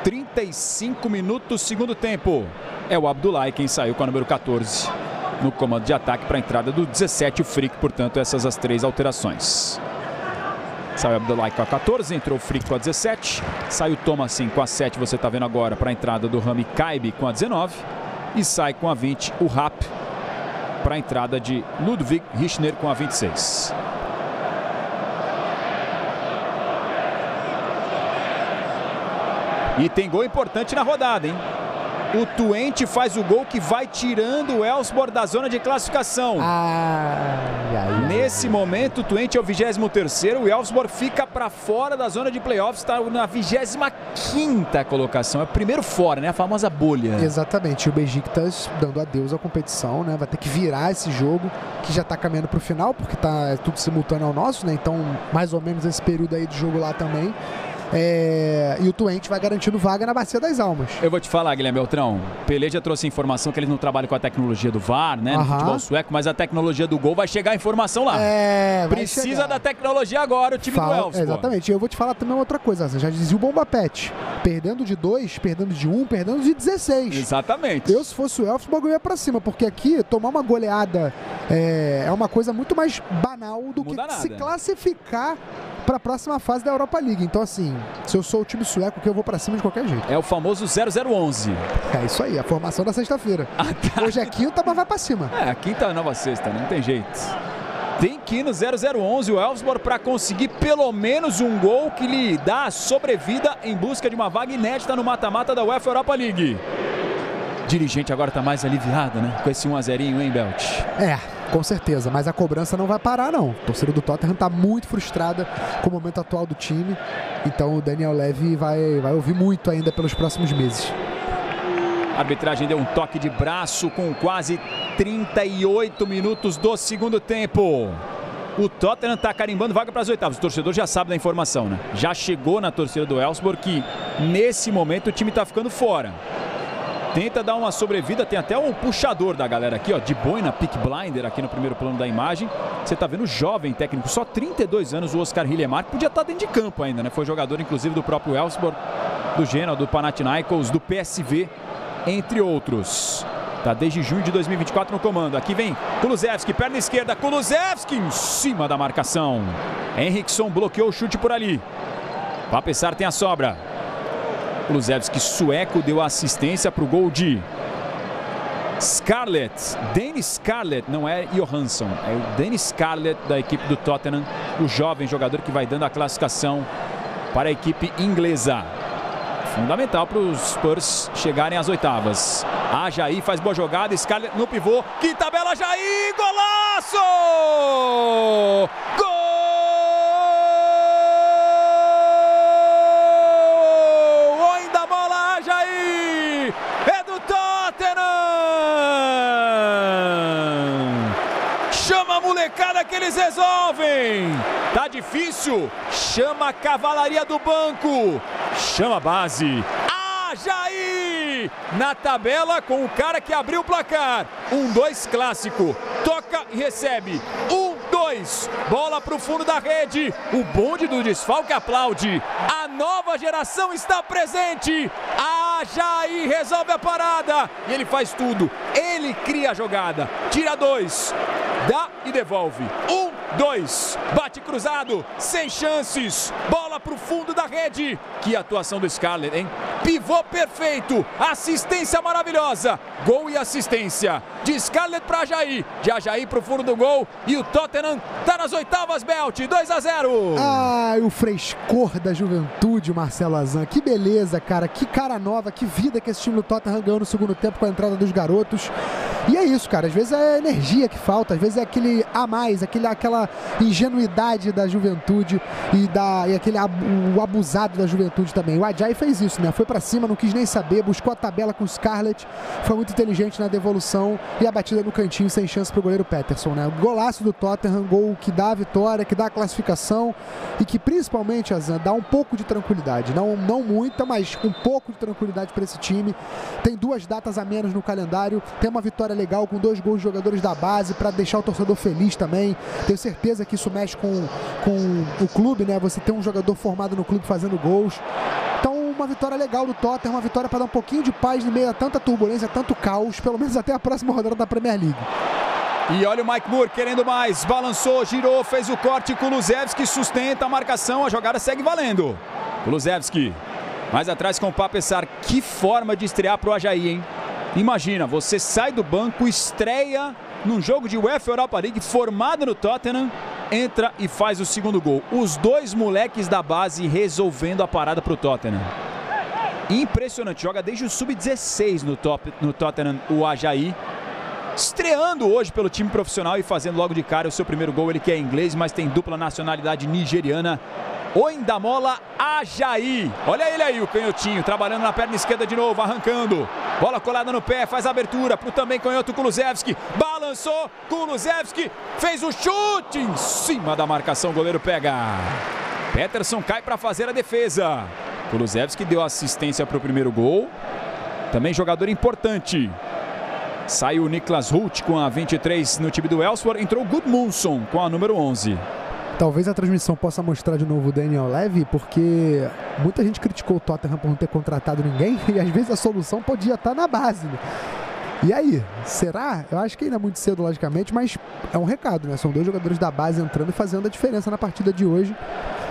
35 minutos, segundo tempo. É o Abdullahi quem saiu com a número 14 no comando de ataque para a entrada do 17 o Frick. Portanto, essas as 3 alterações. Saiu o Abdullahi com a 14, entrou o Frick com a 17. Saiu o Thomasin com a 7, você está vendo agora, para a entrada do Rami Kaib com a 19. E sai com a 20 o Rapp para a entrada de Ludwig Hirschner com a 26. E tem gol importante na rodada, hein? O Twente faz o gol que vai tirando o Elfsborg da zona de classificação. Nesse momento, o Twente é o 23º. O Elfsborg fica para fora da zona de playoffs. Está na 25ª colocação. É o primeiro fora, né? A famosa bolha. Exatamente. O Besiktas dando adeus à competição, né? Vai ter que virar esse jogo, que já está caminhando para o final, porque tá tudo simultâneo ao nosso, né? Então, mais ou menos esse período aí de jogo lá também. E o Twente vai garantindo vaga na Bacia das Almas. Eu vou te falar, Guilherme Beltrão, Pelé já trouxe informação que eles não trabalham com a tecnologia do VAR, né, no futebol sueco, mas a tecnologia do gol vai chegar a informação lá. Precisa da tecnologia agora, o time do Elfsborg. Exatamente, e eu vou te falar também outra coisa, já dizia o Bomba Pet, perdendo de 2, perdendo de 1, perdendo de 16. Exatamente. Eu, se fosse o Elfsborg, eu ia pra cima, porque aqui, tomar uma goleada é uma coisa muito mais banal do que se classificar para a próxima fase da Europa League. Então, assim, se eu sou o time sueco, que eu vou para cima de qualquer jeito. É o famoso 0011. É isso aí, a formação da sexta-feira. Hoje é quinta, mas vai para cima. A quinta é a nova sexta, não tem jeito. Tem que ir no 0011 o Elfsborg para conseguir pelo menos um gol que lhe dá a sobrevida em busca de uma vaga inédita no mata-mata da UEFA Europa League. Dirigente agora está mais aliviado, né? Com esse 1-0, hein, Belt? Com certeza, mas a cobrança não vai parar, não. A torcida do Tottenham está muito frustrada com o momento atual do time. Então o Daniel Levy vai ouvir muito ainda pelos próximos meses. A arbitragem deu um toque de braço com quase 38 minutos do segundo tempo. O Tottenham está carimbando vaga para as oitavas. O torcedor já sabe da informação, né? Já chegou na torcida do Elfsborg que nesse momento o time está ficando fora. Tenta dar uma sobrevida, tem até um puxador da galera aqui, ó, de boina, Peaky Blinder aqui no primeiro plano da imagem. Você tá vendo o jovem técnico, só 32 anos, o Oscar Hillemar, que podia estar dentro de campo ainda, né? Foi jogador inclusive do próprio Elfsborg, do Genoa, do Panathinaikos, do PSV, entre outros. Tá desde junho de 2024 no comando. Aqui vem Kulusevski, perna esquerda, Kulusevski em cima da marcação. Henriksson bloqueou o chute por ali. Papessar tem a sobra. Kulusevski, sueco, deu assistência para o gol de Scarlett. Dennis Scarlett, não é Johansson, é o Dennis Scarlett da equipe do Tottenham, o jovem jogador que vai dando a classificação para a equipe inglesa. Fundamental para os Spurs chegarem às oitavas. Ajaí faz boa jogada, Scarlett no pivô, que tabela Ajaí, golaço! Gol! Ainda a bola, Ajaí! É do Tottenham! Chama a molecada que eles resolvem! Tá difícil? Chama a cavalaria do banco! Chama a base. Ajaí na tabela com o cara que abriu o placar. 1-2 clássico. Toca e recebe. 1-2. Bola para o fundo da rede. O bonde do desfalque aplaude. A nova geração está presente. Ajaí resolve a parada. E ele faz tudo. Ele cria a jogada. Tira 2. Dá e devolve. 1-2. Bate cruzado. Sem chances. Bola para o fundo da rede. Que atuação do Scarlett, hein? Pivô perfeito. Assistência maravilhosa. Gol e assistência. De Scarlett para Ajaí. De Ajaí para o fundo do gol. E o Tottenham tá nas oitavas, Belt. 2-0. Ai, o frescor da juventude, Marcelo Azan. Que beleza, cara. Que cara nova. Que vida que esse time do Tottenham ganhou no segundo tempo com a entrada dos garotos. E é isso, cara. Às vezes é a energia que falta. Às vezes é aquele a mais. Aquela ingenuidade da juventude. E aquele o abusado da juventude também. O Ajaí fez isso, né? Foi pra cima, não quis nem saber. Buscou a tabela com o Scarlett. Foi muito inteligente na devolução. E a batida no cantinho sem chance pro goleiro Peterson, né? O golaço do Tottenham, gol que dá a vitória, que dá a classificação e que principalmente, Azan, dá um pouco de tranquilidade. Não muita, mas um pouco de tranquilidade para esse time. Tem 2 datas a menos no calendário. Tem uma vitória legal com 2 gols de jogadores da base para deixar o torcedor feliz também. Tenho certeza que isso mexe com o clube, né? Você tem um jogador formado no clube fazendo gols. Então, uma vitória legal do Tottenham, uma vitória para dar um pouquinho de paz no meio a tanta turbulência, tanto caos, pelo menos até a próxima rodada da Premier League. E olha o Mike Moore querendo mais, balançou, girou, fez o corte, Kulusevski sustenta a marcação, a jogada segue valendo. Kulusevski, mais atrás com o Papessar, que forma de estrear pro Ajaí, hein? Imagina, você sai do banco, estreia num jogo de UEFA Europa League, formado no Tottenham, entra e faz o segundo gol. Os 2 moleques da base resolvendo a parada pro Tottenham. Impressionante, joga desde o Sub-16 no Tottenham, o Ajaí. Estreando hoje pelo time profissional e fazendo logo de cara o seu primeiro gol. Ele que é inglês, mas tem dupla nacionalidade nigeriana. Oindamola Ajaí. Olha ele aí, o canhotinho, trabalhando na perna esquerda de novo, arrancando. Bola colada no pé, faz a abertura pro também canhoto Kulusevski. Balançou, Kulusevski fez o chute em cima da marcação, o goleiro pega. Peterson cai para fazer a defesa. Kulusevski deu assistência para o primeiro gol. Também jogador importante. Saiu o Niklas Hult com a 23 no time do Elfsborg. Entrou o Gudmundsson com a número 11. Talvez a transmissão possa mostrar de novo o Daniel Levy, porque muita gente criticou o Tottenham por não ter contratado ninguém e às vezes a solução podia estar na base, né? E aí, será? Eu acho que ainda é muito cedo, logicamente, mas é um recado, né? São 2 jogadores da base entrando e fazendo a diferença na partida de hoje.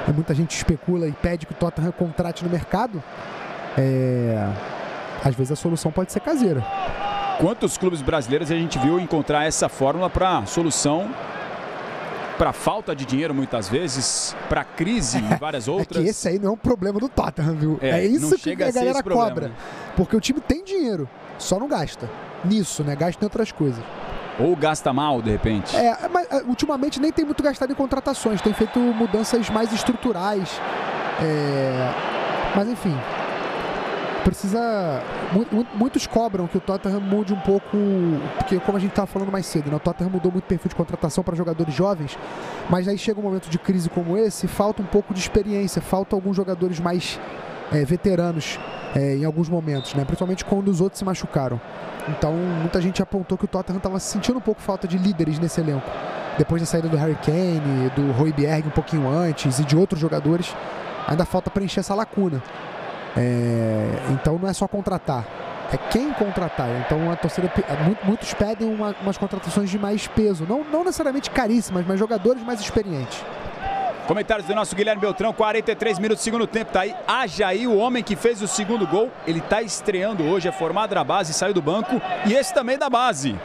E muita gente especula e pede que o Tottenham contrate no mercado. Às vezes a solução pode ser caseira. Quantos clubes brasileiros a gente viu encontrar essa fórmula para solução, para falta de dinheiro muitas vezes, para crise e várias outras? É que esse aí não é um problema do Tottenham, viu? É isso que a galera cobra. Né? Porque o time tem dinheiro, só não gasta nisso, né? Gasta em outras coisas. Ou gasta mal, de repente. Mas ultimamente nem tem muito gastado em contratações, tem feito mudanças mais estruturais. Mas enfim, precisa... Muitos cobram que o Tottenham mude um pouco, porque como a gente estava falando mais cedo, né, o Tottenham mudou muito o perfil de contratação para jogadores jovens, mas aí chega um momento de crise como esse, falta um pouco de experiência, falta alguns jogadores mais veteranos em alguns momentos, né, principalmente quando os outros se machucaram. Então muita gente apontou que o Tottenham estava sentindo um pouco falta de líderes nesse elenco. Depois da saída do Harry Kane, do Højbjerg um pouquinho antes e de outros jogadores, ainda falta preencher essa lacuna. Então não é só contratar, é quem contratar. Então a torcida, muitos pedem umas contratações de mais peso, não necessariamente caríssimas, mas jogadores mais experientes. Comentários do nosso Guilherme Beltrão, 43 minutos do segundo tempo, tá aí Ajaí, o homem que fez o segundo gol, ele tá estreando hoje, é formado na base, saiu do banco, e esse também da base.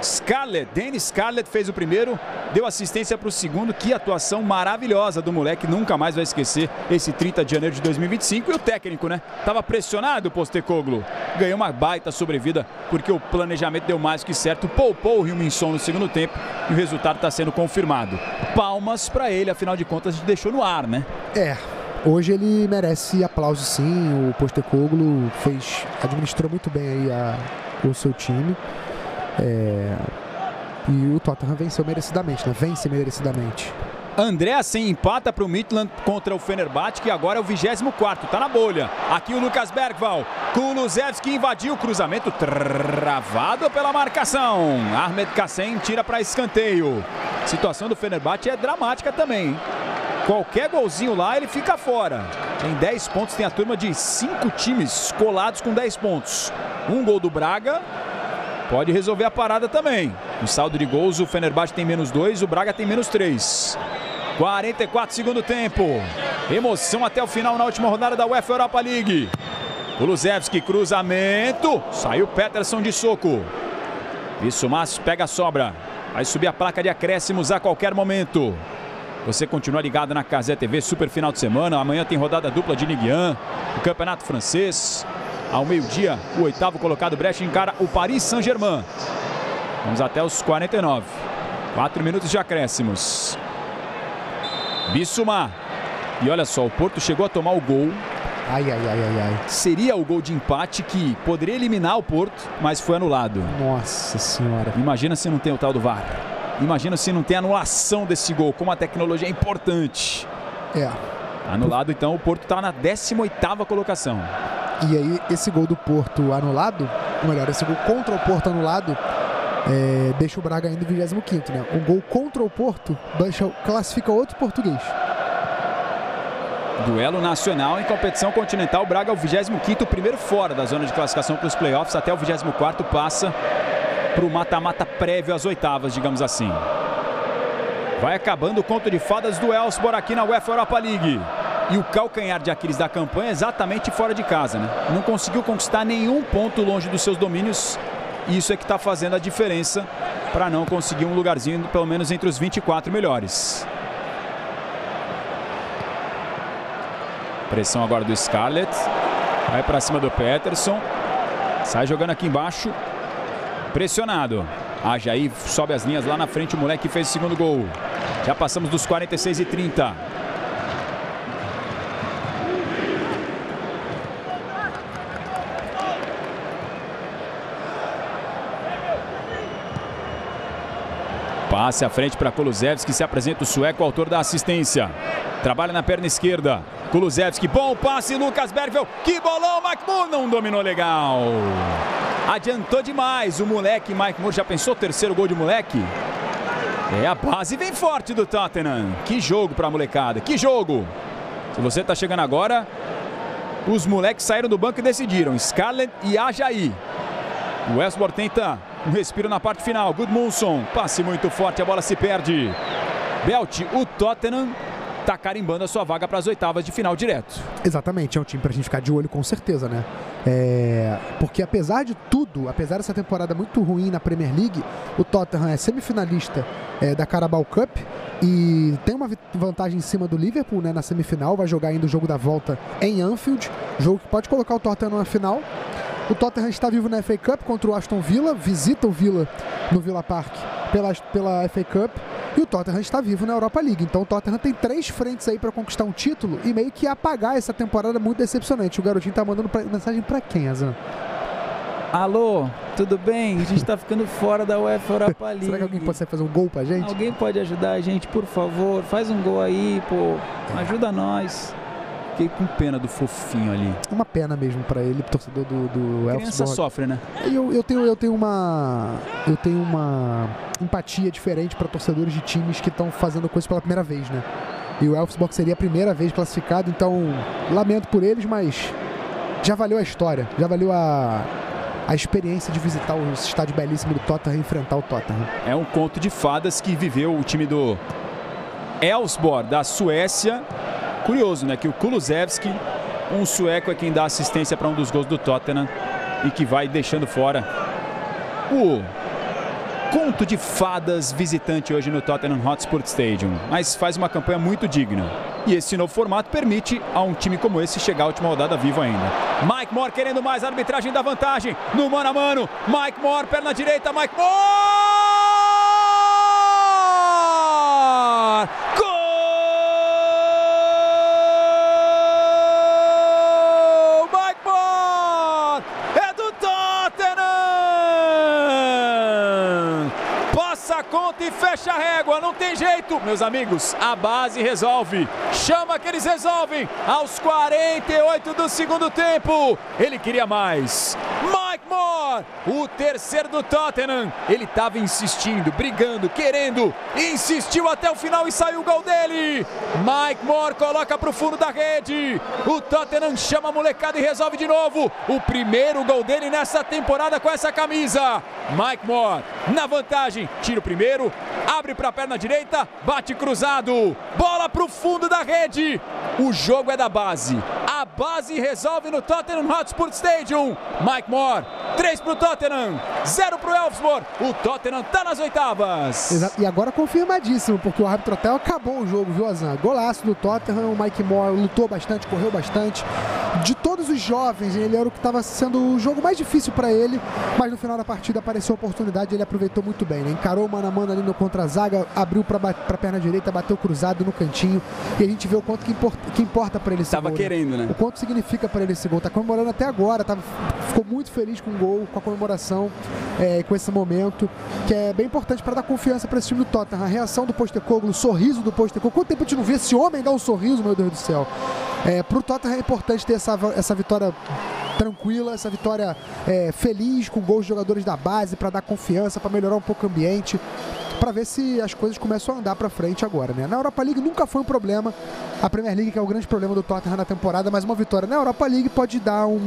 Scarlett, Danny Scarlett fez o primeiro, deu assistência para o segundo. Que atuação maravilhosa do moleque, nunca mais vai esquecer esse 30 de janeiro de 2025. E o técnico, né? Tava pressionado o Postecoglou, ganhou uma baita sobrevida porque o planejamento deu mais que certo, poupou o Heung-min Son no segundo tempo e o resultado está sendo confirmado. Palmas para ele, afinal de contas, deixou no ar, né? Hoje ele merece aplauso sim. O Postecoglou administrou muito bem aí o seu time. E o Tottenham venceu merecidamente, né? Vence merecidamente. Andreasen empata para o Midtjylland contra o Fenerbahçe, que agora é o 24º, tá na bolha. Aqui o Lucas Bergvall, Kulusevski invadiu o cruzamento, travado pela marcação. Ahmed Kassem tira para escanteio. A situação do Fenerbahçe é dramática também, hein? Qualquer golzinho lá ele fica fora. Tem 10 pontos, tem a turma de 5 times colados com 10 pontos. Um gol do Braga pode resolver a parada também. No saldo de gols, o Fenerbahçe tem -2, o Braga tem -3. 44 segundo tempo. Emoção até o final na última rodada da UEFA Europa League. Kulusevski, cruzamento. Saiu Peterson de soco. Bissouma pega a sobra. Vai subir a placa de acréscimos a qualquer momento. Você continua ligado na Casé TV, super final de semana. Amanhã tem rodada dupla de Ligue 1, o Campeonato Francês. Ao meio-dia, o 8º colocado Brest encara o Paris Saint-Germain. Vamos até os 49. 4 minutos de acréscimos. Bissouma. E olha só, o Porto chegou a tomar o gol. Ai. Seria o gol de empate que poderia eliminar o Porto, mas foi anulado. Nossa senhora. Imagina se não tem o tal do VAR. Imagina se não tem anulação desse gol, como a tecnologia é importante. Anulado, então o Porto está na 18ª colocação. E aí esse gol do Porto anulado, ou melhor, esse gol contra o Porto anulado, deixa o Braga ainda em 25º, né? Um gol contra o Porto classifica outro português. Duelo nacional em competição continental. O Braga é o 25º, primeiro fora da zona de classificação para os playoffs. Até o 24º passa para o mata-mata prévio às oitavas, digamos assim. Vai acabando o conto de fadas do Elfsborg aqui na UEFA Europa League. E o calcanhar de Aquiles da campanha é exatamente fora de casa, né? Não conseguiu conquistar nenhum ponto longe dos seus domínios. E isso é que está fazendo a diferença para não conseguir um lugarzinho, pelo menos entre os 24 melhores. Pressão agora do Scarlett. Vai para cima do Peterson. Sai jogando aqui embaixo. Pressionado. Ajaí sobe as linhas lá na frente. O moleque fez o segundo gol. Já passamos dos 46 e 30. Passe à frente para Kulusevski, se apresenta o sueco, autor da assistência. Trabalha na perna esquerda. Kulusevski, bom passe, Lucas Bergvall. Que bolão, Mike Moore não dominou legal. Adiantou demais o moleque, Mike Moore. Já pensou o terceiro gol de moleque? A base vem forte do Tottenham. Que jogo para a molecada, que jogo. Se você está chegando agora, os moleques saíram do banco e decidiram. Scarlett e Ajaí. O Elfsborg tenta um respiro na parte final. Gudmundsson, passe muito forte, a bola se perde. Belt, o Tottenham está carimbando a sua vaga para as oitavas de final direto. Exatamente, é um time para a gente ficar de olho com certeza, né? Porque apesar de tudo, apesar dessa temporada muito ruim na Premier League, o Tottenham é semifinalista da Carabao Cup e tem uma vantagem em cima do Liverpool, né, na semifinal. Vai jogar ainda o jogo da volta em Anfield, jogo que pode colocar o Tottenham na final. O Tottenham está vivo na FA Cup contra o Aston Villa, visita o Villa no Villa Park pela FA Cup, e o Tottenham está vivo na Europa League. Então o Tottenham tem 3 frentes aí para conquistar um título e meio que apagar essa temporada muito decepcionante. O garotinho tá mandando mensagem para quem, Azan? Alô, tudo bem? A gente tá ficando fora da UEFA Europa League. Será que alguém consegue fazer um gol pra gente? Alguém pode ajudar a gente, por favor? Faz um gol aí, pô. Ajuda nós. Fiquei com pena do fofinho ali. Uma pena mesmo pra ele, torcedor do A criança Elfsborg. sofre, né? Eu tenho uma empatia diferente para torcedores de times que estão fazendo coisa pela primeira vez, né? E o Elfsborg seria a primeira vez classificado, então lamento por eles, mas já valeu a história, já valeu a experiência de visitar o estádio belíssimo do Tottenham e enfrentar o Tottenham. É um conto de fadas que viveu o time do Elfsborg, da Suécia. Curioso, né? Que o Kulusevski, um sueco, é quem dá assistência para um dos gols do Tottenham e que vai deixando fora o conto de fadas visitante hoje no Tottenham Hotspur Stadium. Mas faz uma campanha muito digna. E esse novo formato permite a um time como esse chegar à última rodada vivo ainda. Mike Moore querendo mais, a arbitragem da vantagem. No mano a mano, Mike Moore, perna direita, Mike Moore! Gol! Mike Moore! É do Tottenham! Passa a conta e fecha a régua, não tem jeito. Meus amigos, a base resolve. Chama que eles resolvem. Aos 48 do segundo tempo. Ele queria mais. Mike Moore, o terceiro do Tottenham. Ele estava insistindo, brigando, querendo. Insistiu até o final e saiu o gol dele. Mike Moore coloca para o fundo da rede. O Tottenham chama a molecada e resolve de novo. O primeiro gol dele nessa temporada com essa camisa. Mike Moore na vantagem. Tira o primeiro, abre para a perna direita, bate cruzado. Bola para o fundo da rede. O jogo é da base. A base resolve no Tottenham Hotspur Stadium. Mike Moore, 3 para o Tottenham, 0 para o Elfsborg. O Tottenham está nas oitavas. Exato. E agora confirmadíssimo, porque o árbitro até acabou o jogo, viu, Azan? Golaço do Tottenham, o Mike Moore lutou bastante, correu bastante. De todos os jovens, ele era o que estava sendo o jogo mais difícil para ele, mas no final da partida apareceu a oportunidade e ele aproveitou muito bem, né? Encarou mano a mano ali no contra-zaga, abriu para a perna direita, bateu cruzado no cantinho, e a gente vê o quanto que importa para ele esse Tava gol. querendo, né? O quanto significa para ele esse gol. Tá comemorando até agora, ficou muito feliz com o gol, com a comemoração, com esse momento, que é bem importante para dar confiança para esse time do Tottenham. A reação do Postecoglou, o sorriso do Postecoglou. Quanto tempo a gente não vê esse homem dar um sorriso, meu Deus do céu. Para o Tottenham é importante ter essa vitória tranquila, essa vitória feliz, com gols de jogadores da base, para dar confiança, para melhorar um pouco o ambiente, para ver se as coisas começam a andar para frente agora, né? Na Europa League nunca foi um problema, a Premier League que é o grande problema do Tottenham na temporada, mas uma vitória na Europa League pode dar um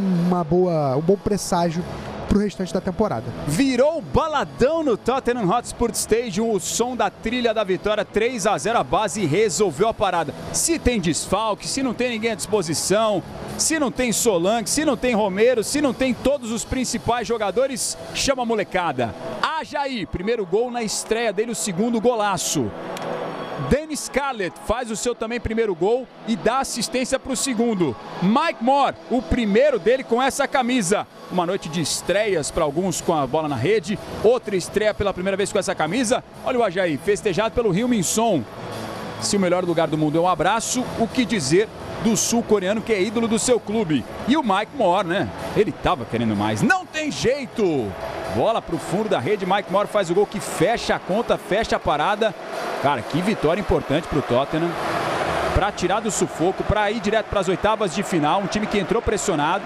bom presságio pro restante da temporada. Virou baladão no Tottenham Hotspur Stadium, o som da trilha da vitória, 3-0, a base resolveu a parada. Se tem desfalque, se não tem ninguém à disposição, se não tem Solanke, se não tem Romero, se não tem todos os principais jogadores, chama a molecada. Ajaí, primeiro gol na estreia dele, o segundo golaço. Danny Scarlett faz o seu também primeiro gol e dá assistência para o segundo. Mike Moore, o primeiro dele com essa camisa. Uma noite de estreias para alguns com a bola na rede. Outra estreia pela primeira vez com essa camisa. Olha o Ajaí, festejado pelo Heung-min Son. Se o melhor lugar do mundo é um abraço, o que dizer do sul-coreano que é ídolo do seu clube? E o Mike Moore, né? Ele tava querendo mais. Não tem jeito! Bola pro fundo da rede, Mike Moore faz o gol que fecha a conta, fecha a parada. Cara, que vitória importante pro Tottenham. Para tirar do sufoco, para ir direto para as oitavas de final. Um time que entrou pressionado.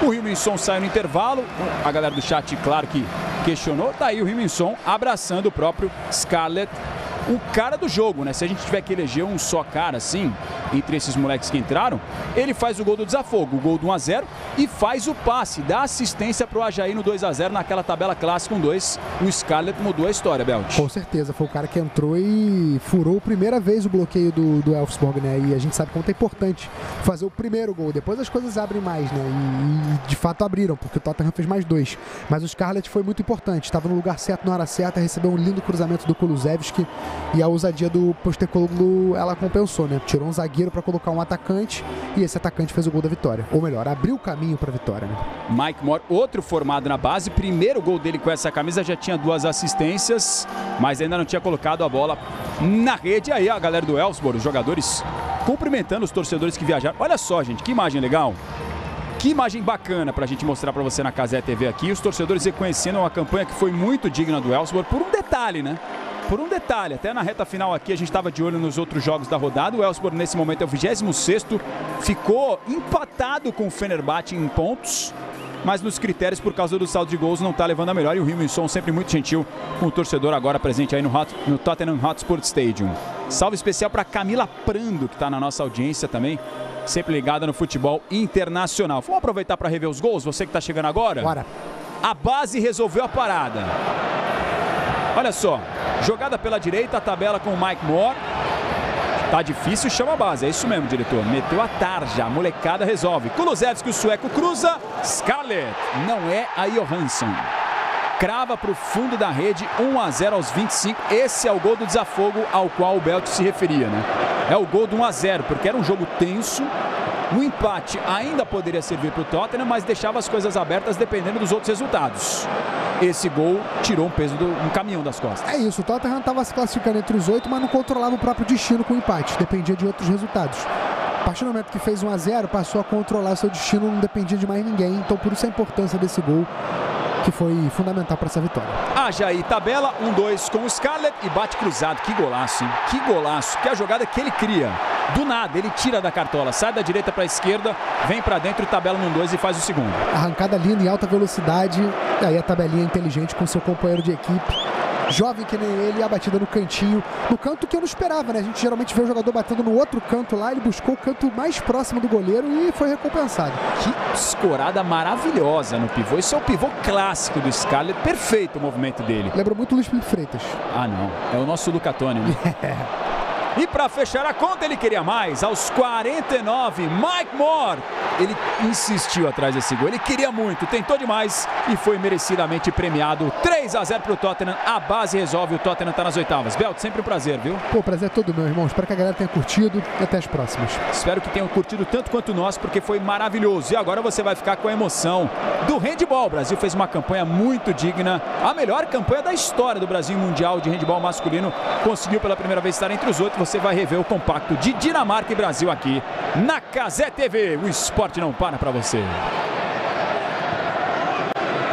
O Heung-min Son saiu no intervalo. A galera do chat, claro que questionou. Tá aí o Heung-min Son abraçando o próprio Scarlett. O cara do jogo, né? Se a gente tiver que eleger um só cara assim, entre esses moleques que entraram, ele faz o gol do desafogo, o gol do 1-0 e faz o passe, dá assistência pro Ajaí no 2-0 naquela tabela clássica 1-2. O Scarlett mudou a história, Belt. Com certeza, foi o cara que entrou e furou a primeira vez o bloqueio do Elfsborg, né? E a gente sabe quanto é importante fazer o primeiro gol. Depois as coisas abrem mais, né? E de fato abriram, porque o Tottenham fez mais 2. Mas o Scarlett foi muito importante, estava no lugar certo, na hora certa, recebeu um lindo cruzamento do Kulusevski. E a ousadia do Postecoglou, ela compensou, né? Tirou um zagueiro zagueiro para colocar um atacante, e esse atacante fez o gol da vitória. Ou melhor, abriu o caminho para a vitória, né? Mike Moore, outro formado na base, primeiro gol dele com essa camisa, já tinha 2 assistências, mas ainda não tinha colocado a bola na rede. E aí a galera do Elfsborg, os jogadores cumprimentando os torcedores que viajaram. Olha só, gente, que imagem legal. Que imagem bacana pra gente mostrar pra você na Cazé TV aqui. Os torcedores reconhecendo uma campanha que foi muito digna do Elfsborg por um detalhe, né? Por um detalhe, até na reta final aqui a gente estava de olho nos outros jogos da rodada. O Elfsborg nesse momento é o 26º, ficou empatado com o Fenerbahçe em pontos, mas nos critérios, por causa do saldo de gols, não está levando a melhor. E o Hilmarsson sempre muito gentil com o torcedor agora presente aí no Tottenham Hotspur Stadium. Salve especial para Camila Prando, que está na nossa audiência também, sempre ligada no futebol internacional. Vamos aproveitar para rever os gols, você que está chegando agora? Bora. A base resolveu a parada. Olha só, jogada pela direita, a tabela com o Mike Moore. Tá difícil, chama a base, é isso mesmo, diretor. Meteu a tarja, a molecada resolve. Kulusevski, o sueco, cruza. Scarlett, não é a Johansson. Crava para o fundo da rede, 1-0 aos 25. Esse é o gol do desafogo ao qual o Belt se referia, né? É o gol do 1-0, porque era um jogo tenso. O empate ainda poderia servir para o Tottenham, mas deixava as coisas abertas dependendo dos outros resultados. Esse gol tirou um caminhão das costas. É isso, o Tottenham estava se classificando entre os 8, mas não controlava o próprio destino com o empate, dependia de outros resultados. A partir do momento que fez 1-0, passou a controlar seu destino, não dependia de mais ninguém, então por isso a importância desse gol, que foi fundamental para essa vitória. Haja aí tabela, 1-2 com o Scarlett e bate cruzado. Que golaço, hein? Que golaço, que é a jogada que ele cria. Do nada, ele tira da cartola, sai da direita para a esquerda, vem para dentro e tabela no 1-2 e faz o segundo. Arrancada linda em alta velocidade, e aí a tabelinha inteligente com seu companheiro de equipe. Jovem que nem ele, a batida no cantinho, no canto que eu não esperava, né? A gente geralmente vê o jogador batendo no outro canto lá, ele buscou o canto mais próximo do goleiro e foi recompensado. Que escorada maravilhosa no pivô, isso é o pivô clássico do Scarlett, perfeito o movimento dele. Lembra muito o Luiz Felipe Freitas. Ah não, é o nosso Luca Toni, né? E para fechar a conta, ele queria mais. Aos 49, Mike Moore. Ele insistiu atrás desse gol. Ele queria muito, tentou demais e foi merecidamente premiado. 3-0 para o Tottenham. A base resolve, o Tottenham está nas oitavas. Belt, sempre um prazer, viu? Pô, o prazer é todo meu, irmão. Espero que a galera tenha curtido e até as próximas. Espero que tenham curtido tanto quanto nós, porque foi maravilhoso. E agora você vai ficar com a emoção do handball. O Brasil fez uma campanha muito digna. A melhor campanha da história do Brasil Mundial de handball masculino. Conseguiu pela primeira vez estar entre os 8. Você vai rever o compacto de Dinamarca e Brasil aqui na Cazé TV. O esporte não para você.